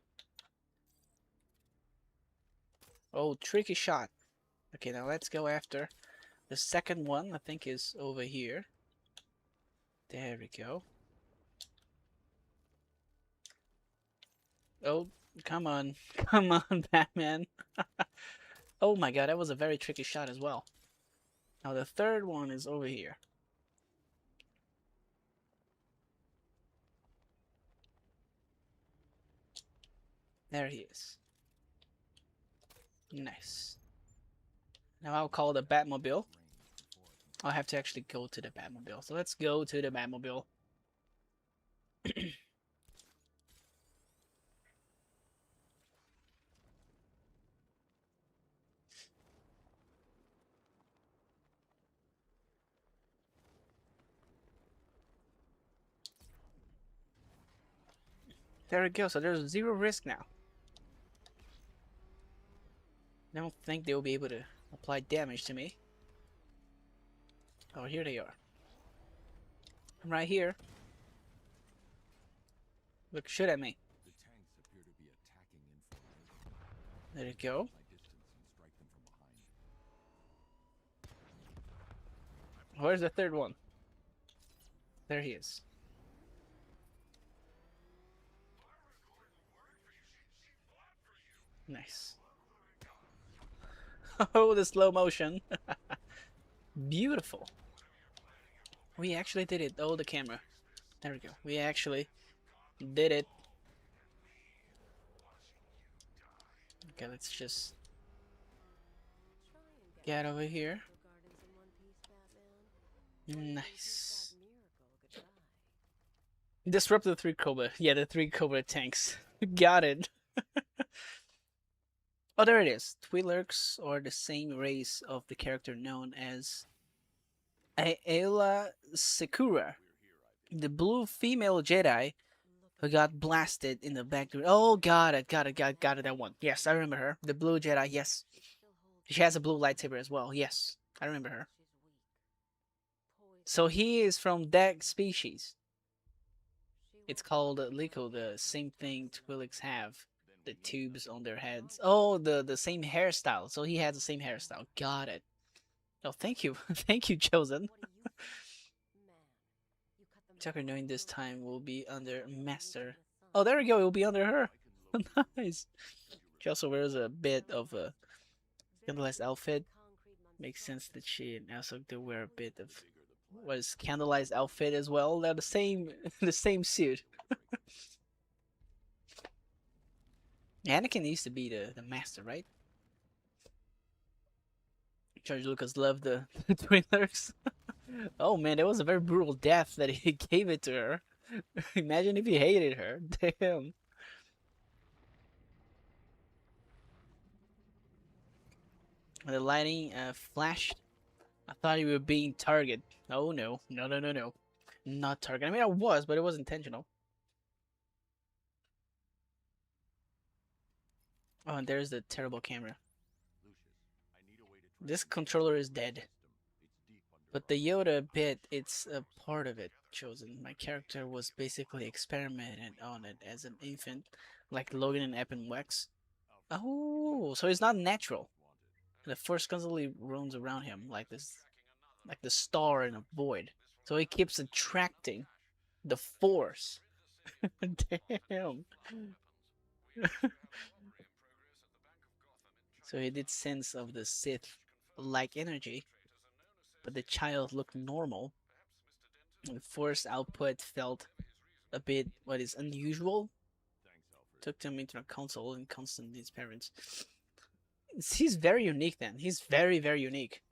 Speaker 1: Oh, tricky shot. Okay, now let's go after the second one. I think is over here. There we go. Oh, come on. Come on, Batman. Oh my god, that was a very tricky shot as well. Now the third one is over here. There he is. Nice. Now I'll call the Batmobile. I'll have to actually go to the Batmobile. So let's go to the Batmobile. There we go. So there's zero risk now. I don't think they'll be able to apply damage to me. Oh, here they are. I'm right here. Look, shoot at me. There you go. Where's the third one? There he is. Nice. Oh, the slow motion. Beautiful. We actually did it. Oh, the camera. There we go. We actually did it. Okay, let's just get over here. Nice. Disrupt the three Cobra. Yeah, the three Cobra tanks. Got it. Oh, there it is. Twi'leks are the same race of the character known as Aayla Secura, the blue female Jedi who got blasted in the back door. Oh, got it, that one. Yes, I remember her. The blue Jedi, yes. She has a blue lightsaber as well. Yes, I remember her. So he is from that species. It's called Liko, the same thing Twi'leks have. The tubes on their heads. Oh, the same hairstyle. So he has the same hairstyle. Got it. Oh, thank you. Thank you, Chosen. Tucker knowing this time will be under Master. Oh, there we go. It will be under her. Nice. She also wears a bit of a scandalized outfit. Makes sense that she and also do wear a bit of what is scandalized outfit as well. They're the same, the same suit. Anakin used to be the master, right? George Lucas loved the Twi'leks. Oh man, that was a very brutal death that he gave it to her. Imagine if he hated her. Damn. The lighting flashed. I thought you were being targeted. Oh no, no, no, no, no. Not target. I mean, I was, but it was intentional. Oh, and there's the terrible camera. This controller is dead. But the Yoda bit, it's a part of it chosen. My character was basically experimented on it as an infant, like Logan and Ep and Wex. Oh, so it's not natural. The force constantly roams around him like this, like the star in a void. So he keeps attracting the force. Damn. So he did sense of the Sith like energy, but the child looked normal. The force output felt a bit what is unusual. Took them into a console and constant his parents. He's very unique then. He's very, very unique.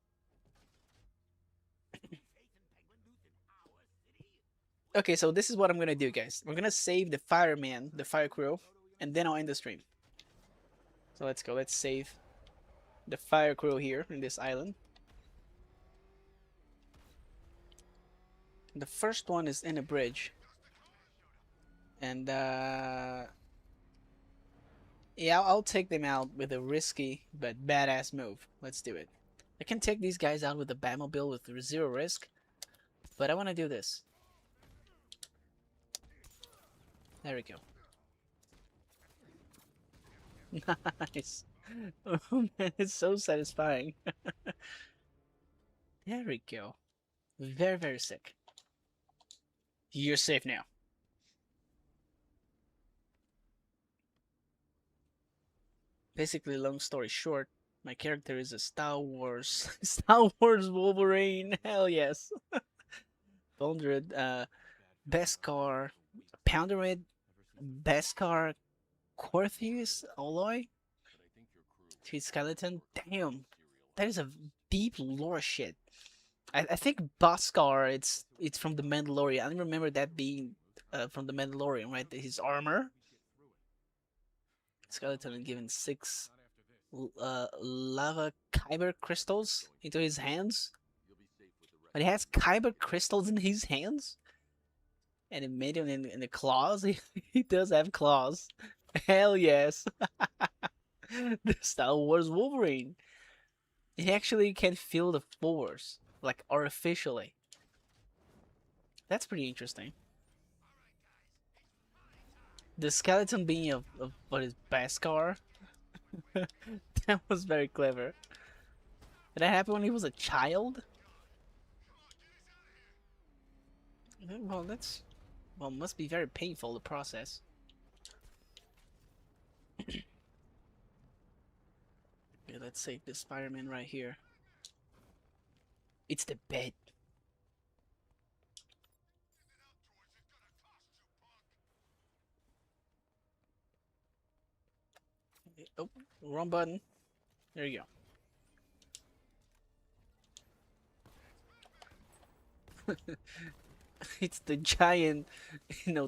Speaker 1: Okay, so this is what I'm gonna do, guys. We're gonna save the fireman, the fire crew, and then I'll end the stream. So let's go. Let's save the fire crew here in this island. The first one is in a bridge. And yeah, I'll take them out with a risky but badass move. Let's do it. I can take these guys out with the Batmobile with zero risk, but I want to do this. There we go. Nice. Oh man, it's so satisfying. There we go. Very, very sick. You're safe now. Basically, long story short, my character is a Star Wars Star Wars Wolverine. Hell yes. 100 Beskar Poundered Beskar Corthus alloy. His skeleton. Damn. That is a deep lore shit. I think Beskar it's from the Mandalorian. I don't remember that being from the Mandalorian, right? His armor. Skeleton is given 6 lava kyber crystals into his hands. But he has kyber crystals in his hands? And it made him in the claws? He does have claws. Hell yes. The Star Wars Wolverine. He actually can feel the force, like artificially. That's pretty interesting. The skeleton being of what is Beskar? That was very clever. Did that happen when he was a child? Well, that's... Well, must be very painful, the process. Okay, let's save this fireman right here. It's the bed. Oh, wrong button. There you go. It's the giant,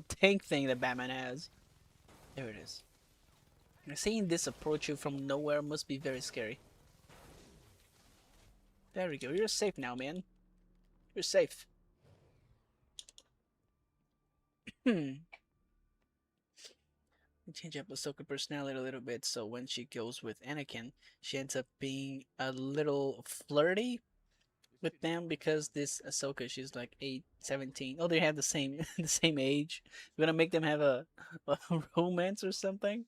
Speaker 1: tank thing that Batman has. There it is. Seeing this approach you from nowhere must be very scary. There we go. You're safe now, man. You're safe. Change up Ahsoka personality a little bit, so when she goes with Anakin, she ends up being a little flirty with them because this Ahsoka, she's like 8, 17. Oh, they have the same the same age. We're gonna make them have a romance or something.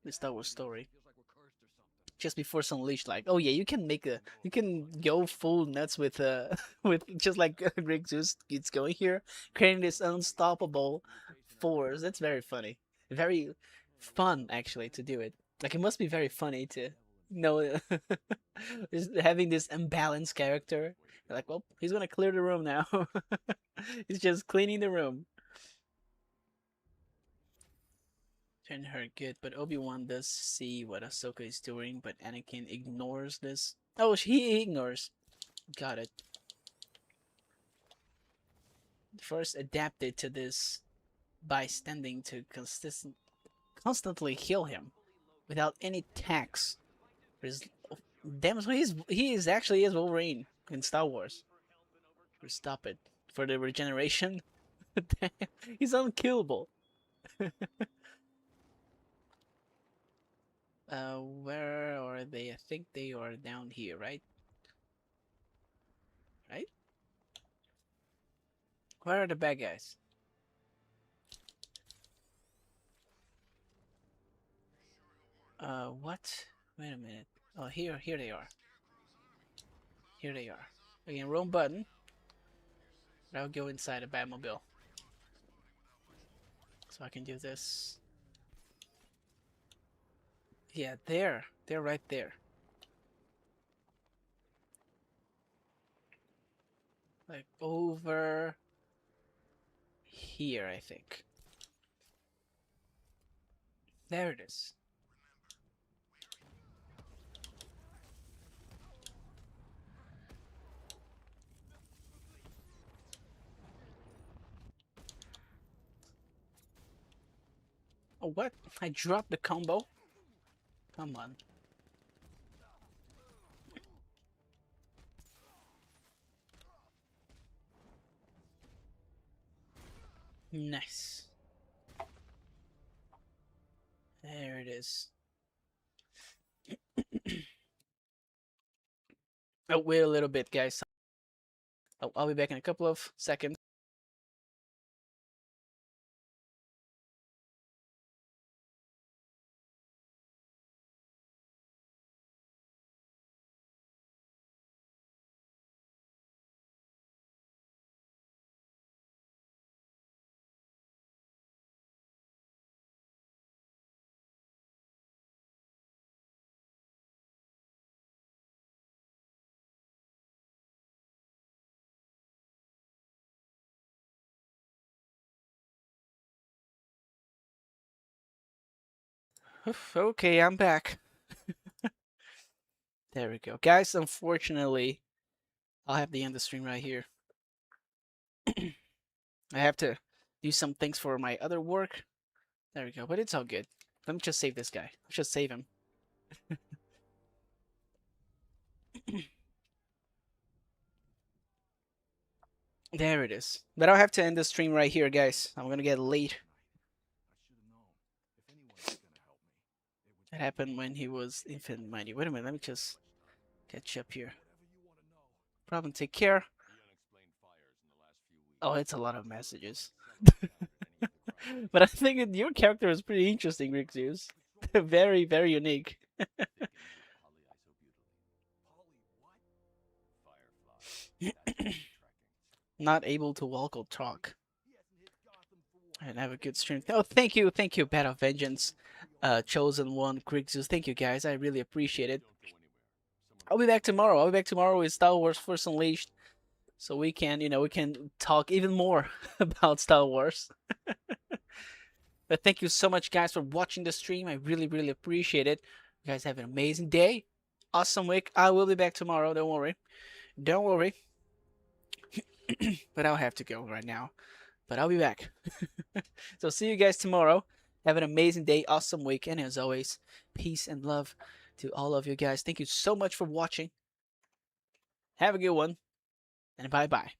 Speaker 1: The Star Wars story. Just before Unleashed, like, oh yeah, you can go full nuts with with just like Greg Zeus gets going here, creating this unstoppable force. That's very funny, very fun actually to do it. Like it must be very funny to know just having this imbalanced character. You're like, well, he's gonna clear the room now. He's just cleaning the room. Turn her good, but Obi-Wan does see what Ahsoka is doing, but Anakin ignores this. Oh, he ignores. Got it. First adapted to this by standing to constantly heal him without any tax. Damn, so he is actually is Wolverine in Star Wars. Stop it for the regeneration. Damn, he's unkillable. Where are they? I think they are down here, right? Right? Where are the bad guys? What? Wait a minute. Oh, here they are. Here they are. Again, wrong button. But I'll go inside a Batmobile. So I can do this. Yeah, there. They're right there. Like over here, I think. There it is. Oh, what? I dropped the combo? Come on. Nice. There it is. Oh, wait a little bit, guys. Oh, I'll be back in a couple of seconds. Okay, I'm back. There we go. Guys, unfortunately, I'll have to end the stream right here. I have to do some things for my other work. There we go, but it's all good. Let me just save this guy. Let's just save him. There it is. But I'll have to end the stream right here, guys. I'm gonna get late. It happened when he was infinite mighty. Wait a minute, let me just catch up here. Problem, take care. Oh, it's a lot of messages. But I think your character is pretty interesting, Rixius. Very, very unique. Not able to walk or talk. And have a good stream. Oh, thank you, Battle of Vengeance, Chosen One, Grixus. Thank you, guys. I really appreciate it. I'll be back tomorrow. I'll be back tomorrow with Star Wars Force Unleashed, so we can, we can talk even more about Star Wars. But thank you so much, guys, for watching the stream. I really, really appreciate it. You guys have an amazing day, awesome week. I will be back tomorrow. Don't worry. Don't worry. But I'll have to go right now. But I'll be back. So see you guys tomorrow. Have an amazing day, awesome week, and as always, peace and love to all of you guys. Thank you so much for watching. Have a good one, and bye-bye.